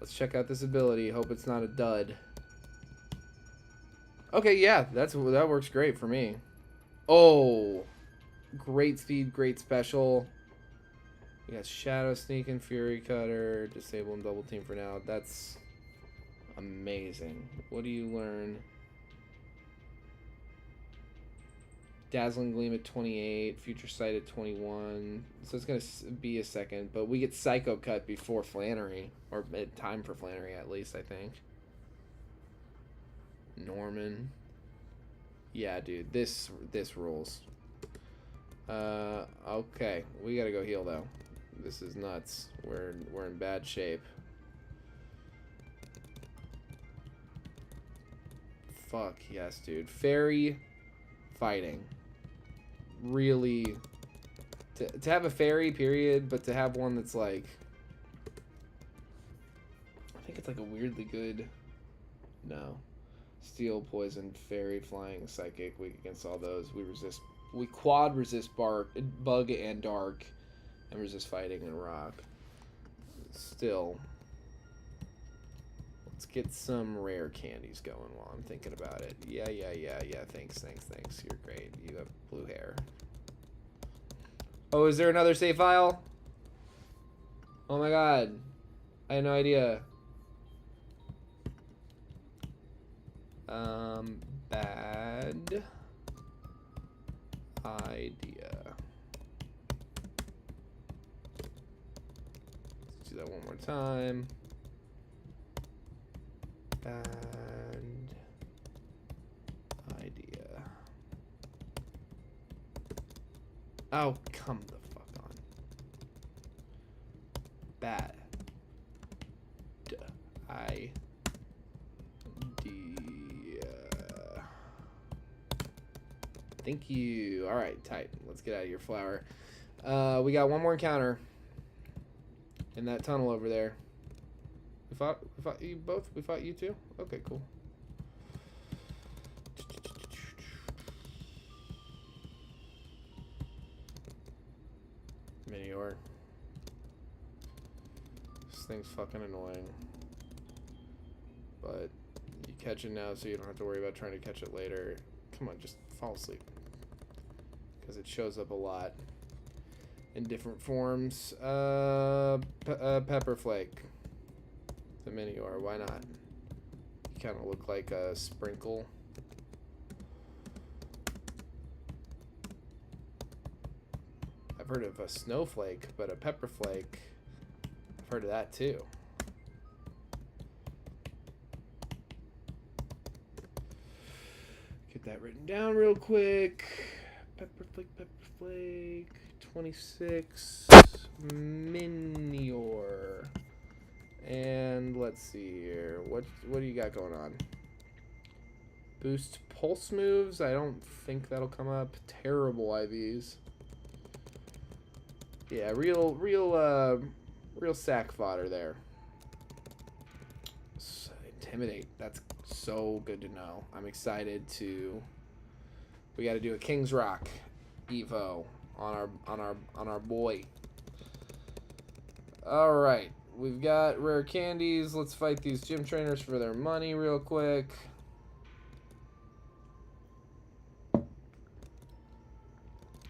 Let's check out this ability. Hope it's not a dud. Okay, yeah, that works great for me. Oh, great speed, great special. We got Shadow Sneak and Fury Cutter. Disable and double team for now. That's amazing. What do you learn? Dazzling Gleam at 28, Future Sight at 21. So it's going to be a second. But we get Psycho Cut before Flannery. Or time for Flannery, at least, I think. Norman. Yeah, dude. This rules. Okay. We got to go heal, though. This is nuts. We're in bad shape. Fuck, yes, dude. Fairy fighting. Really, to have a fairy, period, but to have one that's like, I think it's like a weirdly good, no, steel, poison, fairy, flying, psychic, weak against all those. We quad resist bug and dark, and resist fighting and rock. Still, let's get some rare candies going while I'm thinking about it. Yeah. Thanks. You're great. You have blue hair. Oh, is there another save file? Oh my god. I had no idea. Bad idea. Let's do that one more time. Bad idea. Oh, come the fuck on. Bad idea. Thank you. All right, tight. Let's get out of your flower. We got one more encounter in that tunnel over there. We fought you both? We fought you too? Okay, cool. Minior. This thing's fucking annoying. But you catch it now so you don't have to worry about trying to catch it later. Come on, just fall asleep. Because it shows up a lot in different forms. Pepper Flake. The Minior, why not? You kind of look like a sprinkle. I've heard of a snowflake, but a pepper flake, I've heard of that too. Get that written down real quick. Pepper flake, 26, Minior. And let's see here. What do you got going on? Boost pulse moves. I don't think that'll come up. Terrible IVs. Yeah, real sack fodder there. Intimidate. That's so good to know. I'm excited to. We got to do a King's Rock Evo on our boy. All right. We've got rare candies. Let's fight these gym trainers for their money real quick.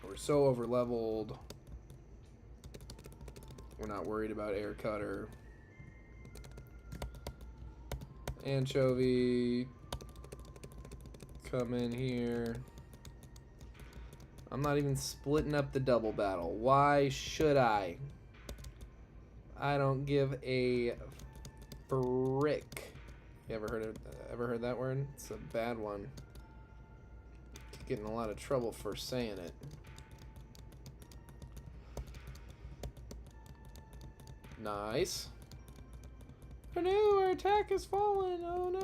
We're so over leveled. We're not worried about air cutter. Anchovy. come in here. I'm not even splitting up the double battle. Why should I? I don't give a frick. You ever heard that word? It's a bad one. Get in a lot of trouble for saying it. Nice. Oh no, our attack has fallen. Oh no,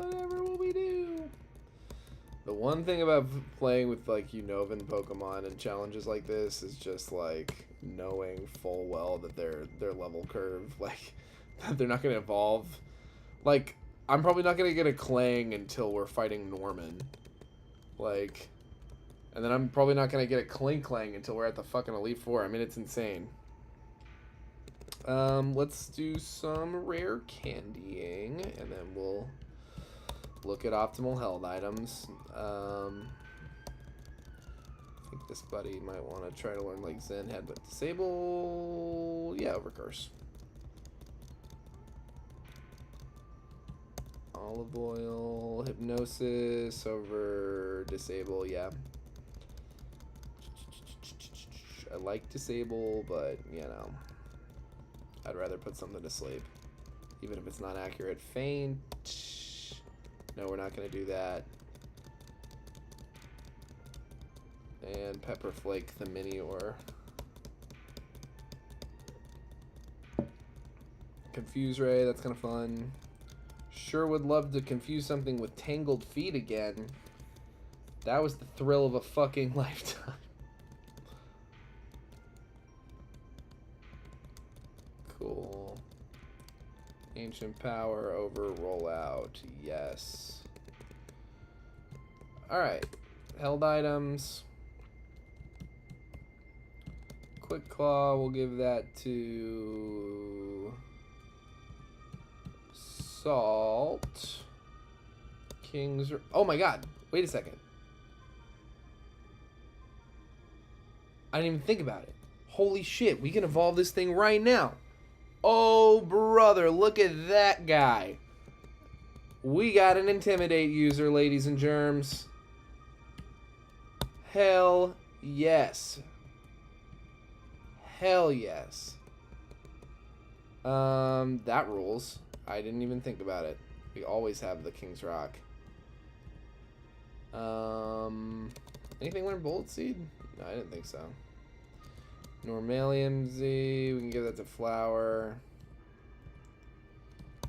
whatever will we do? The one thing about playing with like Unovan Pokemon and challenges like this is just like knowing full well that their level curve, like they're not gonna evolve. Like I'm probably not gonna get a Clang until we're fighting Norman. Like, and then I'm probably not gonna get a Clang until we're at the fucking Elite Four. I mean, it's insane. Let's do some rare candying, and then we'll look at optimal held items. I think this buddy might want to try to learn like Zen Head, but disable. Yeah, Overcurse. Olive oil, hypnosis over disable. Yeah. I like disable, but you know. I'd rather put something to sleep, even if it's not accurate. Faint. No, we're not going to do that. And Pepper Flake the Mini-Or. Confuse Ray, that's kind of fun. Sure would love to confuse something with Tangled Feet again. That was the thrill of a fucking lifetime. Cool. Ancient Power over Rollout. Yes. Alright. Held items. Quick Claw, we'll give that to Salt. Kings. Oh my god. Wait a second. I didn't even think about it. Holy shit. We can evolve this thing right now. Oh, brother, look at that guy. We got an Intimidate user, ladies and germs. Hell yes. Hell yes. That rules. I didn't even think about it. We always have the King's Rock. Anything learn Bolt Seed? No, I didn't think so. Normalium Z, we can give that to Flower.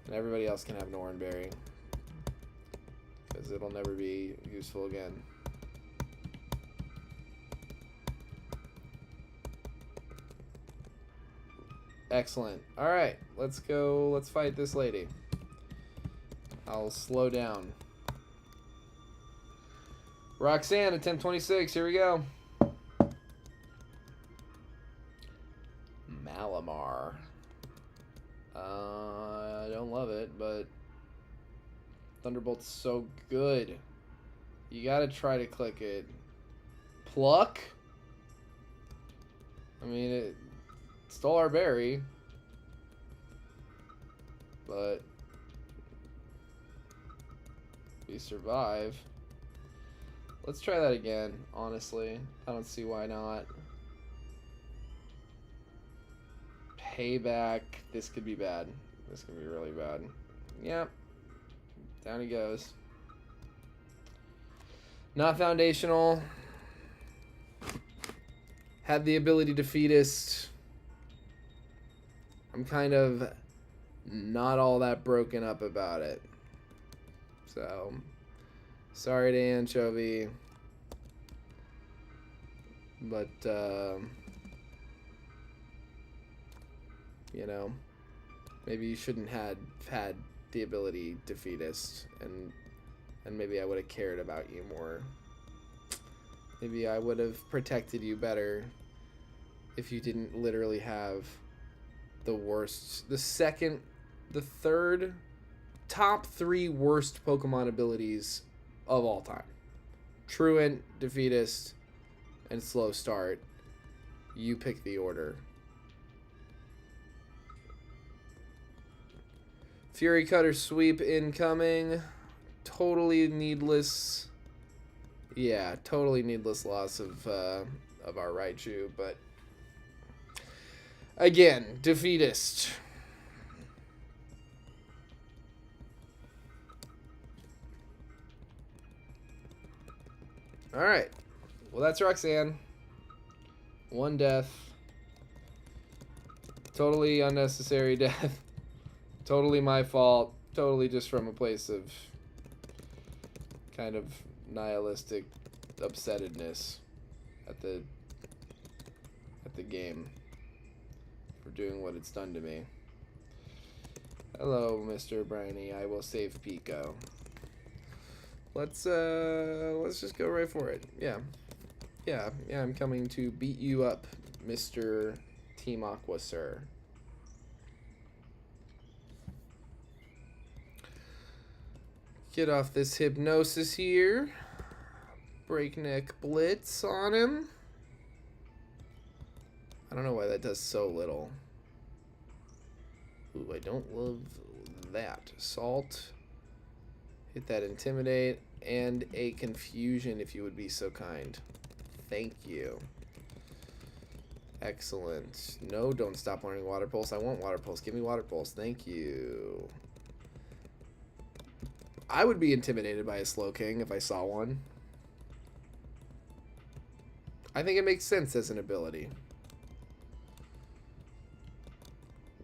And everybody else can have Nornberry. Because it'll never be useful again. Excellent. Alright, let's go. Let's fight this lady. I'll slow down. Roxanne, attempt 26. Here we go. Malamar. I don't love it, but Thunderbolt's so good. You gotta try to click it. Pluck? I mean, it stole our berry, but we survive. Let's try that again, honestly. I don't see why not. Payback. This could be bad. This could be really bad. Yep. Down he goes. Not foundational. Had the ability to fetus. I'm kind of not all that broken up about it. So, sorry to Anchovy. But, you know, maybe you shouldn't have had the ability to fetus, and maybe I would have cared about you more. Maybe I would have protected you better if you didn't literally have the worst, the third, top 3 worst Pokemon abilities of all time. Truant, Defeatist, and Slow Start. You pick the order. Fury Cutter Sweep incoming. totally needless. Yeah, totally needless loss of our Raichu, but again, defeatist. All right. Well, that's Roxanne. One death. Totally unnecessary death. Totally my fault. Totally just from a place of kind of nihilistic upsettedness at the game for doing what it's done to me. Hello, Mr. Briny. I will save Pico. Let's just go right for it. Yeah, I'm coming to beat you up, Mr. Team Aqua, sir. Get off this hypnosis here. Breakneck blitz on him. I don't know why that does so little. Ooh, I don't love that. Salt. Hit that intimidate. And a confusion, if you would be so kind. Thank you. Excellent. No, don't stop learning Water Pulse. I want Water Pulse. Give me Water Pulse. Thank you. I would be intimidated by a Slaking if I saw one. I think it makes sense as an ability.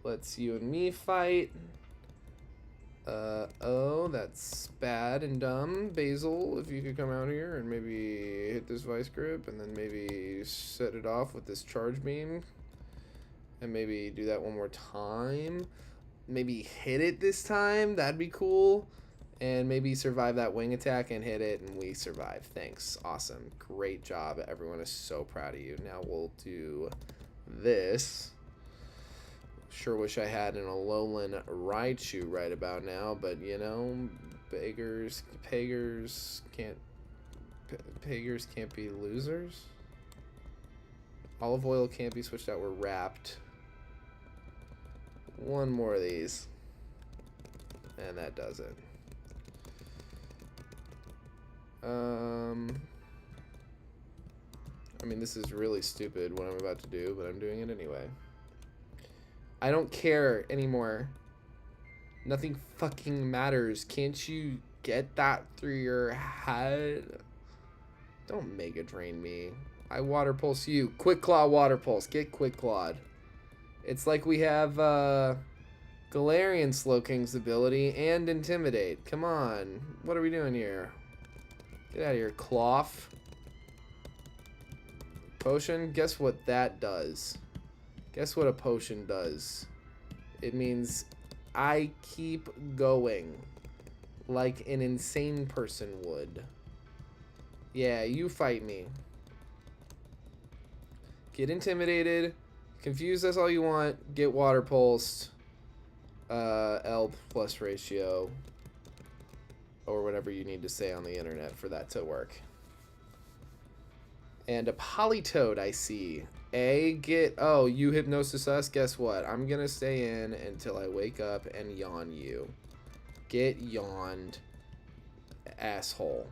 Let's you and me fight. Oh, that's bad and dumb. Basil, if you could come out here and maybe hit this Vice Grip and then maybe set it off with this Charge Beam. And maybe do that one more time. Maybe hit it this time. That'd be cool. And maybe survive that wing attack and hit it, and we survive. Thanks. Awesome. Great job. Everyone is so proud of you. Now we'll do this. Sure wish I had an Alolan Raichu right about now, but you know, beggars can't be losers. Olive oil can't be switched out. We're wrapped. One more of these, and that does it. I mean, this is really stupid what I'm about to do, but I'm doing it anyway. I don't care anymore. Nothing fucking matters. Can't you get that through your head? Don't Mega Drain me. I Water Pulse you. Quick Claw Water Pulse. Get Quick Clawed. It's like we have Galarian Sloking's ability and Intimidate. Come on. What are we doing here? Get out of here, Cloth. Potion? Guess what that does? Guess what a potion does? It means I keep going like an insane person would. Yeah, you fight me. Get intimidated. Confuse us all you want. Get water pulsed. L plus ratio. Or whatever you need to say on the internet for that to work. And a Politoed, I see. Oh, you hypnosis us? Guess what? I'm gonna stay in until I wake up and yawn you. Get yawned, asshole.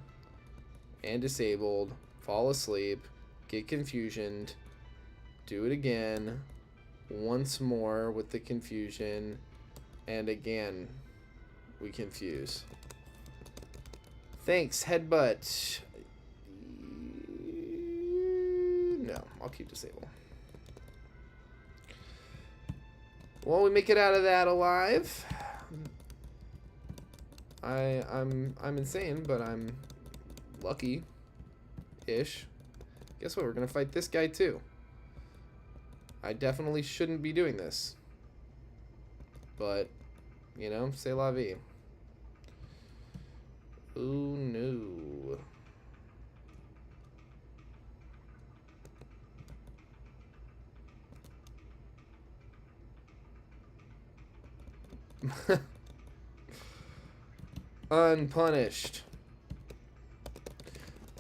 And disabled. Fall asleep. Get confusioned. Do it again. Once more with the confusion. And again, we confuse. Thanks, headbutt. No, I'll keep disable. Well, we make it out of that alive. I'm insane, but I'm lucky-ish. Guess what? We're gonna fight this guy too. I definitely shouldn't be doing this, but you know, c'est la vie. Oh no. Unpunished.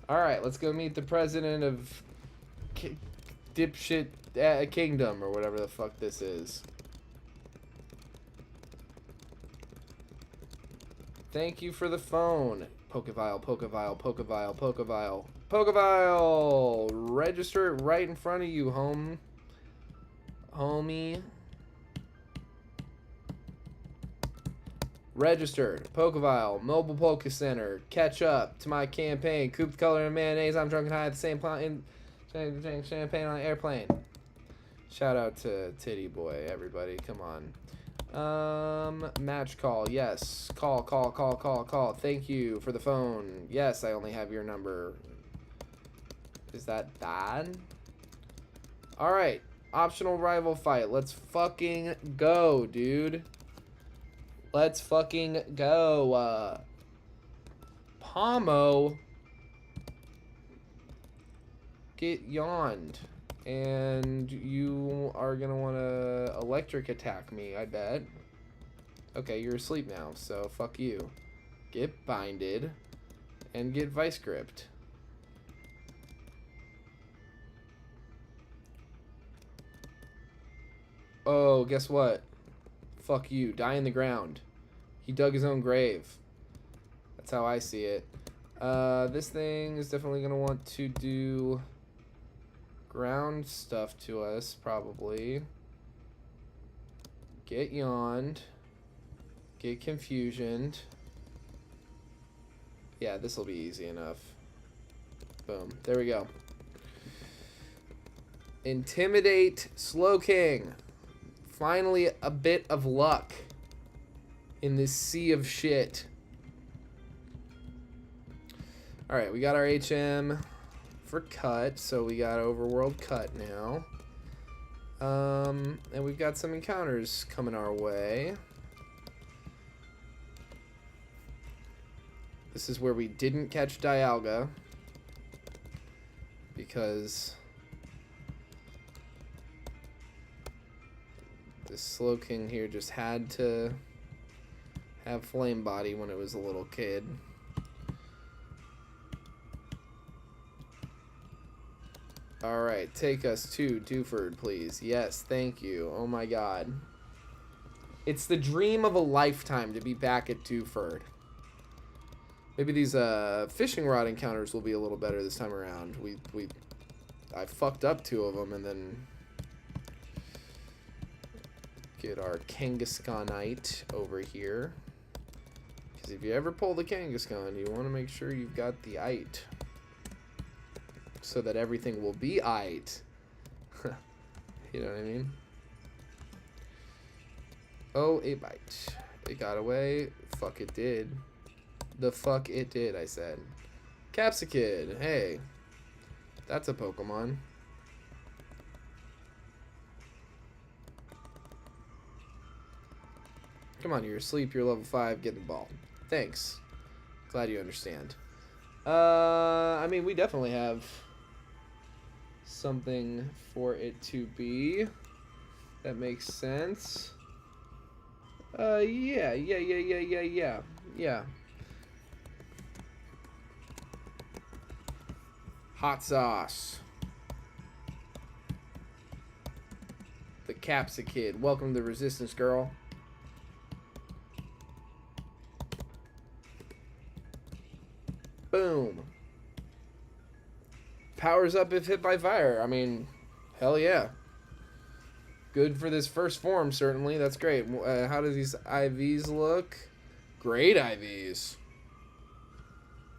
Alright, let's go meet the president of Dipshit Kingdom, or whatever the fuck this is. Thank you for the phone. Pokevile, Pokevile, Pokevile, Pokevile. Pokevile! Register it right in front of you, homie. Registered. Pokevile. Mobile Poke Center. Catch up to my campaign. Coop color and mayonnaise. I'm drunk and high at the same time. Champagne on an airplane. Shout out to Titty Boy, everybody. Come on. Match call. Yes. Call. Thank you for the phone. Yes, I only have your number. Is that bad? Alright. Optional rival fight. Let's fucking go, dude. Let's fucking go. Pomo. Get yawned. And you are gonna wanna electric attack me, I bet. Okay, you're asleep now, so fuck you. Get binded. And get vice gripped. Oh, guess what? Fuck you. Die in the ground. He dug his own grave. That's how I see it. This thing is definitely going to want to do ground stuff to us, probably. Get yawned. Get confusioned. Yeah, this will be easy enough. Boom. There we go. Intimidate Slaking. Finally, a bit of luck in this sea of shit. Alright, we got our HM for cut, so we got overworld cut now. And we've got some encounters coming our way. This is where we didn't catch Dialga, because this Slaking here just had to have Flame Body when it was a little kid. Alright, take us to Dewford, please. Yes, thank you. Oh my god. It's the dream of a lifetime to be back at Dewford. Maybe these fishing rod encounters will be a little better this time around. I fucked up 2 of them and then get our Kangaskhanite over here. Because if you ever pull the Kangaskhan, you want to make sure you've got the ite. So that everything will be ite. You know what I mean? Oh, a bite. It got away. Fuck, it did. The fuck it did, I said. Capsicid. Hey. That's a Pokemon. Come on, you're asleep, you're level 5, get the ball. Thanks. Glad you understand. I mean, we definitely have something for it to be. That makes sense. Yeah. Hot sauce. The Capsicid. Welcome to the Resistance, girl. Boom. Powers up if hit by fire. I mean, hell yeah. Good for this first form, certainly. That's great. How do these IVs look? Great IVs.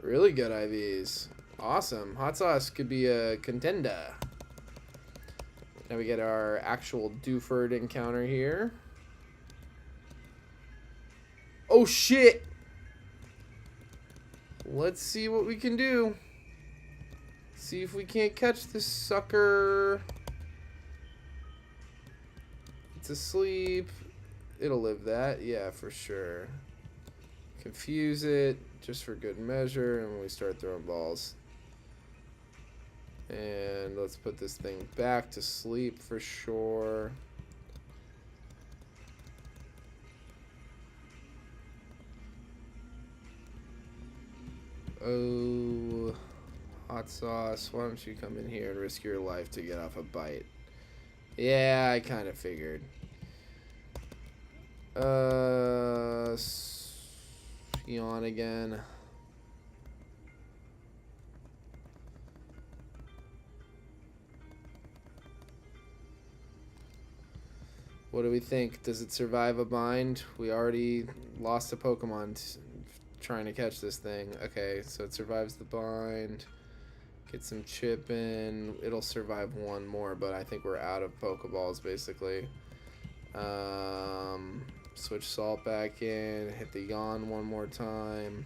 Really good IVs. Awesome. Hot sauce could be a contender. Now we get our actual Dewford encounter here. Oh, shit! Let's see what we can do. See if we can't catch this sucker. It's asleep. It'll live that. Yeah, for sure. Confuse it just for good measure, and we start throwing balls. And let's put this thing back to sleep for sure. Oh, hot sauce, why don't you come in here and risk your life to get off a bite? Yeah, I kind of figured. Yawn again. What do we think? Does it survive a bind? We already lost a Pokemon trying to catch this thing. Okay, so it survives the bind. Get some chip in. It'll survive one more, but I think we're out of Pokeballs, basically. Switch Salt back in. Hit the Yawn one more time.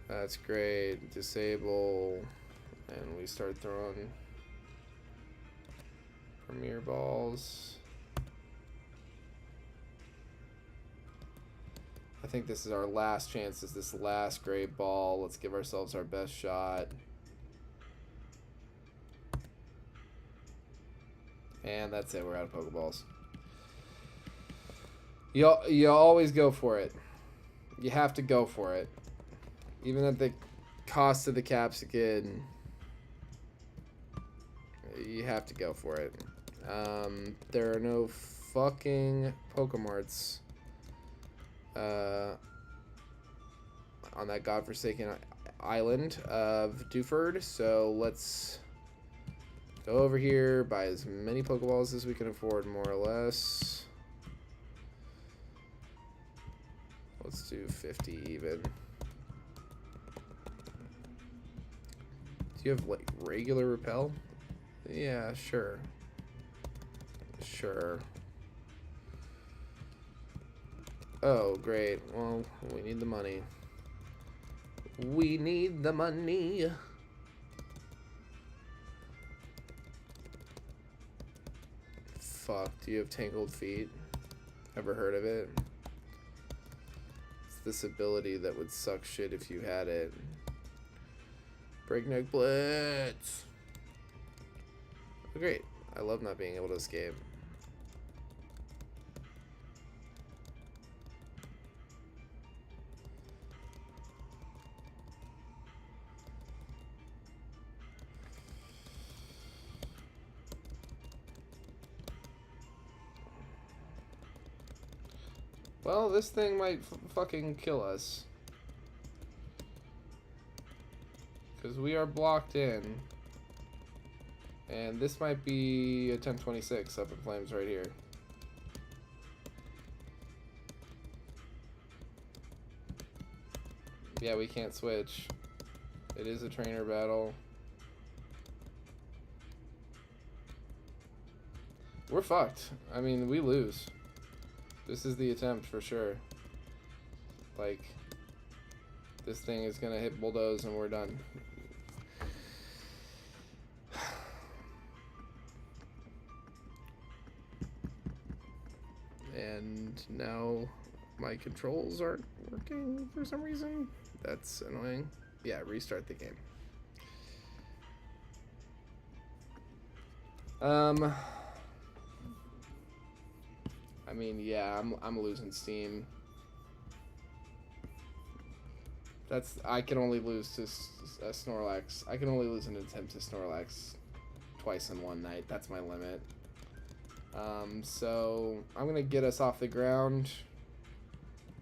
That's great. Disable. And we start throwing Premier Balls. I think this is our last chance. Is this last great ball? Let's give ourselves our best shot. And that's it. We're out of Pokeballs. You always go for it. You have to go for it. Even at the cost of the Capsicum, you have to go for it. There are no fucking Pokemarts on that godforsaken island of Dewford, so let's go over here, buy as many Pokeballs as we can afford, more or less. Let's do 50 even. Do you have like regular repel? Yeah, sure. Sure. Oh, great. Well, we need the money. We need the money. Fuck, do you have Tangled Feet? Ever heard of it? It's this ability that would suck shit if you had it. Breakneck Blitz! Oh, great. I love not being able to escape. Well, this thing might fucking kill us. Because we are blocked in. And this might be a 1026 up in flames right here. Yeah, we can't switch. It is a trainer battle. We're fucked. I mean, we lose. This is the attempt for sure. Like, this thing is gonna hit Bulldoze and we're done. And now my controls aren't working for some reason. That's annoying. Yeah, restart the game. I mean, yeah, I'm losing steam. I can only lose to Snorlax. I can only lose an attempt to Snorlax twice in one night. That's my limit. So I'm gonna get us off the ground.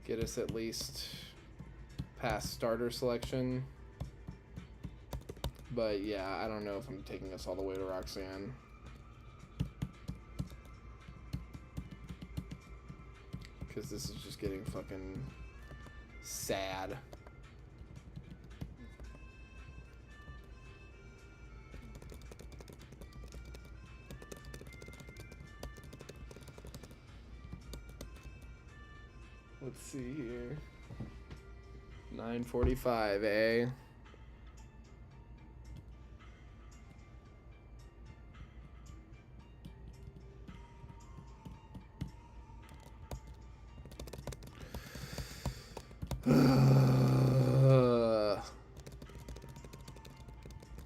Get us at least past starter selection. But yeah, I don't know if I'm taking us all the way to Roxanne. Because this is just getting fucking sad. Let's see here. 9:45, eh?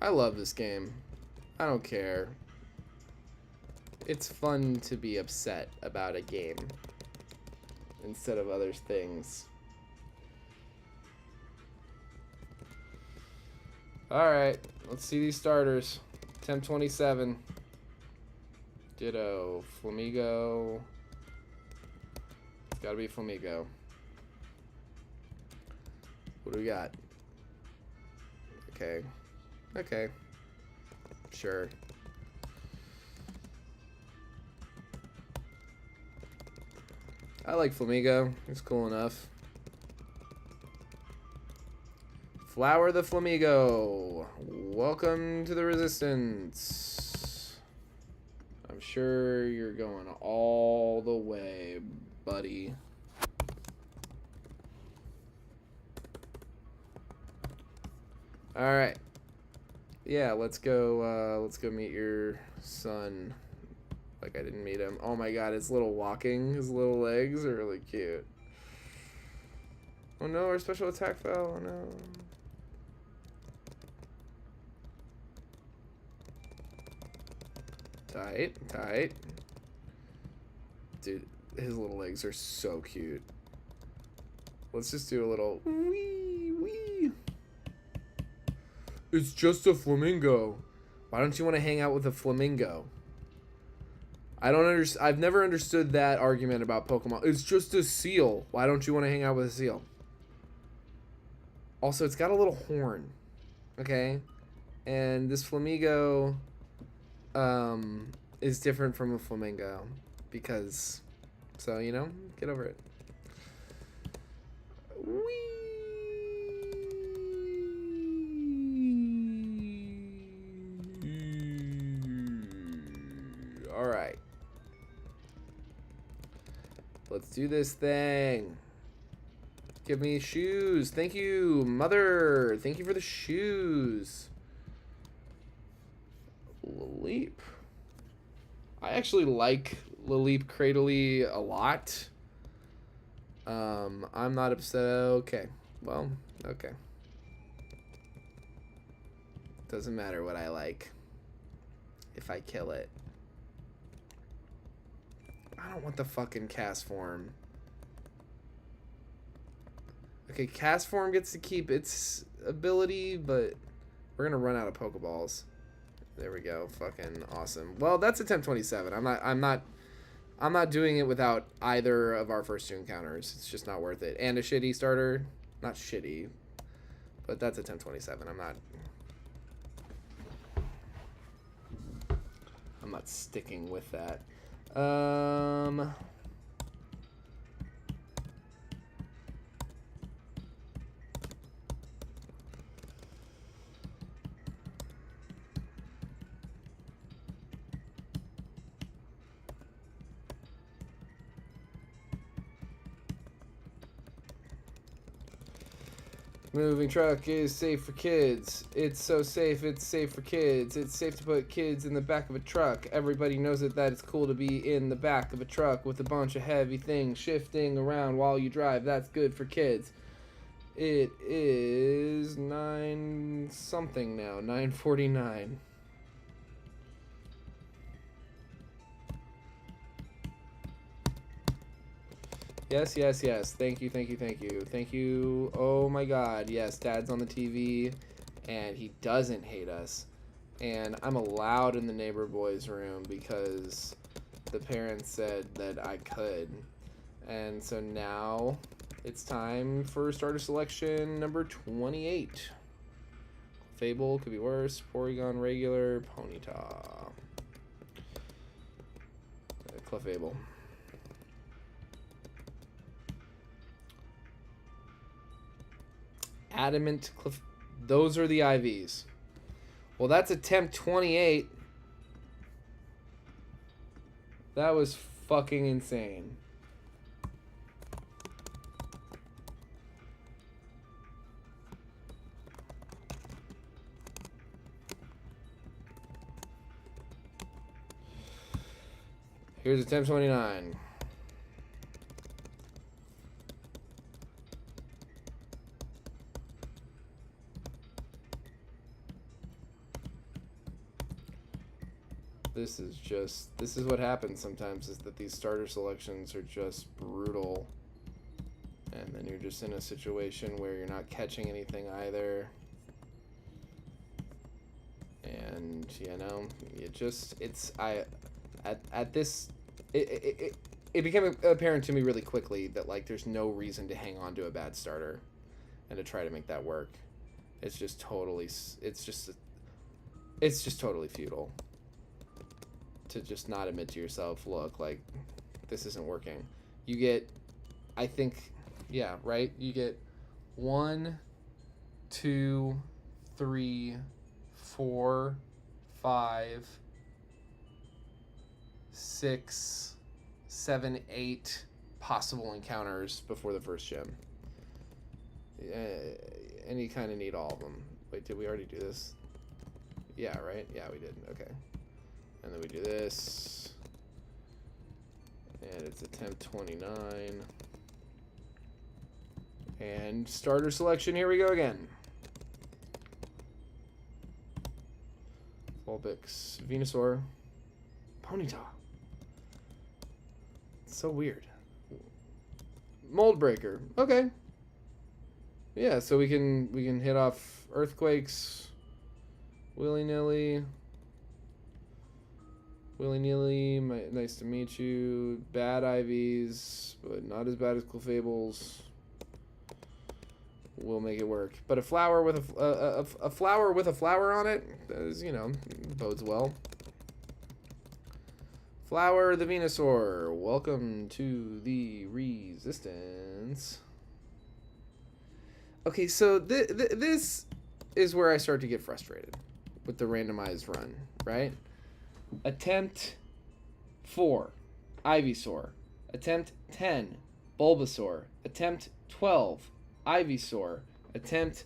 I love this game. I don't care. It's fun to be upset about a game instead of other things. Alright, let's see these starters. Temp 27. Ditto. Flamigo. It's gotta be Flamigo. What do we got? Okay. Okay. Sure. I like Flamingo. It's cool enough. Flower the Flamingo. Welcome to the Resistance. I'm sure you're going all the way, buddy. All right. Yeah, let's go meet your son. Like I didn't meet him. Oh my god, his little legs are really cute. Oh no, our special attack fell. Oh no. Tight, tight. Dude, his little legs are so cute. Let's just do a little wee wee. It's just a flamingo. Why don't you want to hang out with a flamingo? I don't understand. I've never understood that argument about Pokemon. It's just a seal. Why don't you want to hang out with a seal? Also, it's got a little horn. Okay? And this flamingo is different from a flamingo because, so, you know, get over it. Whee! All right. Let's do this thing. Give me shoes. Thank you, mother. Thank you for the shoes. Laleep. I actually like Laleep Cradley a lot. I'm not upset. Okay. Well, okay. Doesn't matter what I like if I kill it. I don't want the fucking cast form. Okay, cast form gets to keep its ability, but we're gonna run out of Pokeballs. There we go. Fucking awesome. Well, that's attempt 27. I'm not doing it without either of our first two encounters. It's just not worth it. And a shitty starter. Not shitty, but that's attempt 27. I'm not sticking with that. Moving truck is safe for kids. It's so safe, it's safe for kids. It's safe to put kids in the back of a truck. Everybody knows that it's cool to be in the back of a truck with a bunch of heavy things shifting around while you drive. That's good for kids. It is 9 something now, 9:49. Yes, yes, yes. Thank you, thank you, thank you. Thank you. Oh my god. Yes, Dad's on the TV, and he doesn't hate us. And I'm allowed in the neighbor boy's room because the parents said that I could. And so now it's time for starter selection number 28. Fable, could be worse. Porygon, regular, Ponyta. Clefable. Adamant Cliff. Those are the IVs. Well, that's attempt 28. That was fucking insane. Here's attempt 29. This is what happens sometimes, is that these starter selections are just brutal. And then you're just in a situation where you're not catching anything either. And, you know, it became apparent to me really quickly that, like, there's no reason to hang on to a bad starter. and to try to make that work. It's just totally, it's just totally futile to just not admit to yourself, look, like, this isn't working. You get, I think, yeah, right? You get 1, 2, 3, 4, 5, 6, 7, 8 possible encounters before the first gym. And you kind of need all of them. Wait, did we already do this? Yeah, right? Yeah, we did. Okay. And then we do this. And it's attempt 29. And starter selection, here we go again. Volbix, Venusaur, Ponyta. It's so weird. Mold Breaker. Okay. Yeah, so we can hit off earthquakes willy-nilly. Willy-nilly, nice to meet you. Bad IVs, but not as bad as Clefable's. We'll make it work. But a flower with a flower with a flower on it, is, you know, bodes well. Flower the Venusaur, welcome to the Resistance. Okay, so this is where I start to get frustrated with the randomized run, right? Attempt 4, Ivysaur. Attempt 10, Bulbasaur. Attempt 12, Ivysaur. Attempt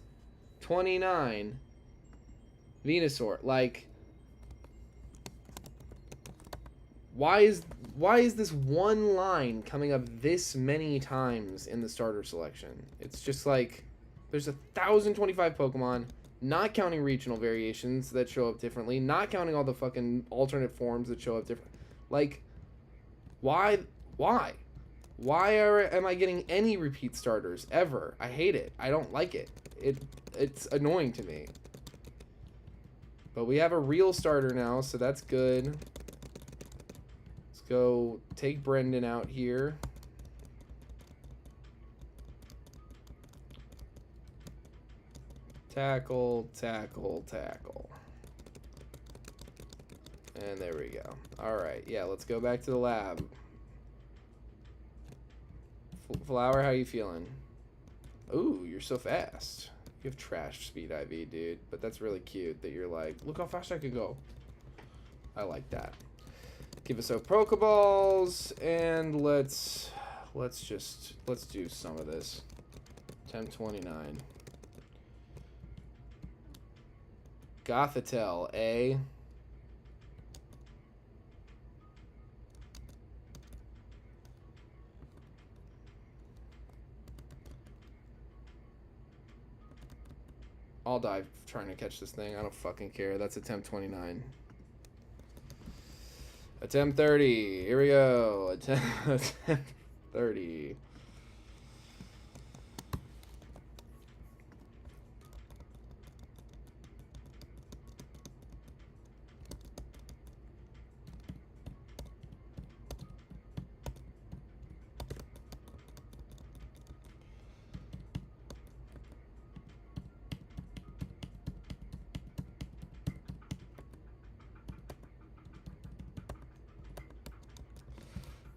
29, Venusaur. Like, why is this one line coming up this many times in the starter selection? It's just like, there's 1,025 Pokemon, not counting regional variations that show up differently, not counting all the fucking alternate forms that show up different. Like, why am I getting any repeat starters ever? I hate it. I don't like it. It's annoying to me. But we have a real starter now, so that's good. Let's go take Brendan out here. Tackle, tackle, tackle. And there we go. Alright, yeah, let's go back to the lab. Flower, how you feeling? Ooh, you're so fast. You have trash speed IV, dude. But that's really cute that you're like, look how fast I can go. I like that. Give us our Pokeballs, and let's do some of this. 1029. Gothitelle, eh? I'll die trying to catch this thing. I don't fucking care. That's attempt 29. Attempt 30. Here we go. Attempt 30.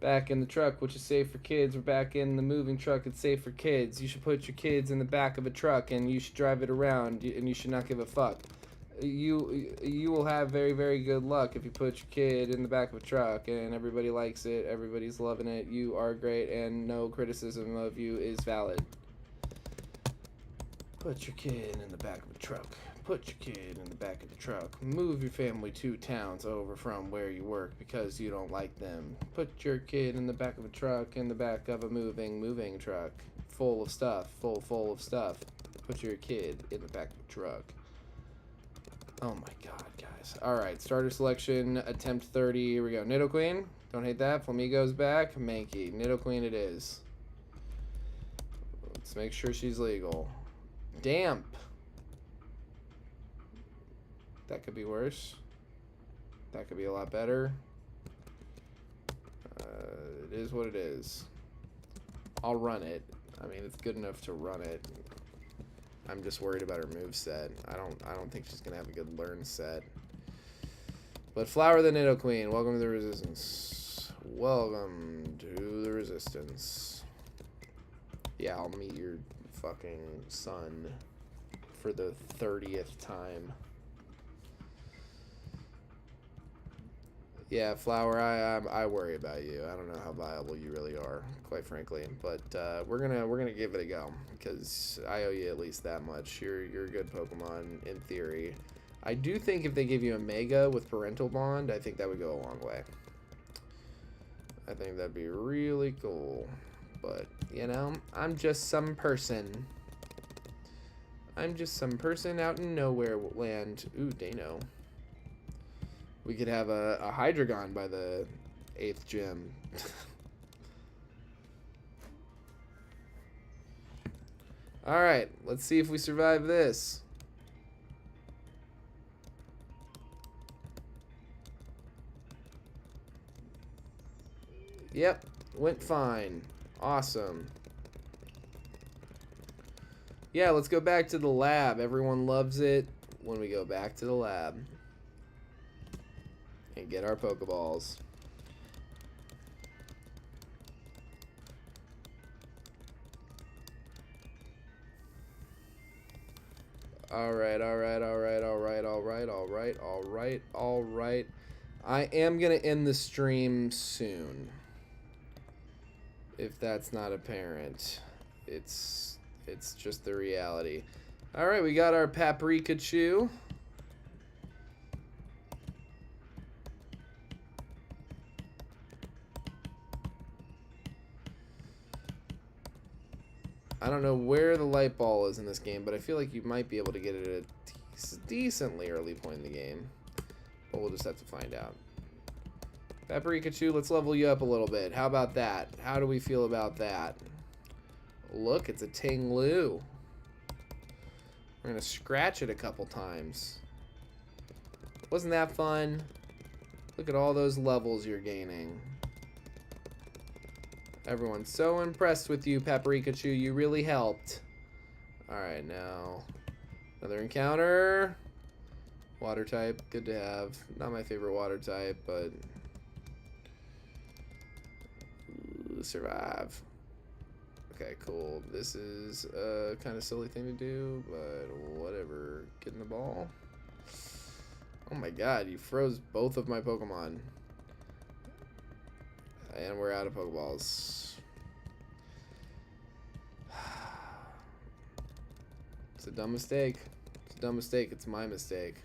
Back in the truck, which is safe for kids. We're back in the moving truck. It's safe for kids. You should put your kids in the back of a truck, and you should drive it around, and you should not give a fuck. You will have very, very good luck if you put your kid in the back of a truck, and everybody likes it. Everybody's loving it. You are great, and no criticism of you is valid. Put your kid in the back of a truck. Put your kid in the back of the truck. Move your family 2 towns over from where you work because you don't like them. Put your kid in the back of a truck, in the back of a moving truck. Full of stuff, full of stuff. Put your kid in the back of a truck. Oh my god, guys. Alright, starter selection, attempt 30. Here we go. Nidoqueen, don't hate that. Flamigo's back. Mankey, Nidoqueen it is. Let's make sure she's legal. Damp. That could be worse. That could be a lot better. It is what it is. I'll run it. I mean, it's good enough to run it. I'm just worried about her moveset. I don't think she's gonna have a good learn set. But Flower the Nidoqueen, welcome to the Resistance. Welcome to the Resistance. Yeah, I'll meet your fucking son for the 30th time. Yeah, Flower, I worry about you. I don't know how viable you really are, quite frankly. But we're gonna give it a go because I owe you at least that much. You're a good Pokemon in theory. I do think if they give you a Mega with Parental Bond, I think that would go a long way. I think that'd be really cool. But you know, I'm just some person. I'm just some person out in nowhere land. Ooh, Dano. We could have a Hydreigon by the 8th gym. Alright, let's see if we survive this. Yep, went fine. Awesome. Yeah, let's go back to the lab. Everyone loves it when we go back to the lab. And get our Pokeballs. Alright. I am gonna end the stream soon. If that's not apparent. It's just the reality. Alright, we got our Paprikachu. I don't know where the light ball is in this game, but I feel like you might be able to get it at a decently early point in the game. But we'll just have to find out. Paprikachu, let's level you up a little bit. How about that? How do we feel about that? Look, it's a Tinglu. We're going to scratch it a couple times. Wasn't that fun? Look at all those levels you're gaining. Everyone's so impressed with you, Paprikachu. You really helped. Alright, now another encounter. Water type, good to have. Not my favorite water type, but survive. Okay, cool. This is a kind of silly thing to do, but whatever. Getting the ball. Oh my god, you froze both of my Pokemon. And we're out of Pokeballs. It's a dumb mistake. It's a dumb mistake. It's my mistake.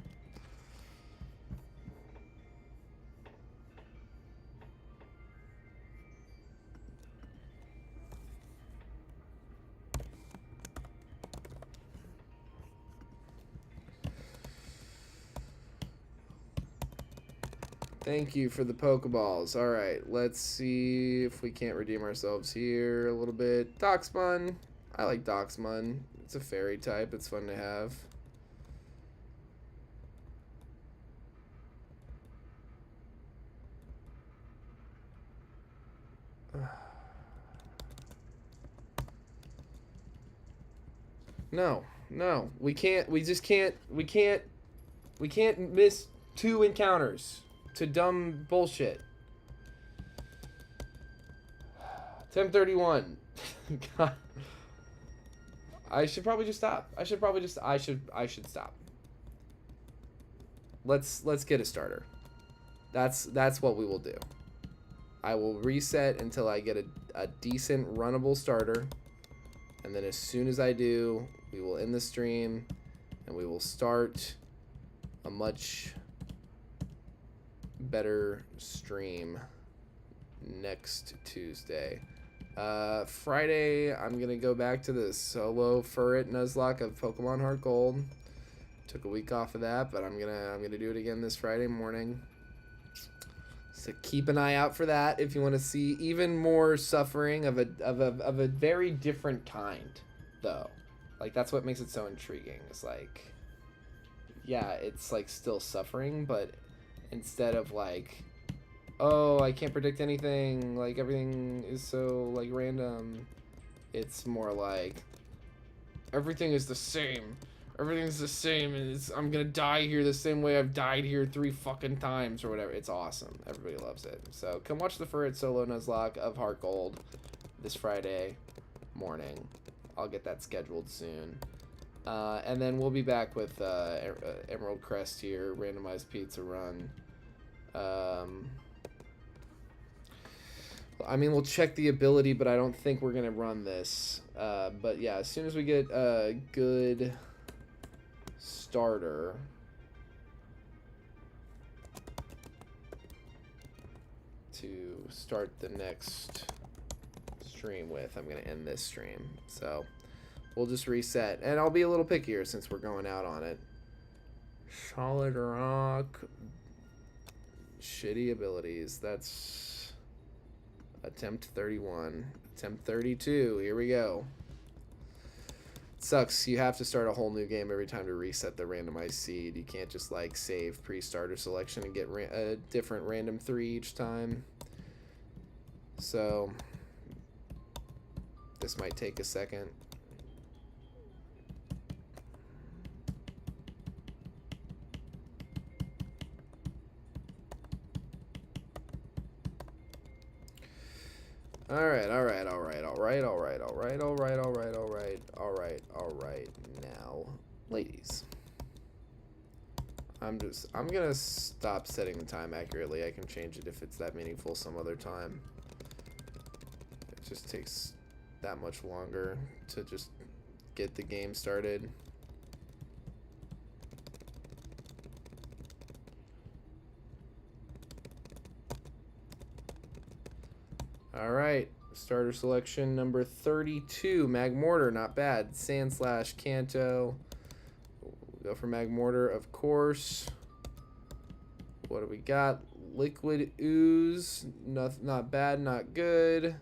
Thank you for the Pokeballs. Alright, let's see if we can't redeem ourselves here a little bit. Doxmon. I like Doxmon. It's a fairy type. It's fun to have. No. We can't. We just can't. We can't miss 2 encounters to dumb bullshit. 10:31. God. I should probably just stop. I should stop. Let's get a starter. That's what we will do. I will reset until I get a decent runnable starter. And then as soon as I do, we will end the stream and we will start a much better stream next Tuesday. Friday, I'm gonna go back to the solo Furret Nuzlocke of Pokemon Heart Gold. Took a week off of that, but I'm gonna do it again this Friday morning. So keep an eye out for that if you want to see even more suffering of a very different kind, though. Like, that's what makes it so intriguing. It's like, yeah, it's like still suffering, but instead of like, oh, I can't predict anything, like everything is so like random, it's more like, everything is the same. Everything's the same, and I'm gonna die here the same way I've died here 3 fucking times or whatever. It's awesome. Everybody loves it. So come watch the Furret solo Nuzlocke of Heart Gold this Friday morning. I'll get that scheduled soon. And then we'll be back with Emerald Crest here, randomized pizza run. I mean, we'll check the ability, but I don't think we're gonna run this. But yeah, as soon as we get a good starter, to start the next stream with, I'm gonna end this stream. So we'll just reset, and I'll be a little pickier since we're going out on it. Solid rock, shitty abilities. That's attempt 31, attempt 32. Here we go. Sucks. You have to start a whole new game every time to reset the randomized seed. You can't just like save pre-starter selection and get a different random 3 each time. So this might take a second. Alright. Now, ladies. I'm gonna stop setting the time accurately. I can change it if it's that meaningful some other time. It just takes that much longer to just get the game started. Alright, starter selection number 32, Magmortar, not bad. Sandslash, Kanto. We'll go for Magmortar, of course. What do we got? Liquid Ooze, not bad, not good.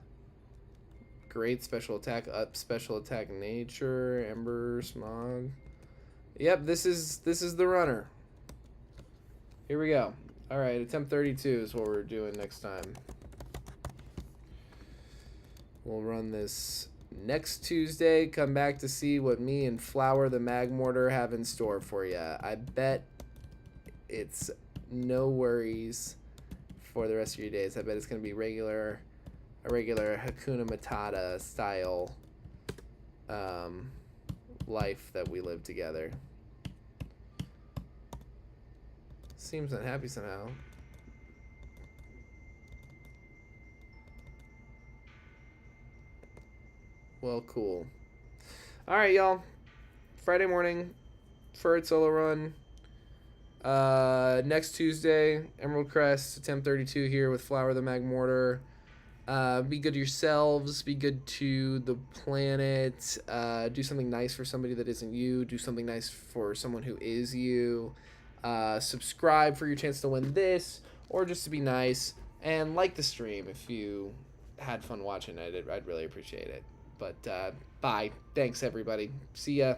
Great special attack, up special attack nature, Ember, Smog. Yep, this is the runner. Here we go. Alright, attempt 32 is what we're doing next time. We'll run this next Tuesday. Come back to see what me and Flower the Magmortar have in store for you. I bet it's no worries for the rest of your days. I bet it's going to be a regular Hakuna Matata style life that we live together. Seems unhappy somehow. Well, cool. Alright, y'all. Friday morning, Furret solo run. Next Tuesday, Emerald Crest, attempt 32 here with Flower the Magmortar. Be good to yourselves. Be good to the planet. Do something nice for somebody that isn't you. Do something nice for someone who is you. Subscribe for your chance to win this, or just to be nice. And like the stream if you had fun watching it. I'd really appreciate it. But bye. Thanks, everybody. See ya.